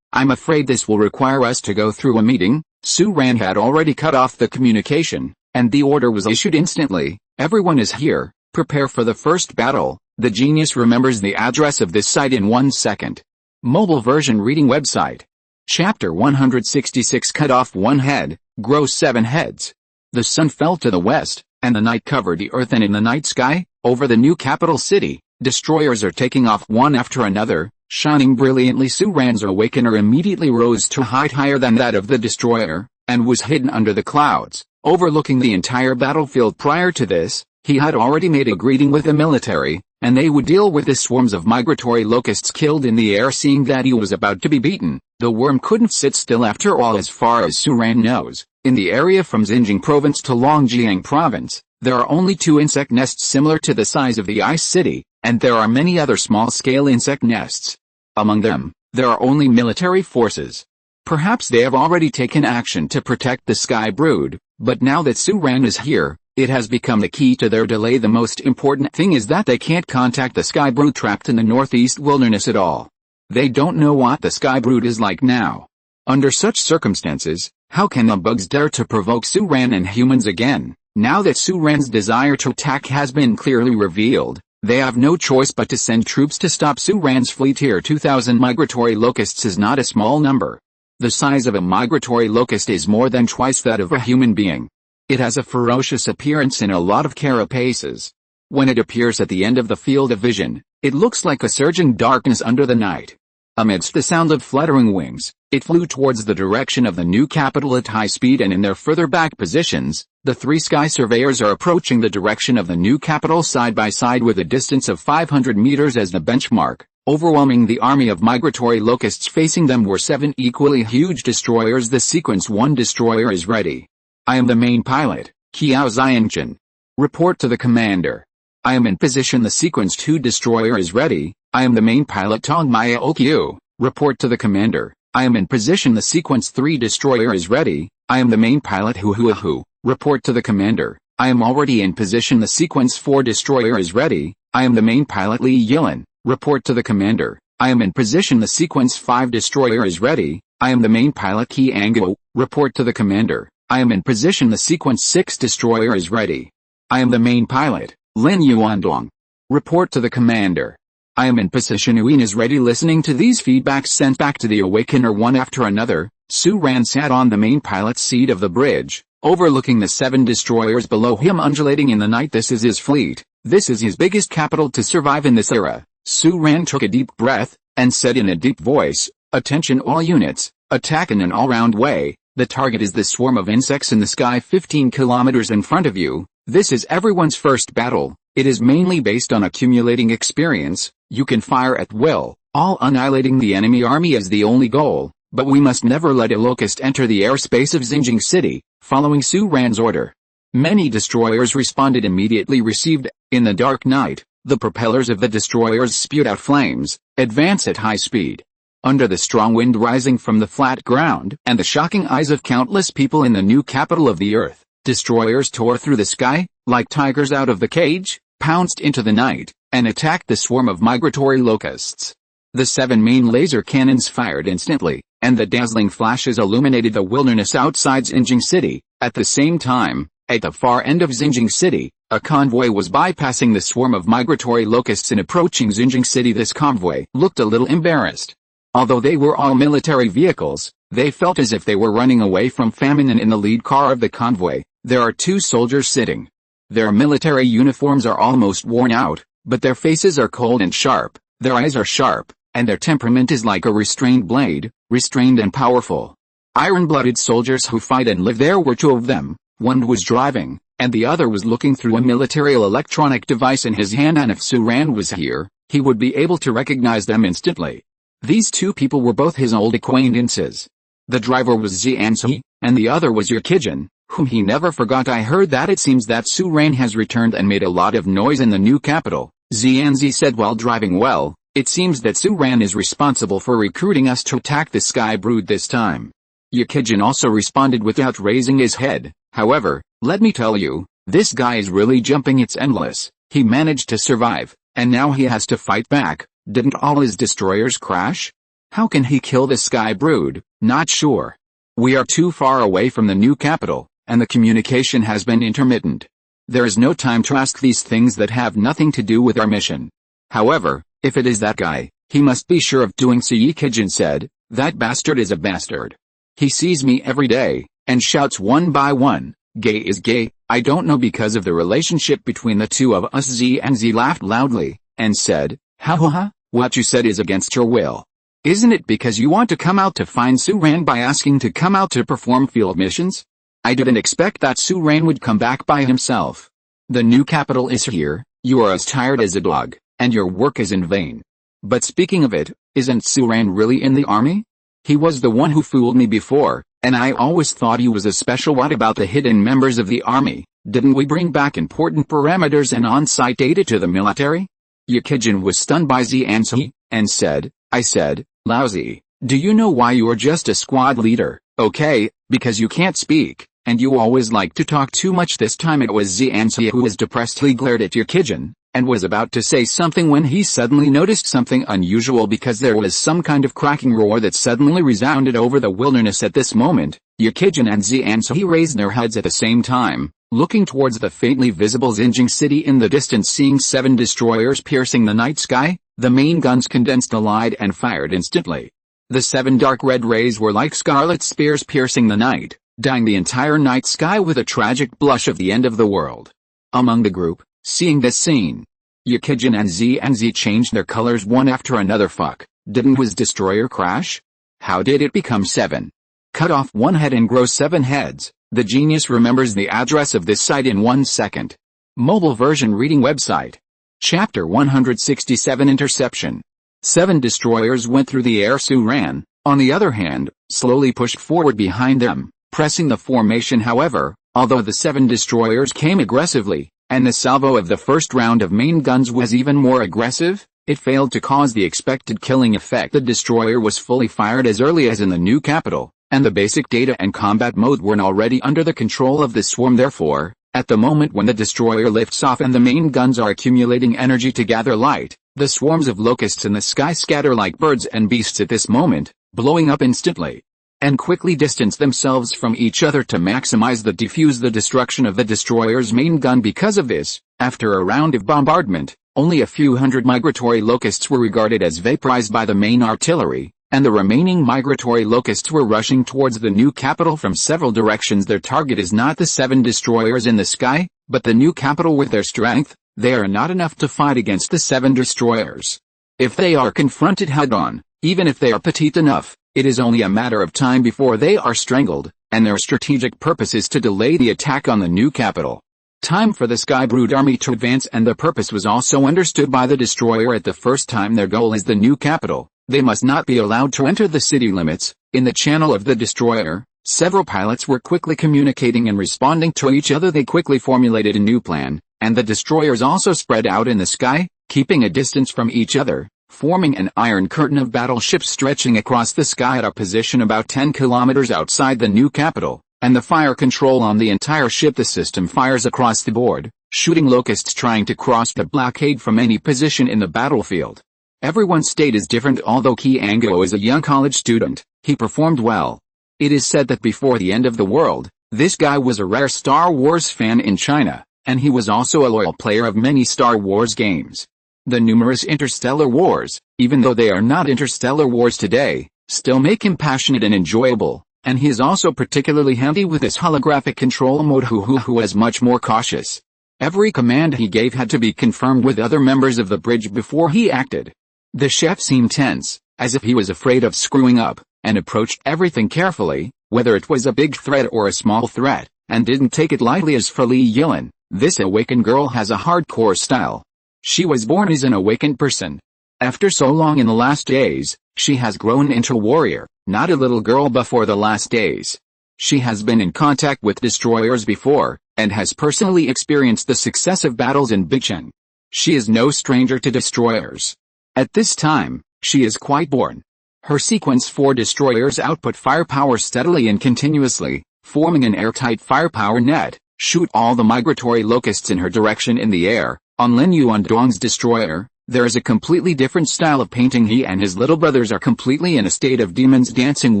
I'm afraid this will require us to go through a meeting." Su Ran had already cut off the communication, and the order was issued instantly. Everyone is here, prepare for the first battle. The genius remembers the address of this site in 1 second. Mobile version reading website. Chapter 166 Cut off one head, grow 7 heads. The sun fell to the west, and the night covered the earth, and in the night sky, over the new capital city, destroyers are taking off one after another, shining brilliantly. Suran's awakener immediately rose to a height higher than that of the destroyer, and was hidden under the clouds, overlooking the entire battlefield. Prior to this, he had already made a greeting with the military, and they would deal with the swarms of migratory locusts killed in the air. Seeing that he was about to be beaten, the worm couldn't sit still. After all, as far as Suran knows, in the area from Xinjiang province to Longjiang province, there are only 2 insect nests similar to the size of the Ice City, and there are many other small-scale insect nests. Among them, there are only military forces. Perhaps they have already taken action to protect the Sky Brood, but now that Suran is here, it has become the key to their delay. The most important thing is that they can't contact the Sky Brood trapped in the northeast wilderness at all. They don't know what the Sky Brood is like now. Under such circumstances, how can the bugs dare to provoke Suran and humans again? Now that Suran's desire to attack has been clearly revealed, they have no choice but to send troops to stop Suran's fleet here. 2,000 migratory locusts is not a small number. The size of a migratory locust is more than twice that of a human being. It has a ferocious appearance in a lot of carapaces. When it appears at the end of the field of vision, it looks like a surging darkness under the night. Amidst the sound of fluttering wings, it flew towards the direction of the new capital at high speed, and in their further back positions, the 3 sky surveyors are approaching the direction of the new capital side by side with a distance of 500 meters as the benchmark. Overwhelming the army of migratory locusts facing them were 7 equally huge destroyers. The sequence 1 destroyer is ready. I am the main pilot, Qiao Xiangchen. Report to the commander. I am in position. The sequence 2 destroyer is ready. I am the main pilot, Tong Maya Okyu. Report to the commander. I am in position. The sequence 3 destroyer is ready. I am the main pilot, Hu Hu Hu. Report to the commander. I am already in position. The sequence 4 destroyer is ready. I am the main pilot, Li Yilin. Report to the commander. I am in position. The sequence 5 destroyer is ready. I am the main pilot, Qi Anguo. Report to the commander. I am in position. The sequence 6 destroyer is ready. I am the main pilot, Lin Yuandong. Report to the commander. I am in position. Uin is ready. Listening to these feedbacks sent back to the Awakener one after another, Suran sat on the main pilot's seat of the bridge, overlooking the 7 destroyers below him undulating in the night. This is his fleet. This is his biggest capital to survive in this era. Suran took a deep breath, and said in a deep voice, "Attention all units, attack in an all-round way. The target is the swarm of insects in the sky 15 kilometers in front of you. This is everyone's first battle. It is mainly based on accumulating experience. You can fire at will, all annihilating the enemy army is the only goal, but we must never let a locust enter the airspace of Xinjiang City." Following Suran's order, many destroyers responded immediately. Received. In the dark night, the propellers of the destroyers spewed out flames. Advance at high speed. Under the strong wind rising from the flat ground and the shocking eyes of countless people in the new capital of the earth, destroyers tore through the sky, like tigers out of the cage, pounced into the night, and attacked the swarm of migratory locusts. The 7 main laser cannons fired instantly, and the dazzling flashes illuminated the wilderness outside Xinjiang City. At the same time, at the far end of Xinjiang City, a convoy was bypassing the swarm of migratory locusts and approaching Xinjiang City. This convoy looked a little embarrassed. Although they were all military vehicles, they felt as if they were running away from famine, and in the lead car of the convoy, there are 2 soldiers sitting. Their military uniforms are almost worn out, but their faces are cold and sharp, their eyes are sharp, and their temperament is like a restrained blade, restrained and powerful. Iron-blooded soldiers who fight and live. There were 2 of them. One was driving, and the other was looking through a military electronic device in his hand, and if Suran was here, he would be able to recognize them instantly. These 2 people were both his old acquaintances. The driver was Xianzi, and the other was Yukijin, whom he never forgot. I heard that it seems that Suran has returned and made a lot of noise in the new capital, Xianzi said while driving. Well, it seems that Suran is responsible for recruiting us to attack the Sky Brood this time. Yukijin also responded without raising his head. However, let me tell you, this guy is really jumping. It's endless. He managed to survive, and now he has to fight back. Didn't all his destroyers crash? How can he kill the Sky Brood? Not sure. We are too far away from the new capital, and the communication has been intermittent. There is no time to ask these things that have nothing to do with our mission. However, if it is that guy, he must be sure of doing so. Yikijin said, that bastard is a bastard. He sees me every day, and shouts one by one, gay is gay. I don't know, because of the relationship between the two of us. Z and Z laughed loudly, and said, ha ha ha, what you said is against your will. Isn't it because you want to come out to find Suran by asking to come out to perform field missions? I didn't expect that Suran would come back by himself. The new capital is here, you are as tired as a dog, and your work is in vain. But speaking of it, isn't Suran really in the army? He was the one who fooled me before, and I always thought he was a special. What about the hidden members of the army? Didn't we bring back important parameters and on-site data to the military? Yikijin was stunned by Z answer, and said, I said, lousy, do you know why you're just a squad leader? Okay, because you can't speak, and you always like to talk too much. This time it was Z answer who was depressed. He glared at Yikijin, and was about to say something when he suddenly noticed something unusual, because there was some kind of cracking roar that suddenly resounded over the wilderness. At this moment, Yikijin and Z answer raised their heads at the same time, looking towards the faintly visible Xinjiang city in the distance. Seeing 7 destroyers piercing the night sky, the main guns condensed the light and fired instantly. The 7 dark red rays were like scarlet spears piercing the night, dyeing the entire night sky with a tragic blush of the end of the world. Among the group, seeing this scene, Yikijin and Z changed their colors one after another. Fuck, didn't his destroyer crash? How did it become 7? Cut off one head and grow 7 heads. The genius remembers the address of this site in 1 second. Mobile version reading website. Chapter 167 Interception. 7 destroyers went through the air. Suran, on the other hand, slowly pushed forward behind them, pressing the formation. However, although the 7 destroyers came aggressively, and the salvo of the first round of main guns was even more aggressive, it failed to cause the expected killing effect. The destroyer was fully fired as early as in the new capital, and the basic data and combat mode were already under the control of the swarm. Therefore, at the moment when the destroyer lifts off and the main guns are accumulating energy to gather light, the swarms of locusts in the sky scatter like birds and beasts at this moment, blowing up instantly, and quickly distance themselves from each other to maximize the destruction of the destroyer's main gun. Because of this, after a round of bombardment, only a few hundred migratory locusts were regarded as vaporized by the main artillery, and the remaining migratory locusts were rushing towards the new capital from several directions. Their target is not the 7 destroyers in the sky, but the new capital. With their strength, they are not enough to fight against the 7 destroyers. If they are confronted head-on, even if they are petite enough, it is only a matter of time before they are strangled, and their strategic purpose is to delay the attack on the new capital. Time for the Skybrood army to advance, and the purpose was also understood by the destroyer at the first time. Their goal is the new capital. They must not be allowed to enter the city limits. In the channel of the destroyer, several pilots were quickly communicating and responding to each other. They quickly formulated a new plan, and the destroyers also spread out in the sky, keeping a distance from each other, forming an iron curtain of battleships stretching across the sky at a position about 10 kilometers outside the new capital, and the fire control on the entire ship. The system fires across the board, shooting locusts trying to cross the blockade from any position in the battlefield. Everyone's state is different. Although Qianguo is a young college student, he performed well. It is said that before the end of the world, this guy was a rare Star Wars fan in China, and he was also a loyal player of many Star Wars games. The numerous interstellar wars, even though they are not interstellar wars today, still make him passionate and enjoyable, and he is also particularly handy with his holographic control mode. Who was much more cautious. Every command he gave had to be confirmed with other members of the bridge before he acted. The chef seemed tense, as if he was afraid of screwing up, and approached everything carefully, whether it was a big threat or a small threat, and didn't take it lightly. As for Li Yilin, this awakened girl has a hardcore style. She was born as an awakened person. After so long in the last days, she has grown into a warrior, not a little girl before the last days. She has been in contact with destroyers before, and has personally experienced the successive battles in Bicheng. She is no stranger to destroyers. At this time, she is quite bored. Her sequence 4 destroyers output firepower steadily and continuously, forming an airtight firepower net, shoot all the migratory locusts in her direction in the air. On Lin Yuanduang's destroyer, there is a completely different style of painting. He and his little brothers are completely in a state of demons dancing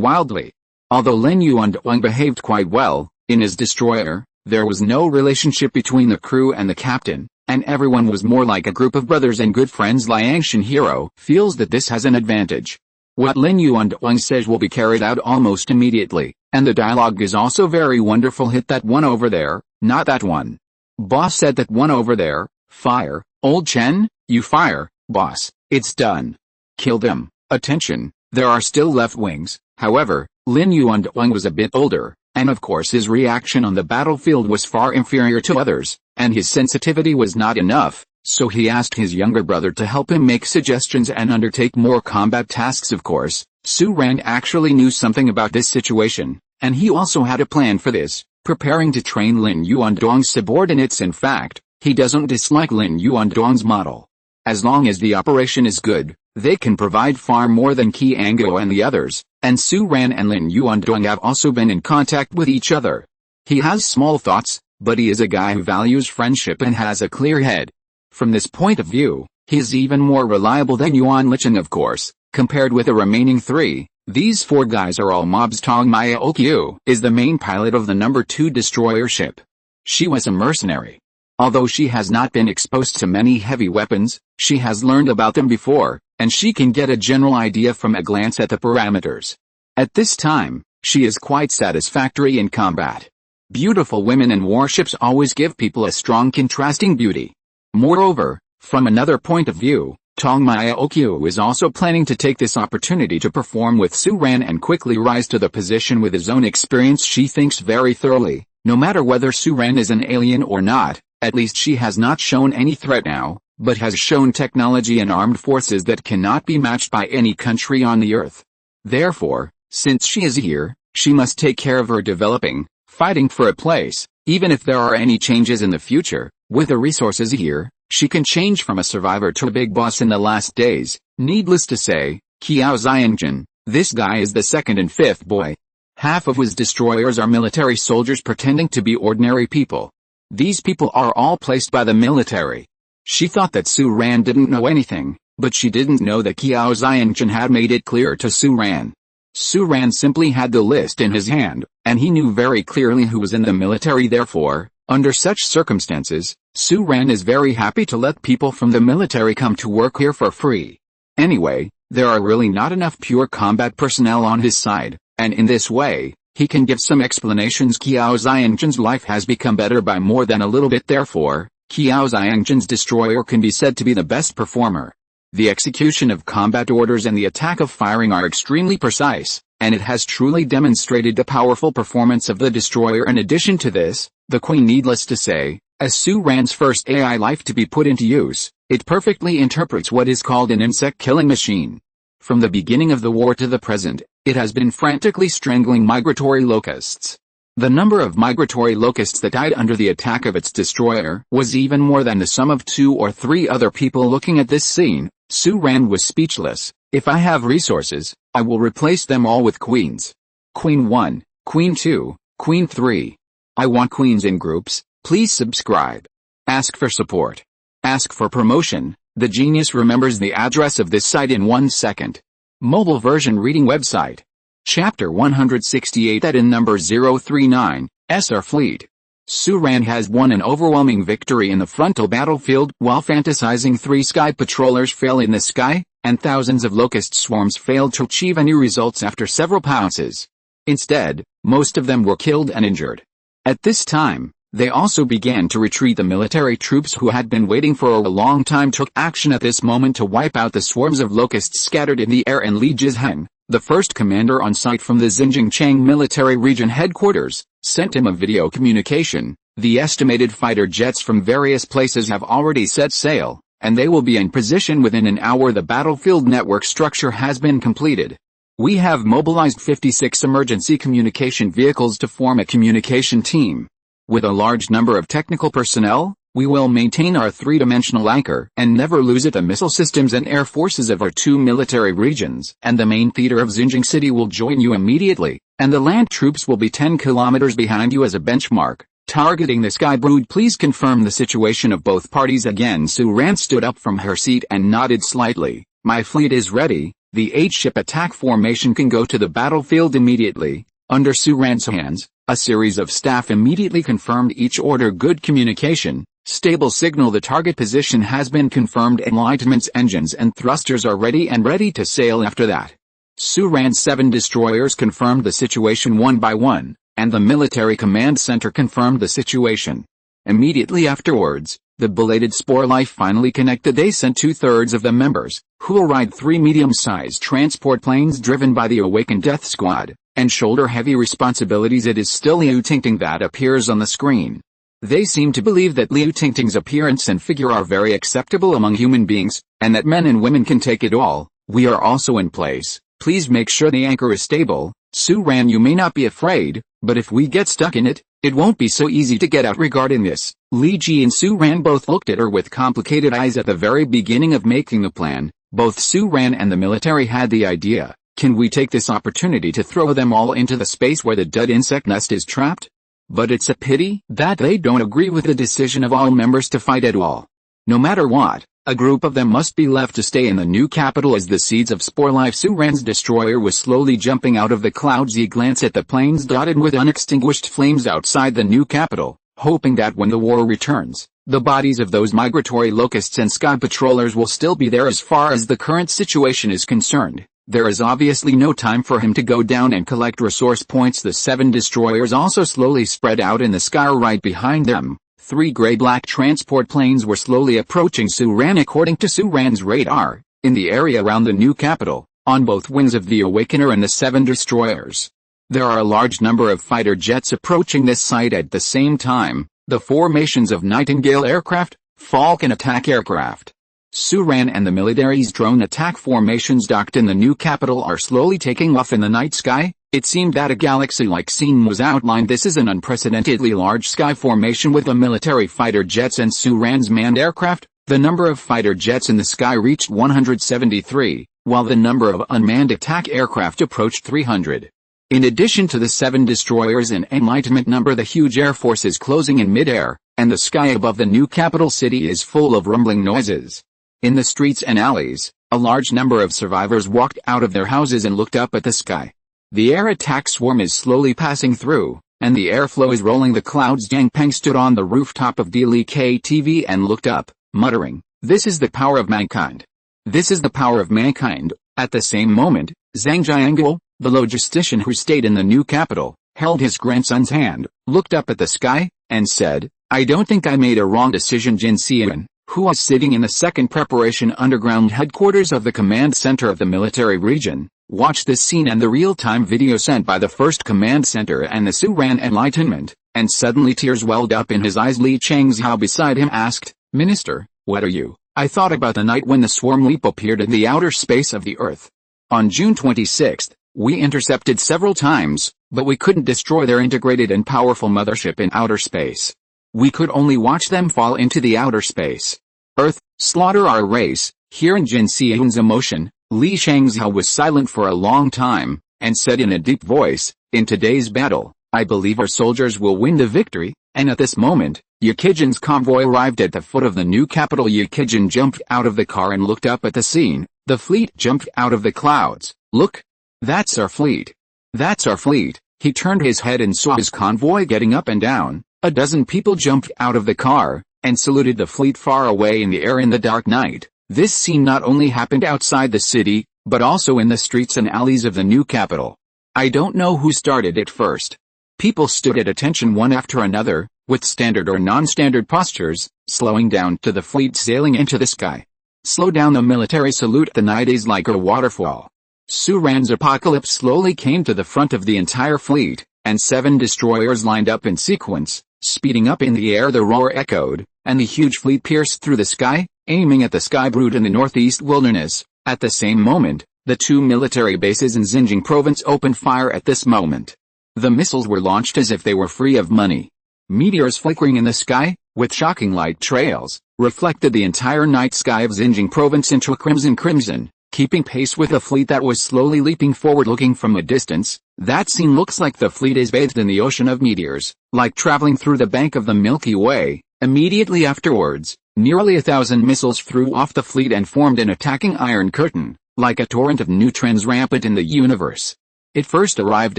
wildly. Although Lin Yuanduang behaved quite well, In his destroyer, there was no relationship between the crew and the captain, and everyone was more like a group of brothers and good friends. Liangshan hero feels that this has an advantage. What Lin Yuanduang says will be carried out almost immediately, and the dialogue is also very wonderful. Hit that one over there, not that one. Boss said that one over there, fire. Old Chen, you fire, boss, it's done. Kill them. Attention, there are still left wings. However, Lin Yuanduang was a bit older, and of course his reaction on the battlefield was far inferior to others, and his sensitivity was not enough, so he asked his younger brother to help him make suggestions and undertake more combat tasks. Of course, Su Ran actually knew something about this situation, and he also had a plan for this, preparing to train Lin Yuanduang's subordinates. In fact, he doesn't dislike Lin Yuanduang's model. As long as the operation is good, they can provide far more than Qianguo and the others, and Su Ran and Lin Yuanduang have also been in contact with each other. He has small thoughts, but he is a guy who values friendship and has a clear head. From this point of view, he is even more reliable than Yuan Licheng. Of course, compared with the remaining three, these four guys are all mobs. Tong Maya Okyu is the main pilot of the number 2 destroyer ship. She was a mercenary. Although she has not been exposed to many heavy weapons, she has learned about them before, and she can get a general idea from a glance at the parameters. At this time, she is quite satisfactory in combat. Beautiful women and warships always give people a strong contrasting beauty. Moreover, from another point of view, Tong Maya Okyu is also planning to take this opportunity to perform with Su Ran and quickly rise to the position with his own experience. She thinks very thoroughly, no matter whether Su Ran is an alien or not. At least she has not shown any threat now, but has shown technology and armed forces that cannot be matched by any country on the earth. Therefore, since she is here, she must take care of her developing, fighting for a place, even if there are any changes in the future. With the resources here, she can change from a survivor to a big boss in the last days. Needless to say, Qiao Xiangjun, this guy is the second and fifth boy. Half of his destroyers are military soldiers pretending to be ordinary people. These people are all placed by the military. She thought that Su Ran didn't know anything, but she didn't know that Qiao Xiangjun had made it clear to Su Ran. Su Ran simply had the list in his hand, and he knew very clearly who was in the military. Therefore, under such circumstances, Su Ran is very happy to let people from the military come to work here for free. Anyway, there are really not enough pure combat personnel on his side, and in this way, he can give some explanations. Qiao Xiangjun's life has become better by more than a little bit. Therefore, Qiao Xiangjun's destroyer can be said to be the best performer. The execution of combat orders and the attack of firing are extremely precise, and it has truly demonstrated the powerful performance of the destroyer. In addition to this, the Queen, needless to say, as Su Ran's first AI life to be put into use, it perfectly interprets what is called an insect-killing machine. From the beginning of the war to the present, it has been frantically strangling migratory locusts. The number of migratory locusts that died under the attack of its destroyer was even more than the sum of 2 or 3 other people. Looking at this scene, Su Ran was speechless. If I have resources, I will replace them all with queens. Queen 1, Queen 2, Queen 3. I want queens in groups. Please subscribe. Ask for support. Ask for promotion. The genius remembers the address of this site in 1 second. Mobile version reading website. Chapter 168 at in number 039, SR Fleet. Su Ran has won an overwhelming victory in the frontal battlefield while fantasizing 3 sky patrollers fell in the sky, and thousands of locust swarms failed to achieve any results after several pounces. Instead, most of them were killed and injured. At this time, they also began to retreat. The military troops who had been waiting for a long time took action at this moment to wipe out the swarms of locusts scattered in the air, and Li Jizheng, the first commander on site from the Xinjiang military region headquarters, sent him a video communication. The estimated fighter jets from various places have already set sail, and they will be in position within an hour. The battlefield network structure has been completed. We have mobilized 56 emergency communication vehicles to form a communication team. With a large number of technical personnel, we will maintain our 3-dimensional anchor and never lose it. The missile systems and air forces of our 2 military regions and the main theater of Xinjiang City will join you immediately, and the land troops will be 10 kilometers behind you as a benchmark, targeting the sky. Brood, please confirm the situation of both parties. Again, Su Ran stood up from her seat and nodded slightly. My fleet is ready. The 8-ship attack formation can go to the battlefield immediately. Under Su Ran's hands, A series of staff immediately confirmed each order. Good communication, stable signal. The target position has been confirmed. Enlightenment's engines and thrusters are ready to sail after that. Suran's 7 destroyers confirmed the situation one by one, and the military command center confirmed the situation. Immediately afterwards, the belated Spore Life finally connected. They sent 2/3 of the members, who will ride 3 medium-sized transport planes driven by the Awakened Death Squad, and shoulder heavy responsibilities. It is still Liu Tingting that appears on the screen. They seem to believe that Liu Tingting's appearance and figure are very acceptable among human beings, and that men and women can take it all. We are also in place. Please make sure the anchor is stable. Suran, you may not be afraid, but if we get stuck in it, it won't be so easy to get out. Regarding this, Li Ji and Suran both looked at her with complicated eyes. At the very beginning of making the plan, both Suran and the military had the idea, can we take this opportunity to throw them all into the space where the dead insect nest is trapped? But it's a pity that they don't agree with the decision of all members to fight at all. No matter what, a group of them must be left to stay in the new capital as the seeds of Spore Life. Suran's destroyer was slowly jumping out of the clouds. He glanced at the planes dotted with unextinguished flames outside the new capital, hoping that when the war returns, the bodies of those migratory locusts and sky patrollers will still be there. As far as the current situation is concerned, there is obviously no time for him to go down and collect resource points. The 7 destroyers also slowly spread out in the sky right behind them. 3 gray-black transport planes were slowly approaching Suran. According to Suran's radar, in the area around the new capital, on both wings of the Awakener and the 7 destroyers, there are a large number of fighter jets approaching this site at the same time. The formations of Nightingale aircraft, Falcon attack aircraft, Suran and the military's drone attack formations docked in the new capital are slowly taking off in the night sky. It seemed that a galaxy-like scene was outlined. This is an unprecedentedly large sky formation with the military fighter jets and Suran's manned aircraft. The number of fighter jets in the sky reached 173, while the number of unmanned attack aircraft approached 300. In addition to the 7 destroyers and Enlightenment number, the huge air force is closing in mid-air, and the sky above the new capital city is full of rumbling noises. In the streets and alleys, a large number of survivors walked out of their houses and looked up at the sky. The air attack swarm is slowly passing through, and the airflow is rolling the clouds. Jiang Peng stood on the rooftop of Dili KTV and looked up, muttering, "This is the power of mankind. This is the power of mankind." At the same moment, Zhang Jianguo, the logistician who stayed in the new capital, held his grandson's hand, looked up at the sky, and said, "I don't think I made a wrong decision." Jin Xian, who was sitting in the 2nd Preparation Underground headquarters of the command center of the military region, watched this scene and the real-time video sent by the 1st Command Center and the Suran Enlightenment, and suddenly tears welled up in his eyes. Li Changzhao beside him asked, "Minister, what are you?" "I thought about the night when the swarm leap appeared in the outer space of the Earth. On June 26th, we intercepted several times, but we couldn't destroy their integrated and powerful mothership in outer space. We could only watch them fall into the outer space. Earth, slaughter our race." Hearing Jin Xian's emotion, Li Changzhao was silent for a long time, and said in a deep voice, "In today's battle, I believe our soldiers will win the victory." And at this moment, Yukijin's convoy arrived at the foot of the new capital. Yukijin jumped out of the car and looked up at the scene. The fleet jumped out of the clouds. "Look! That's our fleet. That's our fleet." He turned his head and saw his convoy getting up and down. A dozen people jumped out of the car, and saluted the fleet far away in the air in the dark night. This scene not only happened outside the city, but also in the streets and alleys of the new capital. I don't know who started it first. People stood at attention one after another, with standard or non-standard postures, slowing down to the fleet sailing into the sky. Slow down. The military salute. The night is like a waterfall. Suran's Apocalypse slowly came to the front of the entire fleet, and 7 destroyers lined up in sequence, speeding up in the air. The roar echoed, and the huge fleet pierced through the sky, aiming at the sky brood in the northeast wilderness. At the same moment, the 2 military bases in Xinjiang province opened fire. At this moment, the missiles were launched as if they were free of money. Meteors flickering in the sky, with shocking light trails, reflected the entire night sky of Xinjiang province into a crimson, keeping pace with the fleet that was slowly leaping forward. Looking from a distance, that scene looks like the fleet is bathed in the ocean of meteors, like traveling through the bank of the Milky Way. Immediately afterwards, nearly 1,000 missiles flew off the fleet and formed an attacking iron curtain, like a torrent of neutrons rampant in the universe. It first arrived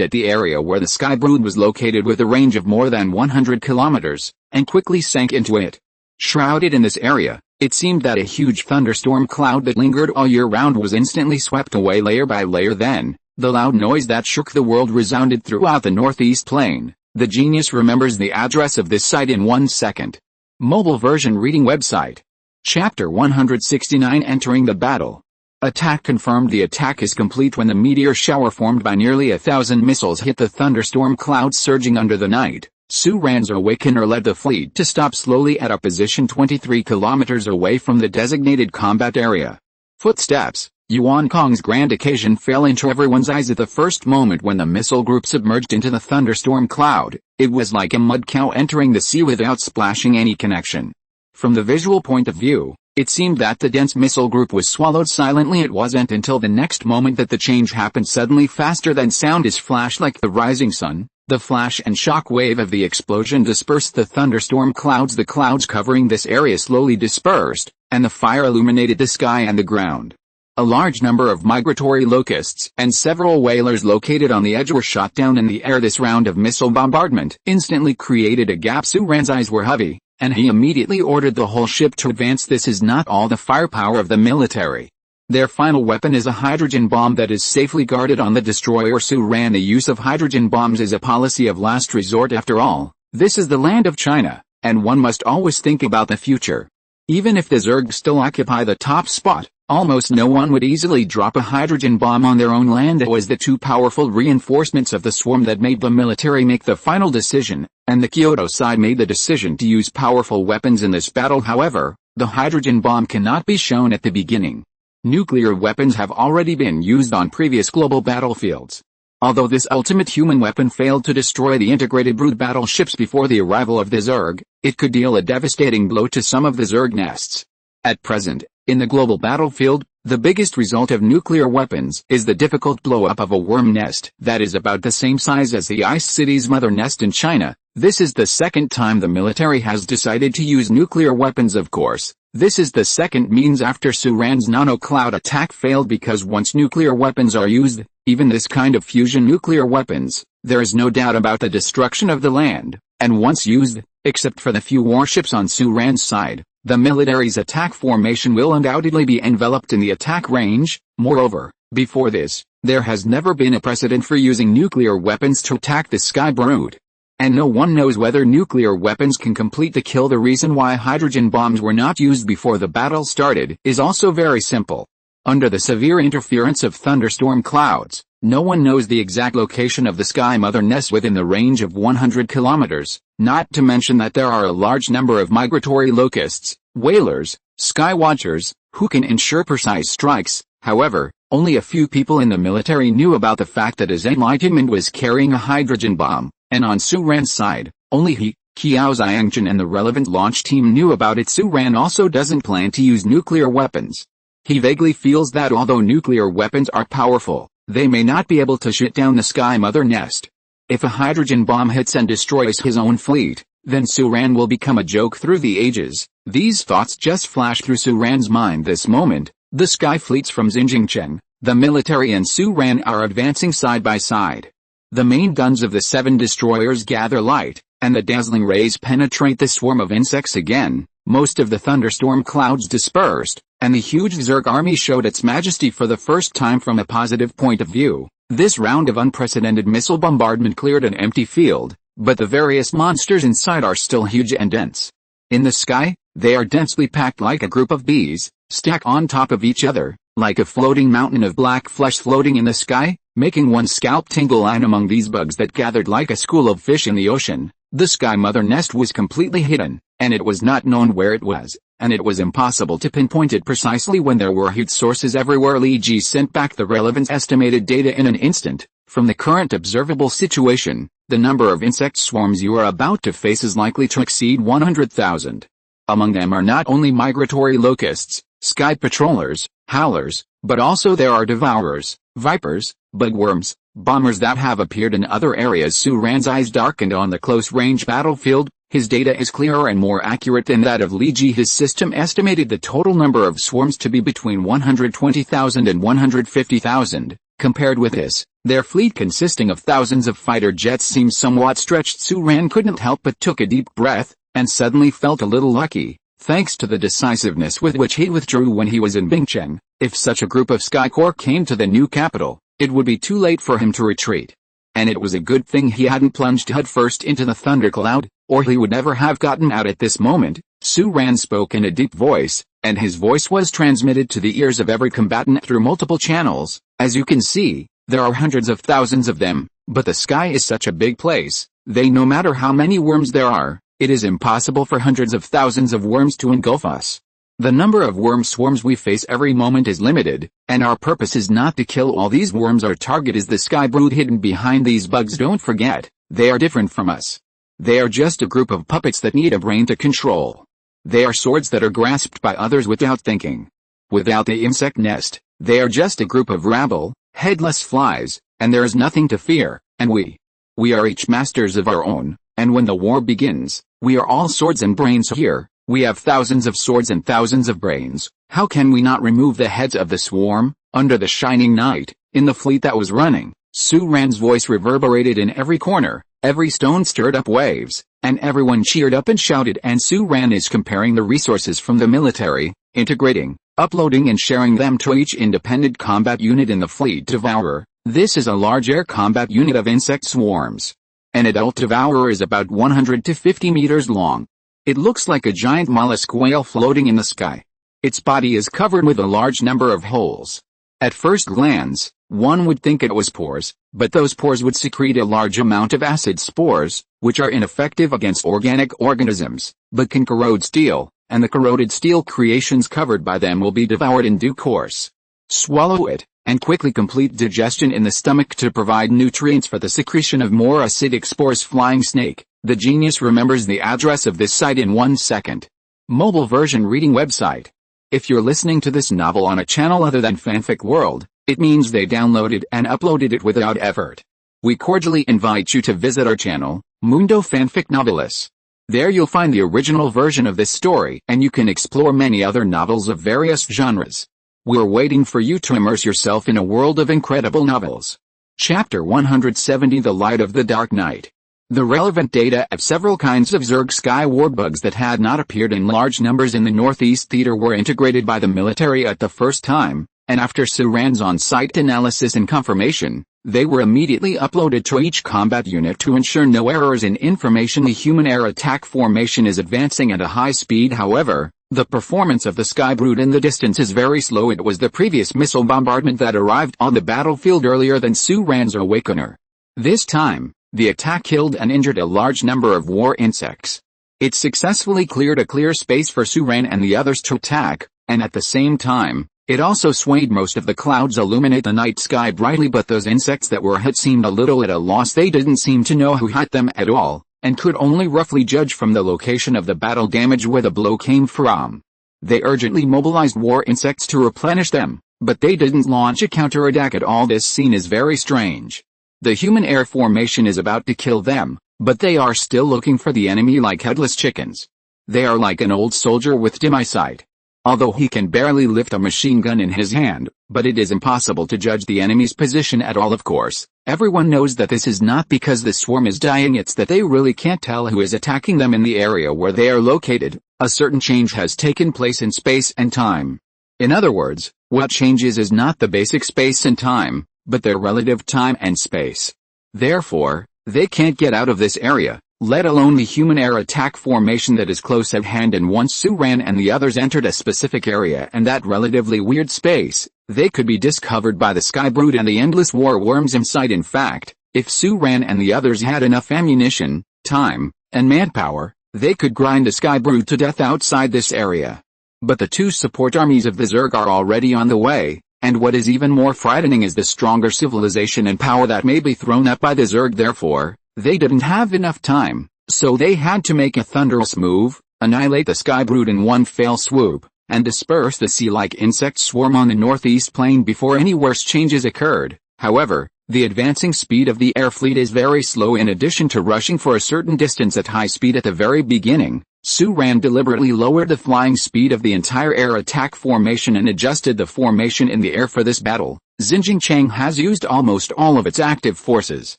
at the area where the Sky Brood was located with a range of more than 100 kilometers, and quickly sank into it. Shrouded in this area, it seemed that a huge thunderstorm cloud that lingered all year round was instantly swept away layer by layer. Then, the loud noise that shook the world resounded throughout the northeast plain. The genius remembers the address of this site in 1 second. Mobile version reading website. Chapter 169 Entering the Battle. Attack confirmed. The attack is complete when the meteor shower formed by nearly 1,000 missiles hit the thunderstorm clouds surging under the night. Suran's Awakener led the fleet to stop slowly at a position 23 kilometers away from the designated combat area. Footsteps. Yuan Kong's grand occasion fell into everyone's eyes at the first moment when the missile group submerged into the thunderstorm cloud. It was like a mud cow entering the sea without splashing any connection. From the visual point of view, it seemed that the dense missile group was swallowed silently. It wasn't until the next moment that the change happened. Suddenly, faster than sound is flashed like the rising sun. The flash and shock wave of the explosion dispersed the thunderstorm clouds. The clouds covering this area slowly dispersed, and the fire illuminated the sky and the ground. A large number of migratory locusts and several whalers located on the edge were shot down in the air. This round of missile bombardment instantly created a gap. Suran's eyes were heavy, and he immediately ordered the whole ship to advance. This is not all the firepower of the military. Their final weapon is a hydrogen bomb that is safely guarded on the destroyer Suran. The use of hydrogen bombs is a policy of last resort. After all, this is the land of China, and one must always think about the future. Even if the Zerg still occupy the top spot, almost no one would easily drop a hydrogen bomb on their own land. It was the two powerful reinforcements of the swarm that made the military make the final decision, and the Kyoto side made the decision to use powerful weapons in this battle. However, the hydrogen bomb cannot be shown at the beginning. Nuclear weapons have already been used on previous global battlefields. Although this ultimate human weapon failed to destroy the integrated brood battleships before the arrival of the Zerg, it could deal a devastating blow to some of the Zerg nests. At present, in the global battlefield, the biggest result of nuclear weapons is the difficult blow-up of a worm nest that is about the same size as the Ice City's mother nest in China. This is the second time the military has decided to use nuclear weapons. Of course, this is the second means after Suran's nano-cloud attack failed, because once nuclear weapons are used, even this kind of fusion nuclear weapons, there is no doubt about the destruction of the land, and once used, except for the few warships on Suran's side, the military's attack formation will undoubtedly be enveloped in the attack range. Moreover, before this, there has never been a precedent for using nuclear weapons to attack the Sky Brood. And no one knows whether nuclear weapons can complete the kill. The reason why hydrogen bombs were not used before the battle started is also very simple. Under the severe interference of thunderstorm clouds, no one knows the exact location of the Sky Mother nest within the range of 100 kilometers, not to mention that there are a large number of migratory locusts, whalers, sky watchers, who can ensure precise strikes. However, only a few people in the military knew about the fact that his enlightenment was carrying a hydrogen bomb, and on Suran's side, only he, Qiao Xiangjun, and the relevant launch team knew about it. Suran also doesn't plan to use nuclear weapons. He vaguely feels that although nuclear weapons are powerful, they may not be able to shoot down the Sky Mother nest. If a hydrogen bomb hits and destroys his own fleet, then Suran will become a joke through the ages. These thoughts just flashed through Suran's mind this moment. The sky fleets from Xinjiang, the military, and Suran are advancing side by side. The main guns of the 7 destroyers gather light, and the dazzling rays penetrate the swarm of insects again. Most of the thunderstorm clouds dispersed, and the huge Zerg army showed its majesty for the first time from a positive point of view. This round of unprecedented missile bombardment cleared an empty field, but the various monsters inside are still huge and dense. In the sky, they are densely packed like a group of bees, stacked on top of each other, like a floating mountain of black flesh floating in the sky, making one's scalp tingle. And among these bugs that gathered like a school of fish in the ocean, the Sky Mother nest was completely hidden, and it was not known where it was, and it was impossible to pinpoint it precisely when there were heat sources everywhere. Li Ji sent back the relevant estimated data in an instant. From the current observable situation, the number of insect swarms you are about to face is likely to exceed 100,000. Among them are not only migratory locusts, sky patrollers, howlers, but also there are devourers, vipers, bugworms, bombers that have appeared in other areas. Suran's eyes darkened on the close-range battlefield. His data is clearer and more accurate than that of Li Ji. His system estimated the total number of swarms to be between 120,000 and 150,000. Compared with this, their fleet consisting of thousands of fighter jets seemed somewhat stretched. Su-Ran couldn't help but took a deep breath, and suddenly felt a little lucky, thanks to the decisiveness with which he withdrew when he was in Bingcheng. If such a group of Sky Corps came to the new capital, it would be too late for him to retreat. And it was a good thing he hadn't plunged headfirst into the thundercloud, or he would never have gotten out at this moment. Su-Ran spoke in a deep voice, and his voice was transmitted to the ears of every combatant through multiple channels. As you can see, there are hundreds of thousands of them, but the sky is such a big place, no matter how many worms there are, it is impossible for hundreds of thousands of worms to engulf us. The number of worm swarms we face every moment is limited, and our purpose is not to kill all these worms. Our target is the sky brood hidden behind these bugs. Don't forget, they are different from us. They are just a group of puppets that need a brain to control. They are swords that are grasped by others without thinking. Without the insect nest, they are just a group of rabble, headless flies, and there is nothing to fear, and we are each masters of our own, and when the war begins, we are all swords and brains here. We have thousands of swords and thousands of brains. How can we not remove the heads of the swarm? Under the shining night, in the fleet that was running, Su-Ran's voice reverberated in every corner, every stone stirred up waves, and everyone cheered up and shouted. And Su-Ran is comparing the resources from the military, integrating, uploading and sharing them to each independent combat unit in the fleet. Devourer. This is a large air combat unit of insect swarms. An adult devourer is about 100 to 50 meters long. It looks like a giant mollusk whale floating in the sky. Its body is covered with a large number of holes. At first glance, one would think it was pores, but those pores would secrete a large amount of acid spores, which are ineffective against organic organisms, but can corrode steel, and the corroded steel creations covered by them will be devoured in due course. Swallow it, and quickly complete digestion in the stomach to provide nutrients for the secretion of more acidic spores. Flying snake. The genius remembers the address of this site in 1 second. Mobile version reading website. If you're listening to this novel on a channel other than Fanfic World, it means they downloaded and uploaded it without effort. We cordially invite you to visit our channel, Mundo Fanfic Novelis. There you'll find the original version of this story, and you can explore many other novels of various genres. We're waiting for you to immerse yourself in a world of incredible novels. Chapter 170: The Light of the Dark Night. The relevant data of several kinds of Zerg sky warbugs that had not appeared in large numbers in the Northeast Theater were integrated by the military at the first time, and after Su-Ran's on-site analysis and confirmation, they were immediately uploaded to each combat unit to ensure no errors in information. The human air attack formation is advancing at a high speed. However, the performance of the sky brood in the distance is very slow. It was the previous missile bombardment that arrived on the battlefield earlier than Su-Ran's awakener. This time, the attack killed and injured a large number of war insects. It successfully cleared a clear space for Su-Ran and the others to attack, and at the same time, it also swayed most of the clouds illuminate the night sky brightly. But those insects that were hit seemed a little at a loss. They didn't seem to know who hit them at all, and could only roughly judge from the location of the battle damage where the blow came from. They urgently mobilized war insects to replenish them, but they didn't launch a counterattack at all. This scene is very strange. The human air formation is about to kill them, but they are still looking for the enemy like headless chickens. They are like an old soldier with dim eyesight. Although he can barely lift a machine gun in his hand, but it is impossible to judge the enemy's position at all. Of course, everyone knows that this is not because the swarm is dying, it's that they really can't tell who is attacking them in the area where they are located. A certain change has taken place in space and time. In other words, what changes is not the basic space and time, but their relative time and space. Therefore, they can't get out of this area, let alone the human air attack formation that is close at hand. And once Su-Ran and the others entered a specific area and that relatively weird space, they could be discovered by the sky brood and the endless war worms inside. In fact, if Su-Ran and the others had enough ammunition, time, and manpower, they could grind the sky brood to death outside this area. But the two support armies of the Zerg are already on the way, and what is even more frightening is the stronger civilization and power that may be thrown up by the Zerg. Therefore, they didn't have enough time, so they had to make a thunderous move, annihilate the sky brood in one fell swoop, and disperse the sea-like insect swarm on the northeast plain before any worse changes occurred. However, the advancing speed of the air fleet is very slow. In addition to rushing for a certain distance at high speed at the very beginning, Su-Ran deliberately lowered the flying speed of the entire air attack formation and adjusted the formation in the air for this battle. Xinjiang Chang has used almost all of its active forces.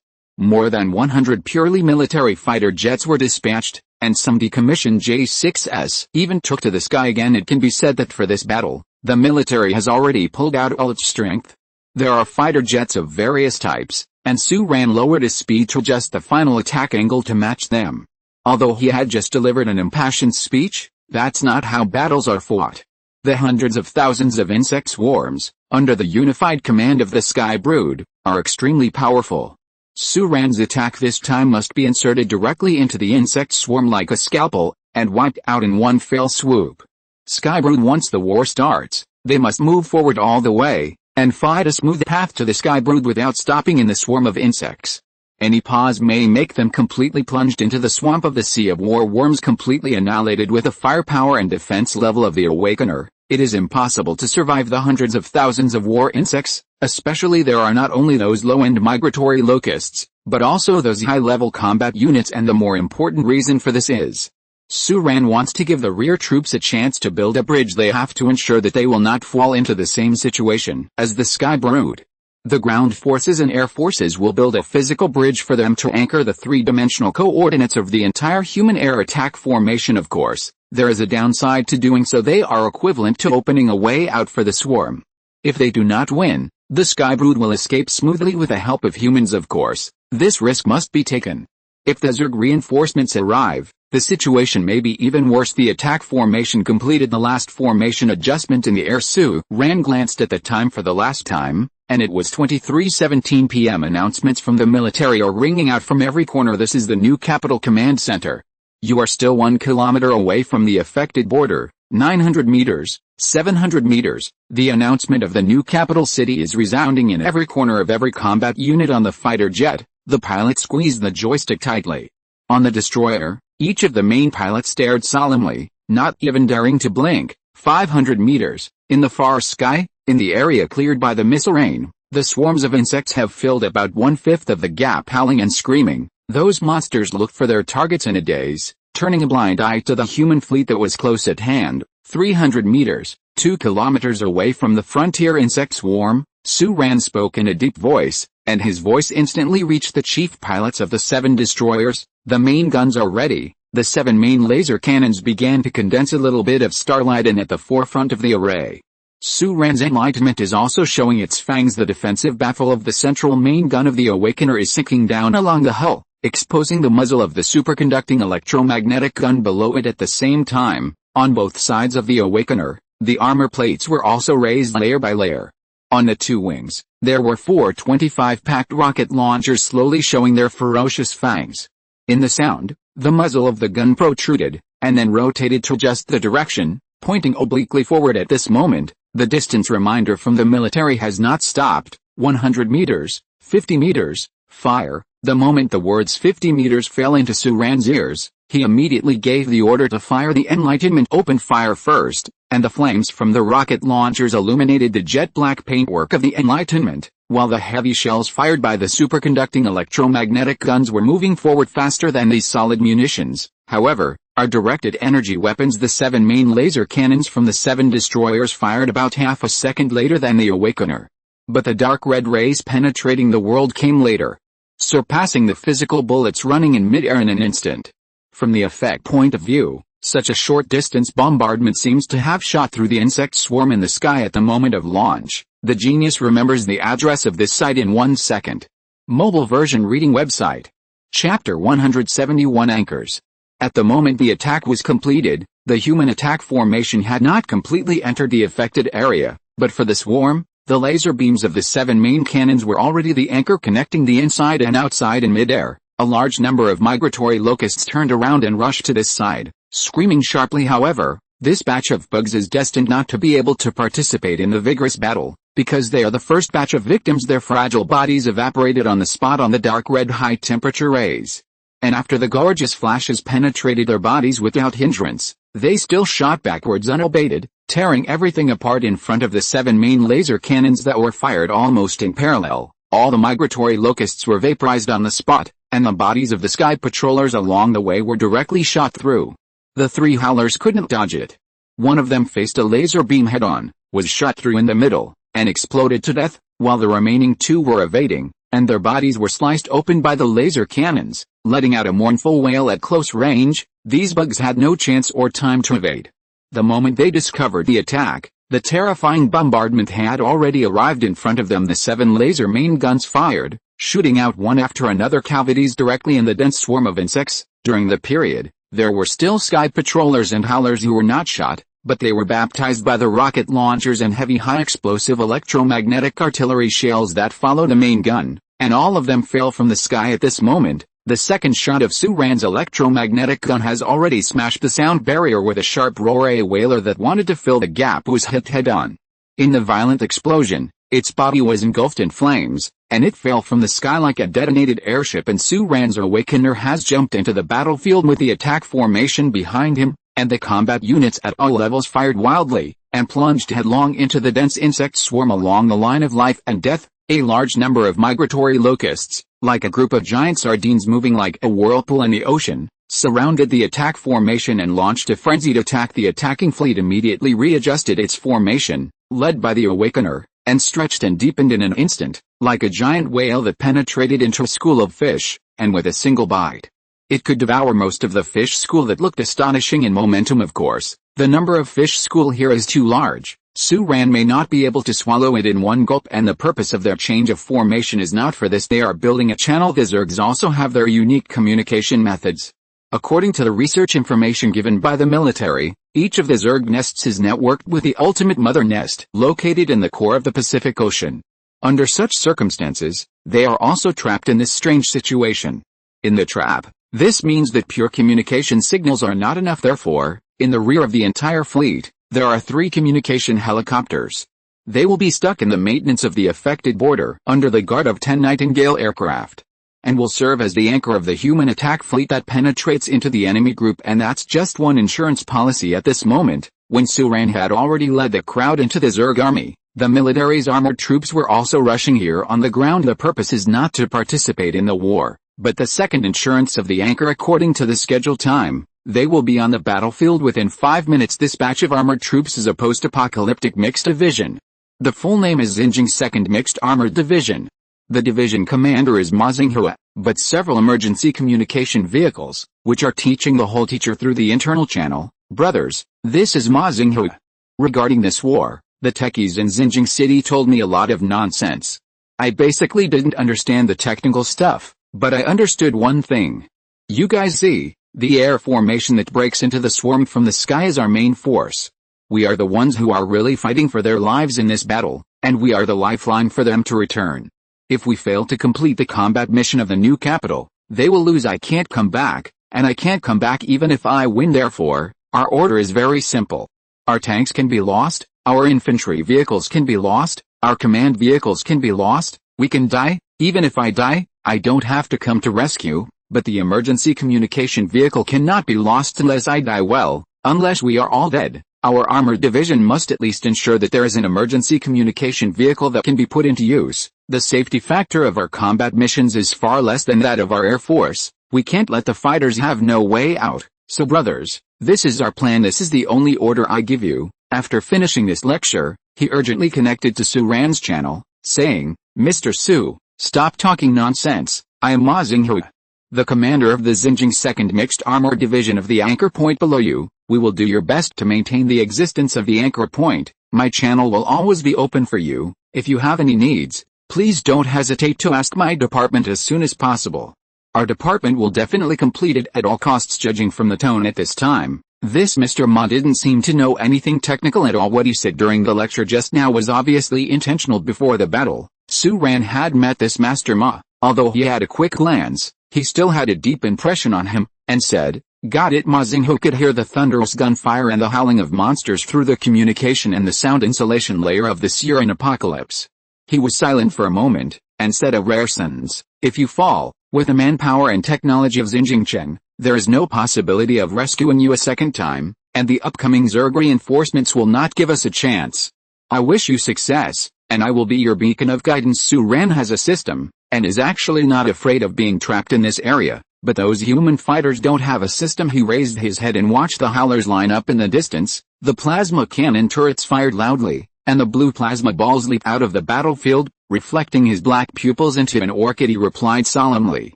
More than 100 purely military fighter jets were dispatched, and some decommissioned J-6s even took to the sky again. It can be said that for this battle, the military has already pulled out all its strength. There are fighter jets of various types, and Su Ran lowered his speed to just the final attack angle to match them. Although he had just delivered an impassioned speech, that's not how battles are fought. The hundreds of thousands of insect swarms, under the unified command of the Sky Brood, are extremely powerful. Su Ran's attack this time must be inserted directly into the insect swarm like a scalpel, and wiped out in one fell swoop. Sky Brood, once the war starts, they must move forward all the way, and fight a smooth path to the Sky Brood without stopping in the swarm of insects. Any pause may make them completely plunged into the swamp of the Sea of War Worms, completely annihilated. With the firepower and defense level of the Awakener, it is impossible to survive the hundreds of thousands of war insects, especially there are not only those low-end migratory locusts, but also those high-level combat units, and the more important reason for this is, Su Ran wants to give the rear troops a chance to build a bridge. They have to ensure that they will not fall into the same situation as the Sky Brood. The ground forces and air forces will build a physical bridge for them to anchor the three-dimensional coordinates of the entire human air attack formation. Of course, there is a downside to doing so. They are equivalent to opening a way out for the swarm. If they do not win, the Sky Brood will escape smoothly with the help of humans. Of course, this risk must be taken. If the Zerg reinforcements arrive, the situation may be even worse. The attack formation completed the last formation adjustment in the air. Su Ran glanced at the time for the last time, and it was 23:17 p.m. Announcements from the military are ringing out from every corner. This is the new capital command center. You are still 1 kilometer away from the affected border, 900 meters, 700 meters. The announcement of the new capital city is resounding in every corner of every combat unit. On the fighter jet, the pilot squeezed the joystick tightly. On the destroyer, each of the main pilots stared solemnly, not even daring to blink. 500 meters, in the far sky, in the area cleared by the missile rain, the swarms of insects have filled about 1/5 of the gap, howling and screaming. Those monsters looked for their targets in a daze, turning a blind eye to the human fleet that was close at hand. 300 meters, 2 kilometers away from the frontier insect swarm, Su Ran spoke in a deep voice, and his voice instantly reached the chief pilots of the 7 destroyers. The main guns are ready. The 7 main laser cannons began to condense a little bit of starlight in at the forefront of the array. Su Ran's enlightenment is also showing its fangs. The defensive baffle of the central main gun of the Awakener is sinking down along the hull, exposing the muzzle of the superconducting electromagnetic gun below it. At the same time, on both sides of the Awakener, the armor plates were also raised layer by layer. On the 2 wings, there were 4 25-packed rocket launchers slowly showing their ferocious fangs. In the sound, the muzzle of the gun protruded, and then rotated to just the direction, pointing obliquely forward. At this moment, the distance reminder from the military has not stopped. 100 meters, 50 meters, fire. The moment the words 50 meters fell into Su Ran's ears, he immediately gave the order to fire. The Enlightenment opened fire first, and the flames from the rocket launchers illuminated the jet black paintwork of the Enlightenment, while the heavy shells fired by the superconducting electromagnetic guns were moving forward faster than these solid munitions, however, are directed energy weapons. The 7 main laser cannons from the 7 destroyers fired about half a second later than the Awakener. But the dark red rays penetrating the world came later, surpassing the physical bullets running in mid-air in an instant. From the effect point of view, such a short-distance bombardment seems to have shot through the insect swarm in the sky at the moment of launch. The genius remembers the address of this site in 1 second. Mobile version reading website. Chapter 171 Anchors. At the moment the attack was completed, the human attack formation had not completely entered the affected area, but for the swarm, the laser beams of the 7 main cannons were already the anchor connecting the inside and outside in mid-air. A large number of migratory locusts turned around and rushed to this side, screaming sharply. However, this batch of bugs is destined not to be able to participate in the vigorous battle, because they are the first batch of victims. Their fragile bodies evaporated on the spot on the dark red high-temperature rays. And after the gorgeous flashes penetrated their bodies without hindrance, they still shot backwards unabated, tearing everything apart in front of the 7 main laser cannons that were fired almost in parallel. All the migratory locusts were vaporized on the spot, and the bodies of the sky patrollers along the way were directly shot through. The 3 howlers couldn't dodge it. One of them faced a laser beam head-on, was shot through in the middle, and exploded to death, while the remaining 2 were evading, and their bodies were sliced open by the laser cannons, letting out a mournful wail at close range. These bugs had no chance or time to evade. The moment they discovered the attack, the terrifying bombardment had already arrived in front of them. The 7 laser main guns fired, shooting out one after another cavities directly in the dense swarm of insects. During the period, there were still sky patrollers and howlers who were not shot, but they were baptized by the rocket launchers and heavy high-explosive electromagnetic artillery shells that followed the main gun, and all of them fell from the sky at this moment. The second shot of Suran's electromagnetic gun has already smashed the sound barrier with a sharp roar. A whaler that wanted to fill the gap was hit head-on. In the violent explosion, its body was engulfed in flames, and it fell from the sky like a detonated airship, and Suran's awakener has jumped into the battlefield with the attack formation behind him, and the combat units at all levels fired wildly, and plunged headlong into the dense insect swarm along the line of life and death. A large number of migratory locusts, like a group of giant sardines moving like a whirlpool in the ocean, surrounded the attack formation and launched a frenzied attack. The attacking fleet immediately readjusted its formation, led by the awakener, and stretched and deepened in an instant, like a giant whale that penetrated into a school of fish, and with a single bite, it could devour most of the fish school. That looked astonishing in momentum. Of course, the number of fish school here is too large. Suran may not be able to swallow it in one gulp, and the purpose of their change of formation is not for this. They are building a channel. The Zergs also have their unique communication methods. According to the research information given by the military, each of the Zerg nests is networked with the ultimate mother nest, located in the core of the Pacific Ocean. Under such circumstances, they are also trapped in this strange situation. In the trap, this means that pure communication signals are not enough. Therefore, in the rear of the entire fleet, there are 3 communication helicopters. They will be stuck in the maintenance of the affected border under the guard of 10 Nightingale aircraft, and will serve as the anchor of the human attack fleet that penetrates into the enemy group. And that's just one insurance policy at this moment. When Suran had already led the crowd into the Zerg army, the military's armored troops were also rushing here on the ground. The purpose is not to participate in the war, but the second insurance of the anchor according to the scheduled time. They will be on the battlefield within 5 minutes. This batch of armored troops is a post-apocalyptic mixed division. The full name is Xinjiang 2nd Mixed Armored Division. The division commander is Ma Xinghua, but several emergency communication vehicles, which are teaching the whole teacher through the internal channel. Brothers, this is Ma Xinghua. Regarding this war, the techies in Xinjiang City told me a lot of nonsense. I basically didn't understand the technical stuff, but I understood one thing. You guys see, the air formation that breaks into the swarm from the sky is our main force. We are the ones who are really fighting for their lives in this battle, and we are the lifeline for them to return. If we fail to complete the combat mission of the new capital, they will lose. I can't come back, and I can't come back even if I win. Therefore, our order is very simple. Our tanks can be lost, our infantry vehicles can be lost, our command vehicles can be lost, we can die. Even if I die, I don't have to come to rescue. But the emergency communication vehicle cannot be lost unless I die. Well, unless we are all dead. Our armored division must at least ensure that there is an emergency communication vehicle that can be put into use. The safety factor of our combat missions is far less than that of our air force. We can't let the fighters have no way out. So brothers, this is our plan. This is the only order I give you. After finishing this lecture, he urgently connected to Suran's channel, saying, Mr. Su, stop talking nonsense. I am Ma Xinghua, the commander of the Xinjiang 2nd Mixed Armored Division of the anchor point below you. We will do your best to maintain the existence of the anchor point. My channel will always be open for you. If you have any needs, please don't hesitate to ask my department as soon as possible. Our department will definitely complete it at all costs. Judging from the tone at this time, this Mr. Ma didn't seem to know anything technical at all. What he said during the lecture just now was obviously intentional. Before the battle, Suran had met this Master Ma. Although he had a quick glance, he still had a deep impression on him, and said, Got it. Ma Xinghua could hear the thunderous gunfire and the howling of monsters through the communication and the sound insulation layer of the Syrian apocalypse. He was silent for a moment, and said a rare sentence, If you fall, with the manpower and technology of Xinjiang, there is no possibility of rescuing you a second time, and the upcoming Zerg reinforcements will not give us a chance. I wish you success, and I will be your beacon of guidance. Suran has a system, and is actually not afraid of being trapped in this area. But those human fighters don't have a system. He raised his head and watched the howlers line up in the distance. The plasma cannon turrets fired loudly, and the blue plasma balls leaped out of the battlefield, Reflecting his black pupils into an orchid, he replied solemnly,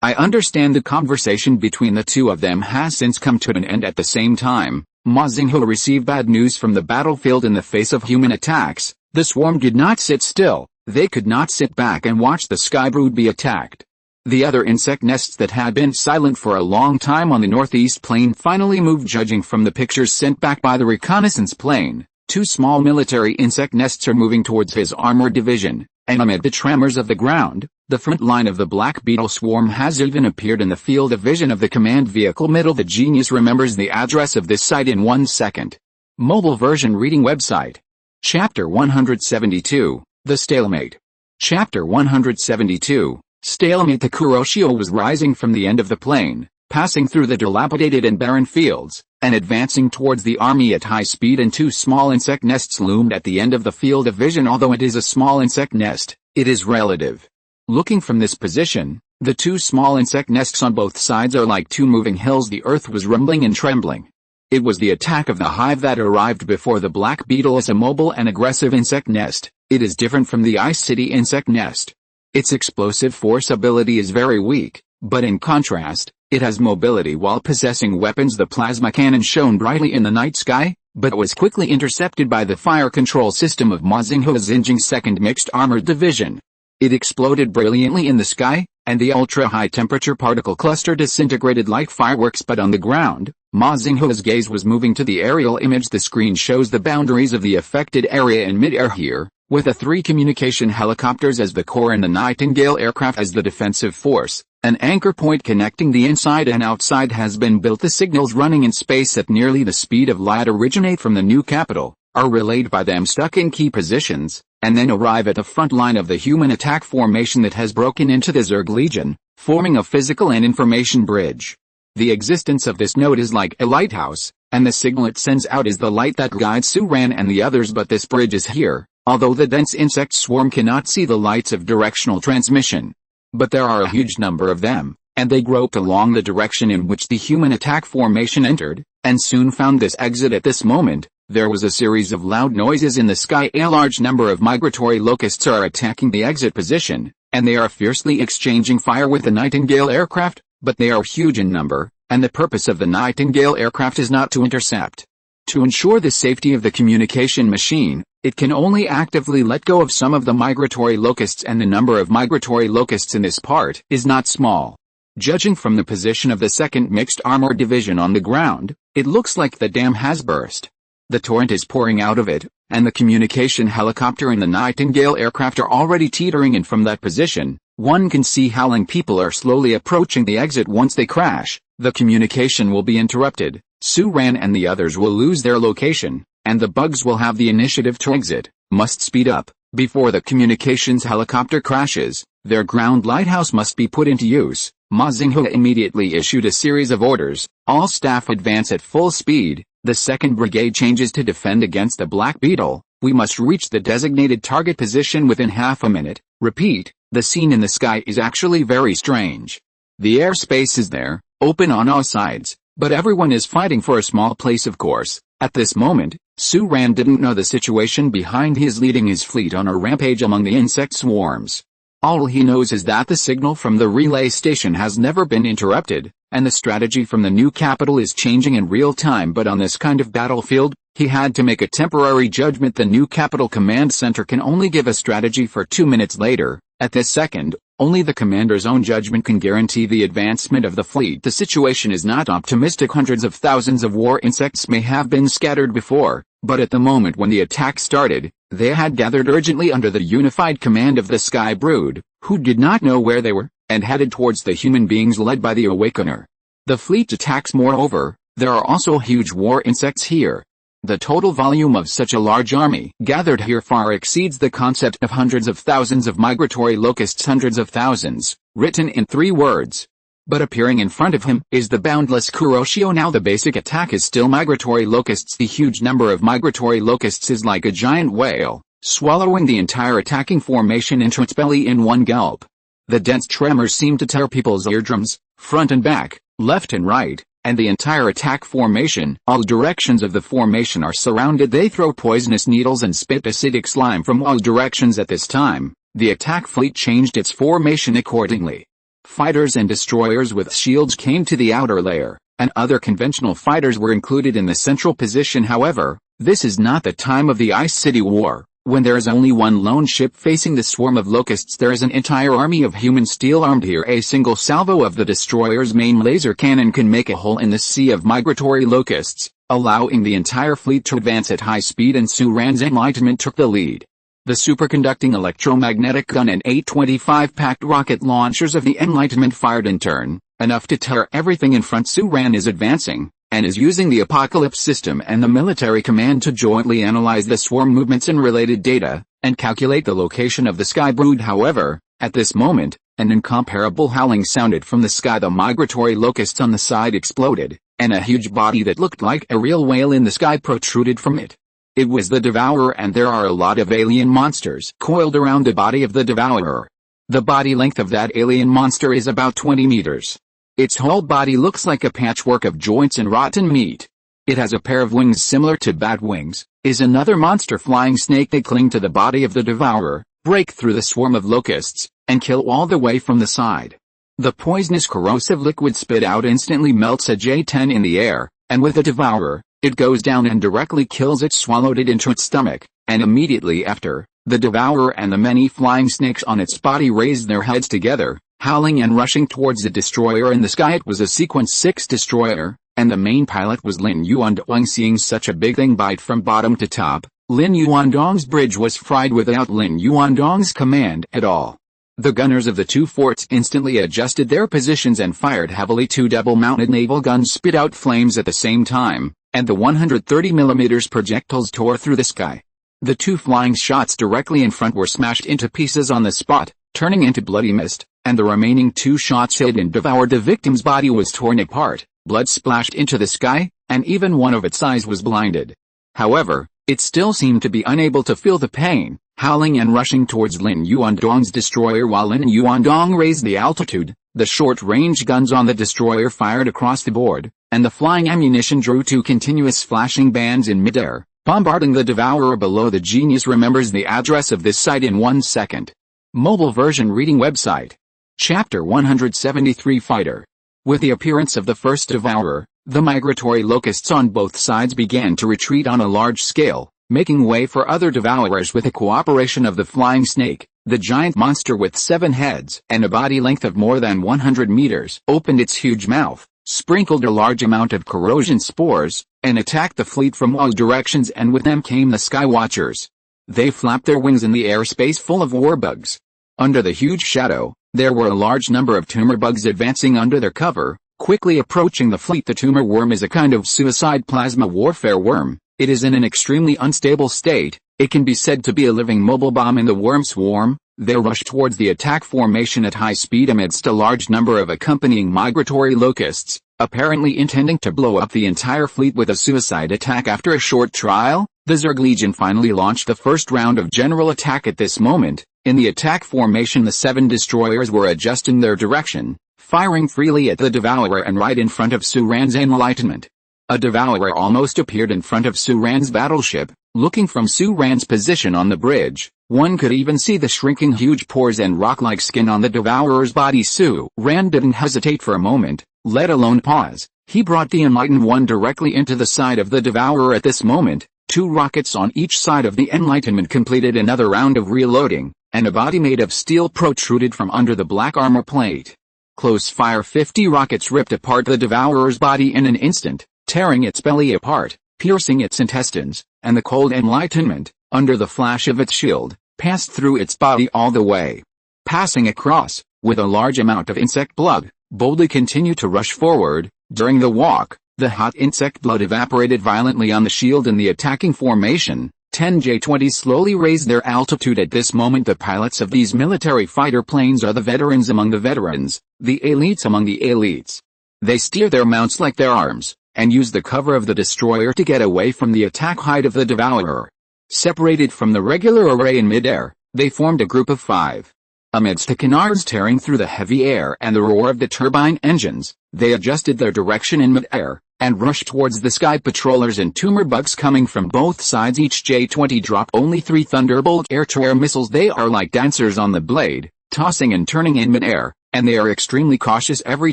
"I understand the conversation between the two of them has since come to an end." At the same time, Ma Xinghe received bad news from the battlefield. In the face of human attacks, the swarm did not sit still. They could not sit back and watch the sky brood be attacked. The other insect nests that had been silent for a long time on the northeast plain finally moved. Judging from the pictures sent back by the reconnaissance plane, 2 small military insect nests are moving towards his armored division, and amid the tremors of the ground, the front line of the Black Beetle swarm has even appeared in the field of vision of the command vehicle middle. The genius remembers the address of this site in 1 second. Mobile version reading website. Chapter 172, The Stalemate. Chapter 172, Stalemate. The Kuroshio was rising from the end of the plain, passing through the dilapidated and barren fields, and advancing towards the army at high speed, and 2 small insect nests loomed at the end of the field of vision. Although it is a small insect nest, it is relative. Looking from this position, the 2 small insect nests on both sides are like 2 moving hills. The earth was rumbling and trembling. It was the attack of the hive that arrived before the Black Beetle is a mobile and aggressive insect nest. It is different from the Ice City insect nest. Its explosive force ability is very weak, but in contrast, it has mobility while possessing weapons. The plasma cannon shone brightly in the night sky, but was quickly intercepted by the fire control system of Ma Xinghe's Xinjiang 2nd Mixed Armored Division. It exploded brilliantly in the sky, and the ultra-high temperature particle cluster disintegrated like fireworks. But on the ground, Ma Xinghe's gaze was moving to the aerial image. The screen shows the boundaries of the affected area in mid-air here, with the 3 communication helicopters as the core and the Nightingale aircraft as the defensive force. An anchor point connecting the inside and outside has been built. The signals running in space at nearly the speed of light originate from the new capital, are relayed by them stuck in key positions, and then arrive at the front line of the human attack formation that has broken into the Zerg Legion, forming a physical and information bridge. The existence of this node is like a lighthouse, and the signal it sends out is the light that guides Suran and the others. But this bridge is here, although the dense insect swarm cannot see the lights of directional transmission. But there are a huge number of them, and they groped along the direction in which the human attack formation entered, and soon found this exit. At this moment, there was a series of loud noises in the sky. A large number of migratory locusts are attacking the exit position, and they are fiercely exchanging fire with the Nightingale aircraft, but they are huge in number, and the purpose of the Nightingale aircraft is not to intercept. To ensure the safety of the communication machine, it can only actively let go of some of the migratory locusts, and the number of migratory locusts in this part is not small. Judging from the position of the 2nd Mixed Armored Division on the ground, it looks like the dam has burst. The torrent is pouring out of it, and the communication helicopter and the Nightingale aircraft are already teetering, and from that position, one can see howling people are slowly approaching the exit. Once they crash, the communication will be interrupted, Suran and the others will lose their location, and the bugs will have the initiative to exit. Must speed up. Before the communications helicopter crashes, their ground lighthouse must be put into use. Ma Xinghe immediately issued a series of orders. All staff advance at full speed. The 2nd Brigade changes to defend against the Black Beetle. We must reach the designated target position within half a minute. Repeat, the scene in the sky is actually very strange. The airspace is there, open on all sides, but everyone is fighting for a small place. Of course, at this moment, Suran didn't know the situation behind. He is leading his fleet on a rampage among the insect swarms. All he knows is that the signal from the relay station has never been interrupted, and the strategy from the new capital is changing in real time. But on this kind of battlefield, he had to make a temporary judgment. The new capital command center can only give a strategy for 2 minutes later. At this second, only the commander's own judgment can guarantee the advancement of the fleet. The situation is not optimistic. Hundreds of thousands of war insects may have been scattered before, but at the moment when the attack started, they had gathered urgently under the unified command of the Sky Brood, who did not know where they were, and headed towards the human beings led by the Awakener. The fleet attacks. Moreover, there are also huge war insects here. The total volume of such a large army gathered here far exceeds the concept of hundreds of thousands of migratory locusts. Hundreds of thousands, written in 3 words. But appearing in front of him is the boundless Kuroshio. Now the basic attack is still migratory locusts. The huge number of migratory locusts is like a giant whale, swallowing the entire attacking formation into its belly in one gulp. The dense tremors seem to tear people's eardrums, front and back, left and right, and the entire attack formation. All directions of the formation are surrounded. They throw poisonous needles and spit acidic slime from all directions. At this time, The attack fleet changed its formation accordingly. Fighters and destroyers with shields came to the outer layer, and other conventional fighters were included in the central position. However, this is not the time of the Ice City War, when there is only one lone ship facing the swarm of locusts. There is an entire army of human steel armed here. A single salvo of the destroyer's main laser cannon can make a hole in the sea of migratory locusts, allowing the entire fleet to advance at high speed, and Suran's Enlightenment took the lead. The superconducting electromagnetic gun and 825 packed rocket launchers of the Enlightenment fired in turn, enough to tear everything in front. Suran is advancing, and is using the Apocalypse system and the military command to jointly analyze the swarm movements and related data, and calculate the location of the sky brood. However, at this moment, an incomparable howling sounded from the sky. The migratory locusts on the side exploded, and a huge body that looked like a real whale in the sky protruded from it. It was the Devourer, and there are a lot of alien monsters coiled around the body of the Devourer. The body length of that alien monster is about 20 meters. Its whole body looks like a patchwork of joints and rotten meat. It has a pair of wings similar to bat wings, is another monster flying snake. They cling to the body of the Devourer, break through the swarm of locusts, and kill all the way from the side. The poisonous corrosive liquid spit out instantly melts a J-10 in the air, and with the Devourer, it goes down and directly kills it, swallowed it into its stomach, and immediately after, the Devourer and the many flying snakes on its body raised their heads together, howling and rushing towards the destroyer in the sky. It was a Sequence 6 destroyer, and the main pilot was Lin Yuandong. Seeing such a big thing bite from bottom to top, Lin Yuandong's bridge was fried without Lin Yuandong's command at all. The gunners of the two forts instantly adjusted their positions and fired heavily. Two double-mounted naval guns spit out flames at the same time, and the 130mm projectiles tore through the sky. The two flying shots directly in front were smashed into pieces on the spot, turning into bloody mist, and the remaining two shots hit and devoured. The victim's body was torn apart, blood splashed into the sky, and even one of its eyes was blinded. However, it still seemed to be unable to feel the pain, howling and rushing towards Lin Yuandong's destroyer. While Lin Yuandong raised the altitude, the short-range guns on the destroyer fired across the board, and the flying ammunition drew two continuous flashing bands in midair, bombarding the Devourer below. The genius remembers the address of this site in 1 second. Mobile version reading website. Chapter 173 Fighter. With the appearance of the first Devourer, the migratory locusts on both sides began to retreat on a large scale, making way for other Devourers. With the cooperation of the flying snake, the giant monster with 7 heads and a body length of more than 100 meters opened its huge mouth, sprinkled a large amount of corrosion spores, and attacked the fleet from all directions, and with them came the Sky Watchers. They flapped their wings in the airspace full of warbugs. Under the huge shadow, there were a large number of tumor bugs advancing under their cover, quickly approaching the fleet. The tumor worm is a kind of suicide plasma warfare worm. It is in an extremely unstable state. It can be said to be a living mobile bomb in the worm swarm. They rush towards the attack formation at high speed amidst a large number of accompanying migratory locusts, apparently intending to blow up the entire fleet with a suicide attack. After a short trial, the Zerg Legion finally launched the first round of general attack. At this moment, in the attack formation, the 7 destroyers were adjusting their direction, firing freely at the Devourer and right in front of Suran's Enlightenment. A Devourer almost appeared in front of Suran's battleship. Looking from Suran's position on the bridge, one could even see the shrinking huge pores and rock-like skin on the Devourer's body. Suran didn't hesitate for a moment, let alone pause. He brought the Enlightened One directly into the side of the Devourer. At this moment, 2 rockets on each side of the Enlightenment completed another round of reloading, and a body made of steel protruded from under the black armor plate. Close fire 50 rockets ripped apart the Devourer's body in an instant, tearing its belly apart, piercing its intestines, and the cold Enlightenment, under the flash of its shield, passed through its body all the way. Passing across, with a large amount of insect blood, boldly continued to rush forward. During the walk, the hot insect blood evaporated violently on the shield in the attacking formation. 10 J-20s slowly raised their altitude. At this moment, the pilots of these military fighter planes are the veterans among the veterans, the elites among the elites. They steer their mounts like their arms, and use the cover of the destroyer to get away from the attack height of the Devourer. Separated from the regular array in midair, they formed a group of 5. Amidst the canards tearing through the heavy air and the roar of the turbine engines, they adjusted their direction in midair, and rushed towards the sky patrollers and tumor bugs coming from both sides. Each J-20 dropped only 3 Thunderbolt air-to-air missiles. They are like dancers on the blade, tossing and turning in mid-air, and they are extremely cautious every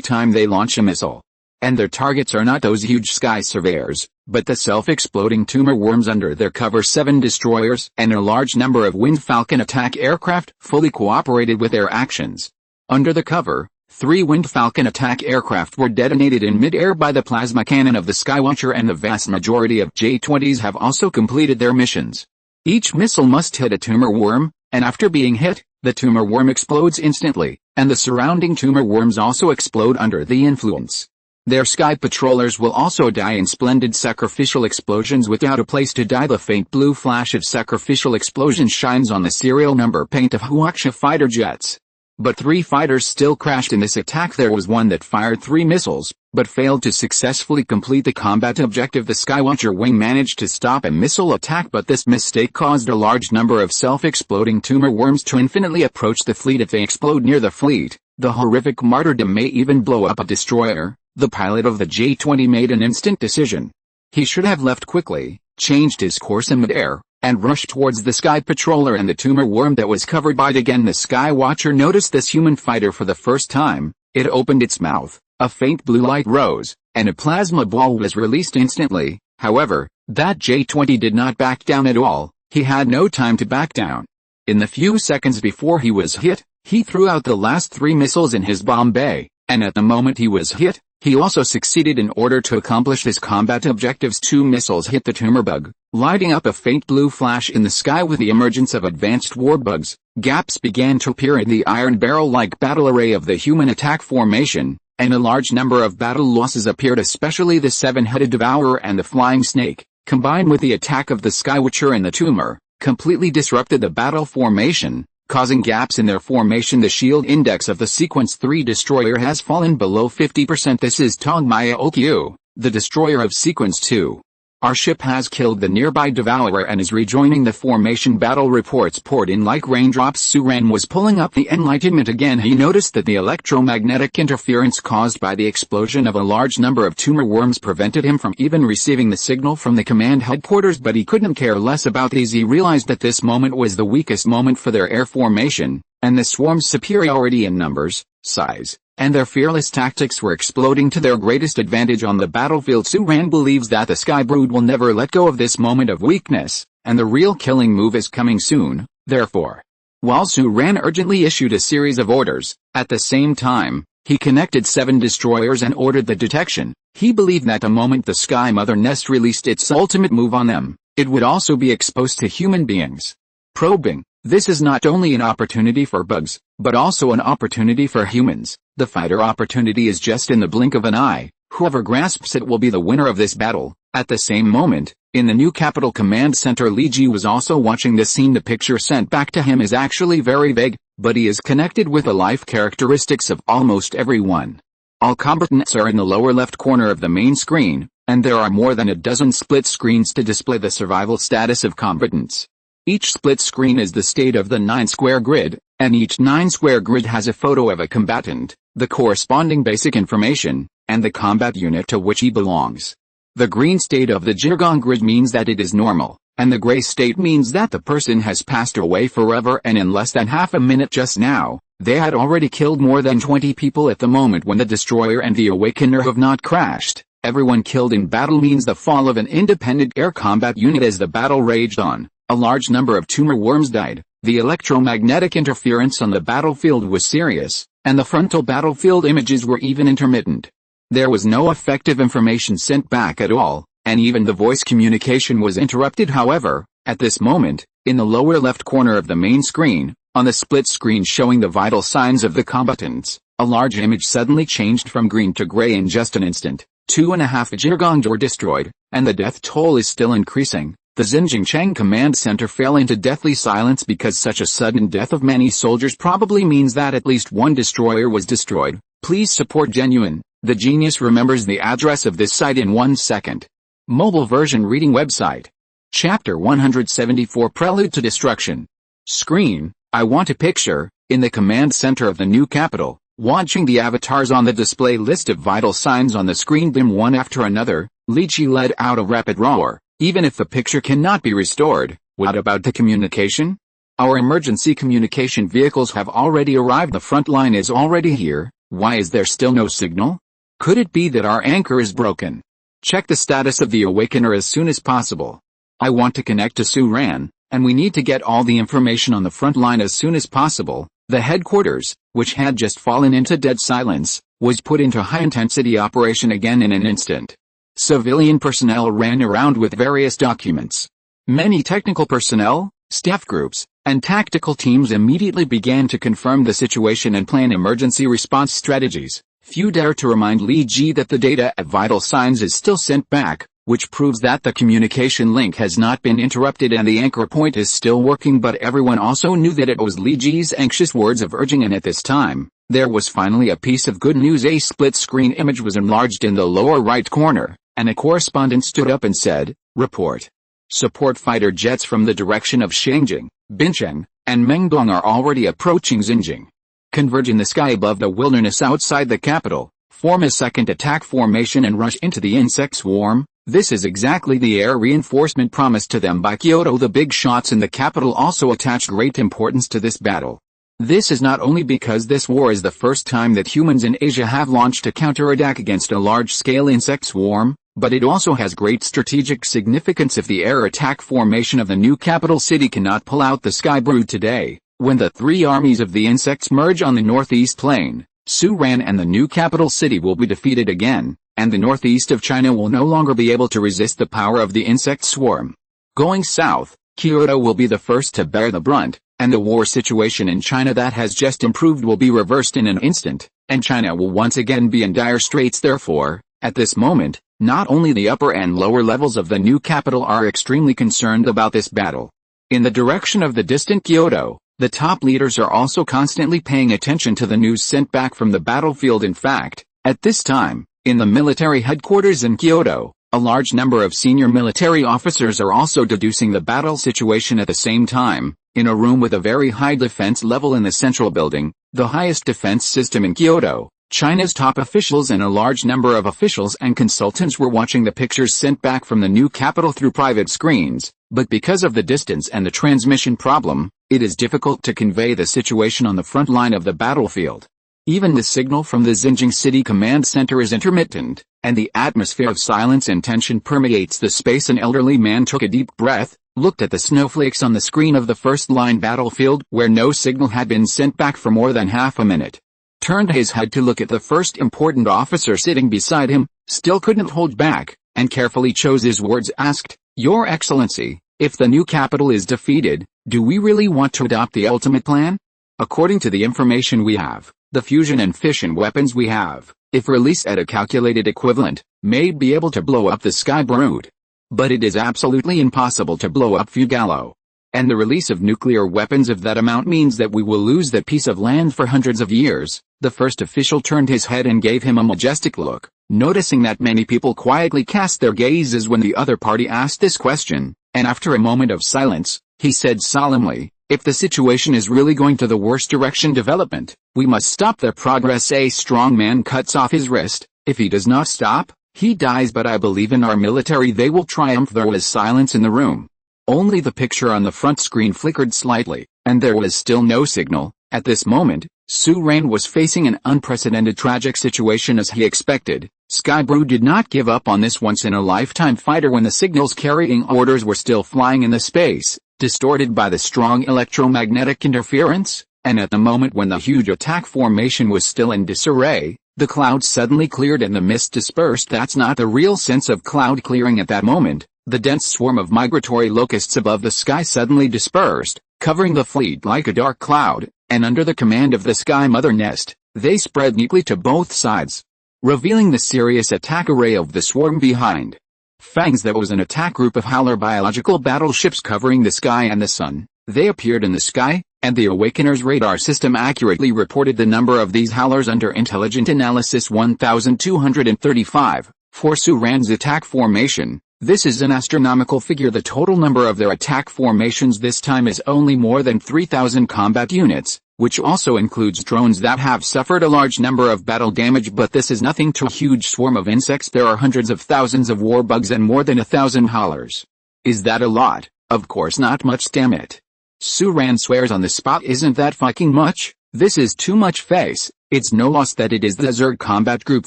time they launch a missile. And their targets are not those huge sky surveyors, but the self-exploding tumor worms under their cover. 7 destroyers and a large number of Wind Falcon attack aircraft fully cooperated with their actions. Under the cover, 3 Wind Falcon attack aircraft were detonated in mid-air by the plasma cannon of the Skywatcher, and the vast majority of J-20s have also completed their missions. Each missile must hit a tumor worm, and after being hit, the tumor worm explodes instantly, and the surrounding tumor worms also explode under the influence. Their sky patrollers will also die in splendid sacrificial explosions without a place to die. The faint blue flash of sacrificial explosion shines on the serial number paint of Huaksha fighter jets. But 3 fighters still crashed in this attack. There was one that fired 3 missiles, but failed to successfully complete the combat objective. The Skywatcher wing managed to stop a missile attack, but this mistake caused a large number of self-exploding tumor worms to infinitely approach the fleet. If they explode near the fleet, the horrific martyrdom may even blow up a destroyer. The pilot of the J-20 made an instant decision. He should have left quickly, changed his course in mid-air, and rushed towards the sky patroller and the tumor worm that was covered by it. Again, the Skywatcher noticed this human fighter for the first time. It opened its mouth, a faint blue light rose, and a plasma ball was released instantly. However, that J-20 did not back down at all. He had no time to back down. In the few seconds before he was hit, he threw out the last 3 missiles in his bomb bay, and at the moment he was hit, he also succeeded in order to accomplish his combat objectives. 2 missiles hit the tumor bug, lighting up a faint blue flash in the sky. With the emergence of advanced war bugs, gaps began to appear in the iron barrel-like battle array of the human attack formation, and a large number of battle losses appeared, especially the 7-headed devourer and the flying snake, combined with the attack of the Skywatcher and the tumor, completely disrupted the battle formation, causing gaps in their formation. The shield index of the Sequence 3 destroyer has fallen below 50%. This is Tongmaya Okyu, the destroyer of Sequence 2. Our ship has killed the nearby devourer and is rejoining the formation. Battle reports poured in like raindrops. Suran was pulling up the enlightenment again. He noticed that the electromagnetic interference caused by the explosion of a large number of tumor worms prevented him from even receiving the signal from the command headquarters, but he couldn't care less about these. He realized that this moment was the weakest moment for their air formation, and the swarm's superiority in numbers, size, and their fearless tactics were exploding to their greatest advantage on the battlefield. Suran believes that the Sky Brood will never let go of this moment of weakness, and the real killing move is coming soon. Therefore, while Suran urgently issued a series of orders, at the same time, he connected 7 destroyers and ordered the detection. He believed that the moment the Sky Mother Nest released its ultimate move on them, it would also be exposed to human beings. Probing. This is not only an opportunity for bugs, but also an opportunity for humans. The fighter opportunity is just in the blink of an eye. Whoever grasps it will be the winner of this battle. At the same moment, in the new capital command center, Li Ji was also watching this scene. The picture sent back to him is actually very vague, but he is connected with the life characteristics of almost everyone. All combatants are in the lower left corner of the main screen, and there are more than a dozen split screens to display the survival status of combatants. Each split screen is the state of the 9-square grid, and each 9-square grid has a photo of a combatant, the corresponding basic information, and the combat unit to which he belongs. The green state of the Jirgon grid means that it is normal, and the gray state means that the person has passed away forever, and in less than half a minute just now, they had already killed more than 20 people. At the moment when the destroyer and the awakener have not crashed, everyone killed in battle means the fall of an independent air combat unit. As the battle raged on, a large number of tumor worms died. The electromagnetic interference on the battlefield was serious, and the frontal battlefield images were even intermittent. There was no effective information sent back at all, and even the voice communication was interrupted. However, at this moment, in the lower left corner of the main screen, on the split screen showing the vital signs of the combatants, a large image suddenly changed from green to gray in just an instant. 2.5 Jirgons were destroyed, and the death toll is still increasing. The Xinjiang command center fell into deathly silence because such a sudden death of many soldiers probably means that at least one destroyer was destroyed. Please support Genuine. The genius remembers the address of this site in 1 second. Mobile version reading website. Chapter 174 Prelude to Destruction. Screen, I want a picture. In the command center of the new capital, Watching the avatars on the display list of vital signs on the screen dim one after another, Li Ji let out a rapid roar. Even if the picture cannot be restored, what about the communication? Our emergency communication vehicles have already arrived. The front line is already here. Why is there still no signal? Could it be that our anchor is broken? Check the status of the Awakener as soon as possible. I want to connect to Su Ran, and we need to get all the information on the front line as soon as possible. The headquarters, which had just fallen into dead silence, was put into high-intensity operation again in an instant. Civilian personnel ran around with various documents. Many technical personnel, staff groups, and tactical teams immediately began to confirm the situation and plan emergency response strategies. Few dare to remind Li Ji that the data at vital signs is still sent back, which proves that the communication link has not been interrupted and the anchor point is still working, but everyone also knew that it was Li Ji's anxious words of urging, and at this time, there was finally a piece of good news. A split-screen image was enlarged in the lower right corner, and a correspondent stood up and said, "Report. Support fighter jets from the direction of Shangjing, Bincheng, and Mengdong are already approaching Xinjiang. Converge in the sky above the wilderness outside the capital, form a second attack formation and rush into the insect swarm." This is exactly the air reinforcement promised to them by Kyoto. The big shots in the capital also attach great importance to this battle. This is not only because this war is the first time that humans in Asia have launched a counterattack against a large-scale insect swarm, but it also has great strategic significance. If the air attack formation of the new capital city cannot pull out the sky brood today, when the three armies of the insects merge on the northeast plain, Su Ran and the new capital city will be defeated again, and the northeast of China will no longer be able to resist the power of the insect swarm. Going south, Kyoto will be the first to bear the brunt, and the war situation in China that has just improved will be reversed in an instant, and China will once again be in dire straits. Therefore, at this moment, not only the upper and lower levels of the new capital are extremely concerned about this battle. In the direction of the distant Kyoto, the top leaders are also constantly paying attention to the news sent back from the battlefield. In fact, at this time, in the military headquarters in Kyoto, a large number of senior military officers are also deducing the battle situation at the same time. In a room with a very high defense level in the central building, the highest defense system in Kyoto, China's top officials and a large number of officials and consultants were watching the pictures sent back from the new capital through private screens, but because of the distance and the transmission problem, it is difficult to convey the situation on the front line of the battlefield. Even the signal from the Xinjiang City Command Center is intermittent, and the atmosphere of silence and tension permeates the space. An elderly man took a deep breath, looked at the snowflakes on the screen of the first-line battlefield where no signal had been sent back for more than half a minute, turned his head to look at the first important officer sitting beside him, still couldn't hold back, and carefully chose his words, asked, "Your Excellency, if the new capital is defeated, do we really want to adopt the ultimate plan? According to the information we have, the fusion and fission weapons we have, if released at a calculated equivalent, may be able to blow up the sky brood. But it is absolutely impossible to blow up Fugalo. And the release of nuclear weapons of that amount means that we will lose that piece of land for hundreds of years." The first official turned his head and gave him a majestic look, noticing that many people quietly cast their gazes when the other party asked this question, and after a moment of silence, he said solemnly, "If the situation is really going to the worst direction development, we must stop their progress." A strong man cuts off his wrist. If he does not stop, he dies. But I believe in our military, they will triumph. There was silence in the room. Only the picture on the front screen flickered slightly, and there was still no signal. At this moment, Su Ran was facing an unprecedented tragic situation. As he expected, Sky Brood did not give up on this once-in-a-lifetime fighter when the signals carrying orders were still flying in the space, distorted by the strong electromagnetic interference, and at the moment when the huge attack formation was still in disarray, the clouds suddenly cleared and the mist dispersed. That's not the real sense of cloud clearing at that moment. The dense swarm of migratory locusts above the sky suddenly dispersed, covering the fleet like a dark cloud, and under the command of the Sky Mother Nest, they spread neatly to both sides, revealing the serious attack array of the swarm behind. Fangs. That was an attack group of Howler biological battleships covering the sky and the sun. They appeared in the sky, and the Awakener's radar system accurately reported the number of these Howlers under intelligent analysis: 1,235. For Su Ran's attack formation, this is an astronomical figure. The total number of their attack formations this time is only more than 3,000 combat units, which also includes drones that have suffered a large number of battle damage, but this is nothing to a huge swarm of insects. There are hundreds of thousands of war bugs and more than 1,000 hollers. Is that a lot? Of course not much, damn it. Suran swears on the spot, isn't that fucking much? This is too much face. It's no loss that it is the Zerg combat group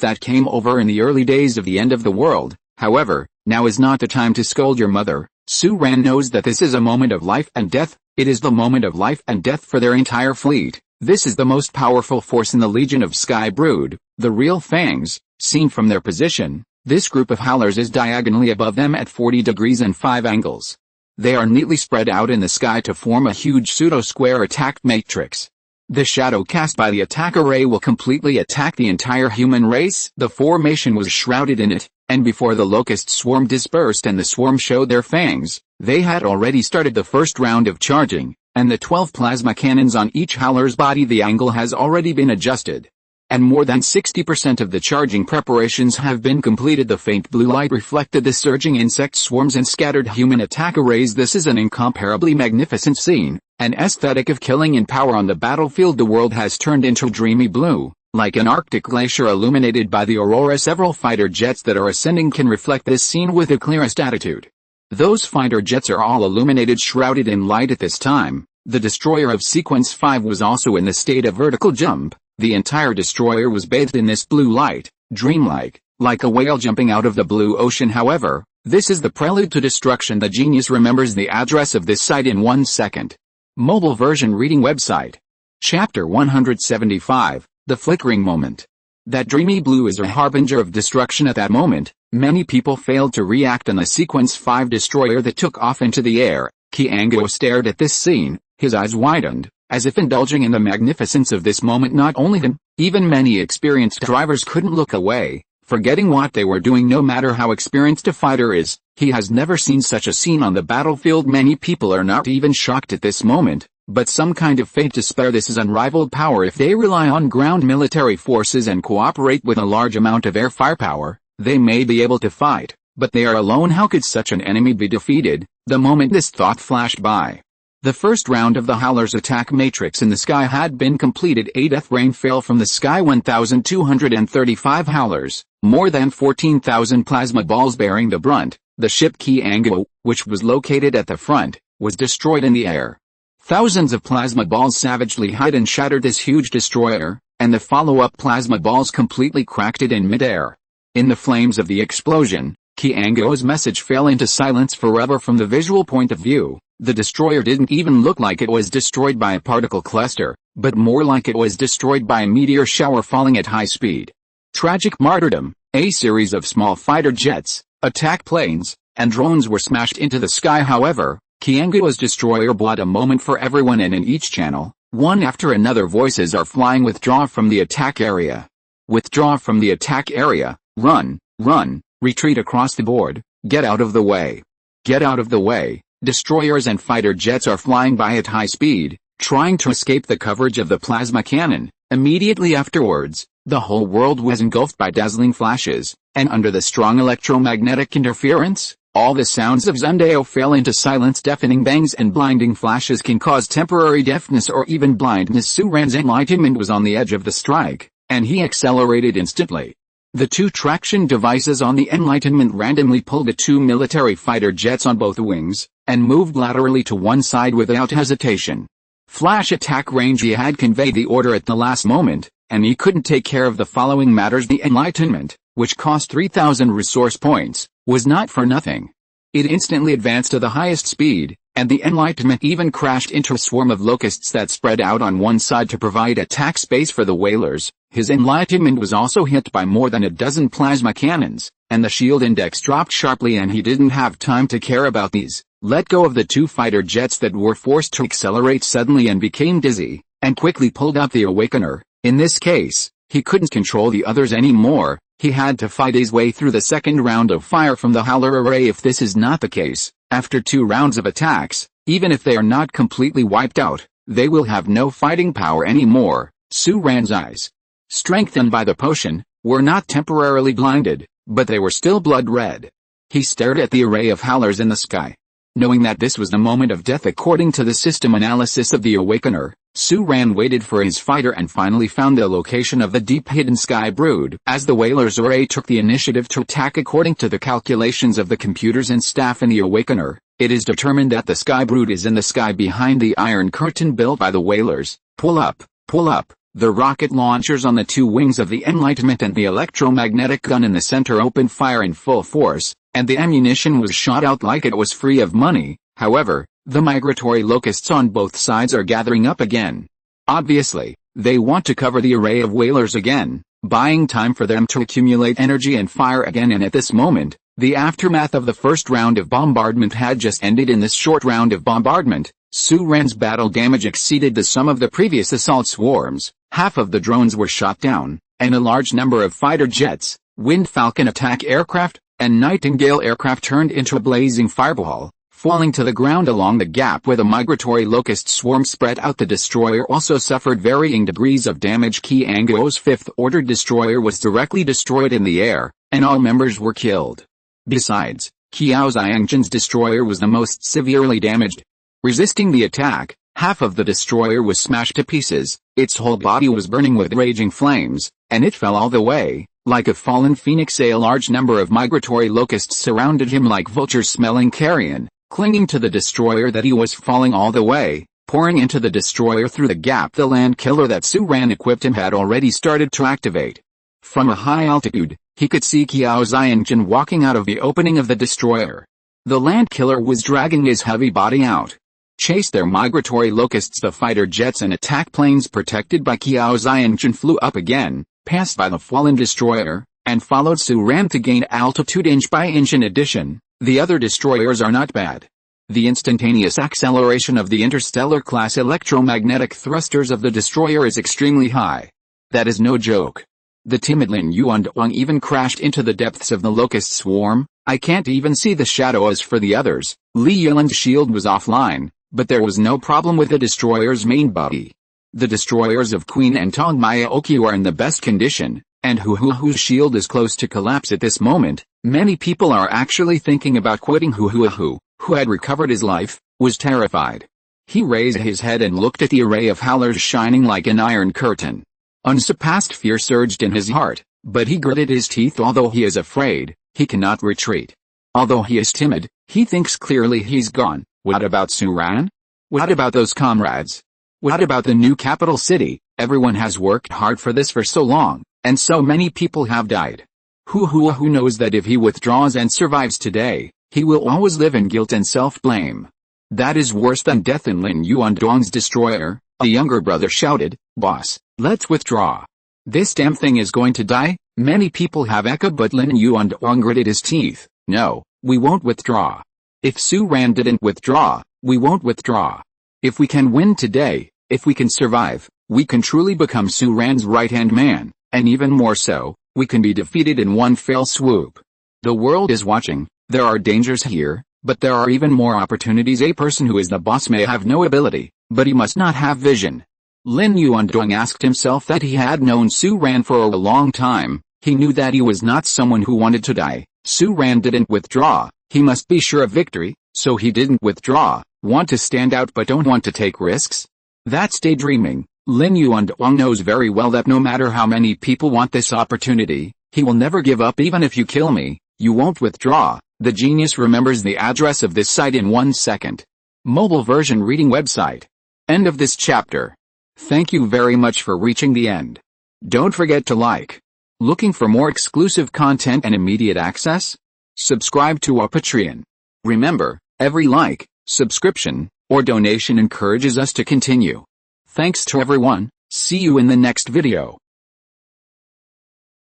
that came over in the early days of the end of the world. However, now is not the time to scold your mother. Suran knows that this is a moment of life and death. It is the moment of life and death for their entire fleet. This is the most powerful force in the Legion of Sky Brood, the real Fangs. Seen from their position, this group of howlers is diagonally above them at 40 degrees and 5 angles. They are neatly spread out in the sky to form a huge pseudo-square attack matrix. The shadow cast by the attack array will completely attack the entire human race. The formation was shrouded in it, and before the locust swarm dispersed and the swarm showed their fangs, they had already started the first round of charging, and the 12 plasma cannons on each howler's body, the angle has already been adjusted. And more than 60% of the charging preparations have been completed. The faint blue light reflected the surging insect swarms and scattered human attack arrays. This is an incomparably magnificent scene, an aesthetic of killing and power on the battlefield. The world has turned into dreamy blue, like an Arctic glacier illuminated by the aurora. Several fighter jets that are ascending can reflect this scene with the clearest attitude. Those fighter jets are all illuminated, shrouded in light at this time. The destroyer of Sequence 5 was also in the state of vertical jump. The entire destroyer was bathed in this blue light, dreamlike, like a whale jumping out of the blue ocean. However, this is the prelude to destruction. The genius remembers the address of this site in 1 second. Mobile version reading website. Chapter 175, The Flickering Moment. That dreamy blue is a harbinger of destruction. At that moment, many people failed to react on the Sequence 5 destroyer that took off into the air. Kiango stared at this scene, his eyes widened, as if indulging in the magnificence of this moment. Not only him, even many experienced drivers couldn't look away, forgetting what they were doing. No matter how experienced a fighter is, he has never seen such a scene on the battlefield. Many people are not even shocked at this moment, but some kind of fate to spare. This is unrivaled power. If they rely on ground military forces and cooperate with a large amount of air firepower, they may be able to fight, but they are alone. How could such an enemy be defeated? The moment this thought flashed by, the first round of the Howler's attack matrix in the sky had been completed. A death rain fell from the sky. 1,235 Howlers, more than 14,000 plasma balls bearing the brunt. The ship Kiango, which was located at the front, was destroyed in the air. Thousands of plasma balls savagely hit and shattered this huge destroyer, and the follow-up plasma balls completely cracked it in midair. In the flames of the explosion, Kiango's message fell into silence forever. From the visual point of view, the destroyer didn't even look like it was destroyed by a particle cluster, but more like it was destroyed by a meteor shower falling at high speed. Tragic martyrdom. A series of small fighter jets, attack planes, and drones were smashed into the sky. However, Kiango's destroyer brought a moment for everyone, and in each channel, one after another, voices are flying. Withdraw from the attack area. Withdraw from the attack area. Run, run, retreat across the board. Get out of the way. Get out of the way. Destroyers and fighter jets are flying by at high speed, trying to escape the coverage of the plasma cannon. Immediately afterwards, the whole world was engulfed by dazzling flashes, and under the strong electromagnetic interference, all the sounds of Zundeo fell into silence. Deafening bangs and blinding flashes can cause temporary deafness or even blindness. Suran's enlightenment was on the edge of the strike, and he accelerated instantly. The two traction devices on the Enlightenment randomly pulled the two military fighter jets on both wings, and moved laterally to one side without hesitation. Flash attack range. He had conveyed the order at the last moment, and he couldn't take care of the following matters. The Enlightenment, which cost 3,000 resource points, was not for nothing. It instantly advanced to the highest speed, and the Enlightenment even crashed into a swarm of locusts that spread out on one side to provide attack space for the whalers. His Enlightenment was also hit by more than a dozen plasma cannons, and the shield index dropped sharply, and he didn't have time to care about these. Let go of the two fighter jets that were forced to accelerate suddenly and became dizzy, and quickly pulled out the Awakener. In this case, he couldn't control the others anymore. He had to fight his way through the second round of fire from the Howler array. If this is not the case, after 2 rounds of attacks, even if they are not completely wiped out, they will have no fighting power anymore. Suran's eyes, strengthened by the potion, were not temporarily blinded, but they were still blood red. He stared at the array of Howlers in the sky. Knowing that this was the moment of death according to the system analysis of the Awakener, Su-Ran waited for his fighter and finally found the location of the deep-hidden Sky Brood. As the Whalers array took the initiative to attack according to the calculations of the computers and staff in the Awakener, it is determined that the Sky Brood is in the sky behind the Iron Curtain built by the Whalers. Pull up, pull up. The rocket launchers on the two wings of the Enlightenment and the electromagnetic gun in the center opened fire in full force, and the ammunition was shot out like it was free of money. However, the migratory locusts on both sides are gathering up again. Obviously, they want to cover the array of Whalers again, buying time for them to accumulate energy and fire again. And at this moment, the aftermath of the first round of bombardment had just ended. In this short round of bombardment, Su-Ran's battle damage exceeded the sum of the previous assault swarms. Half of the drones were shot down, and a large number of fighter jets, Wind Falcon attack aircraft, and Nightingale aircraft turned into a blazing fireball, falling to the ground along the gap where the migratory locust swarm spread out. The destroyer also suffered varying degrees of damage. Qianguo's fifth-order destroyer was directly destroyed in the air, and all members were killed. Besides, Qiao Xiangjin's destroyer was the most severely damaged. Resisting the attack, half of the destroyer was smashed to pieces, its whole body was burning with raging flames, and it fell all the way, like a fallen phoenix. A large number of migratory locusts surrounded him like vultures smelling carrion, clinging to the destroyer that he was falling all the way, pouring into the destroyer through the gap. The land killer that Su-Ran equipped him had already started to activate. From a high altitude, he could see Qiao Xiangjin walking out of the opening of the destroyer. The land killer was dragging his heavy body out. Chased their migratory locusts, the fighter jets and attack planes protected by Qiao Xiangjin flew up again, passed by the fallen destroyer, and followed Su-Ran to gain altitude inch by inch. In addition, the other destroyers are not bad. The instantaneous acceleration of the interstellar-class electromagnetic thrusters of the destroyer is extremely high. That is no joke. The timid Lin Yuanduang even crashed into the depths of the locust swarm. I can't even see the shadow as for the others. Li Yilan's shield was offline, but there was no problem with the destroyer's main body. The destroyers of Queen and Tongmaya Okyu are in the best condition, and Huhuhu's shield is close to collapse at this moment. Many people are actually thinking about quitting. Huhuhu, who had recovered his life, was terrified. He raised his head and looked at the array of howlers shining like an iron curtain. Unsurpassed fear surged in his heart, but he gritted his teeth. Although he is afraid, he cannot retreat. Although he is timid, he thinks clearly. He's gone. What about Su-Ran? What about those comrades? What about the new capital city? Everyone has worked hard for this for so long, and so many people have died. Who knows that if he withdraws and survives today, he will always live in guilt and self-blame. That is worse than death. In Lin Yuanduang's destroyer, a younger brother shouted, "Boss, let's withdraw. This damn thing is going to die." Many people have echoed, but Lin Yuanduang gritted his teeth. "No, we won't withdraw. If Su-Ran didn't withdraw, we won't withdraw. If we can win today, if we can survive, we can truly become Su-Ran's right-hand man, and even more so, we can be defeated in one fell swoop. The world is watching. There are dangers here, but there are even more opportunities. A person who is the boss may have no ability, but he must not have vision." Lin Yuanduang asked himself that he had known Su-Ran for a long time. He knew that he was not someone who wanted to die. Su-Ran didn't withdraw. He must be sure of victory, so he didn't withdraw. Want to stand out but don't want to take risks? That's daydreaming. Lin Yuanduang knows very well that no matter how many people want this opportunity, he will never give up. "Even if you kill me, you won't withdraw." The genius remembers the address of this site in 1 second. Mobile version reading website. End of this chapter. Thank you very much for reaching the end. Don't forget to like. Looking for more exclusive content and immediate access? Subscribe to our Patreon. Remember, every like, subscription, or donation encourages us to continue. Thanks to everyone. See you in the next video.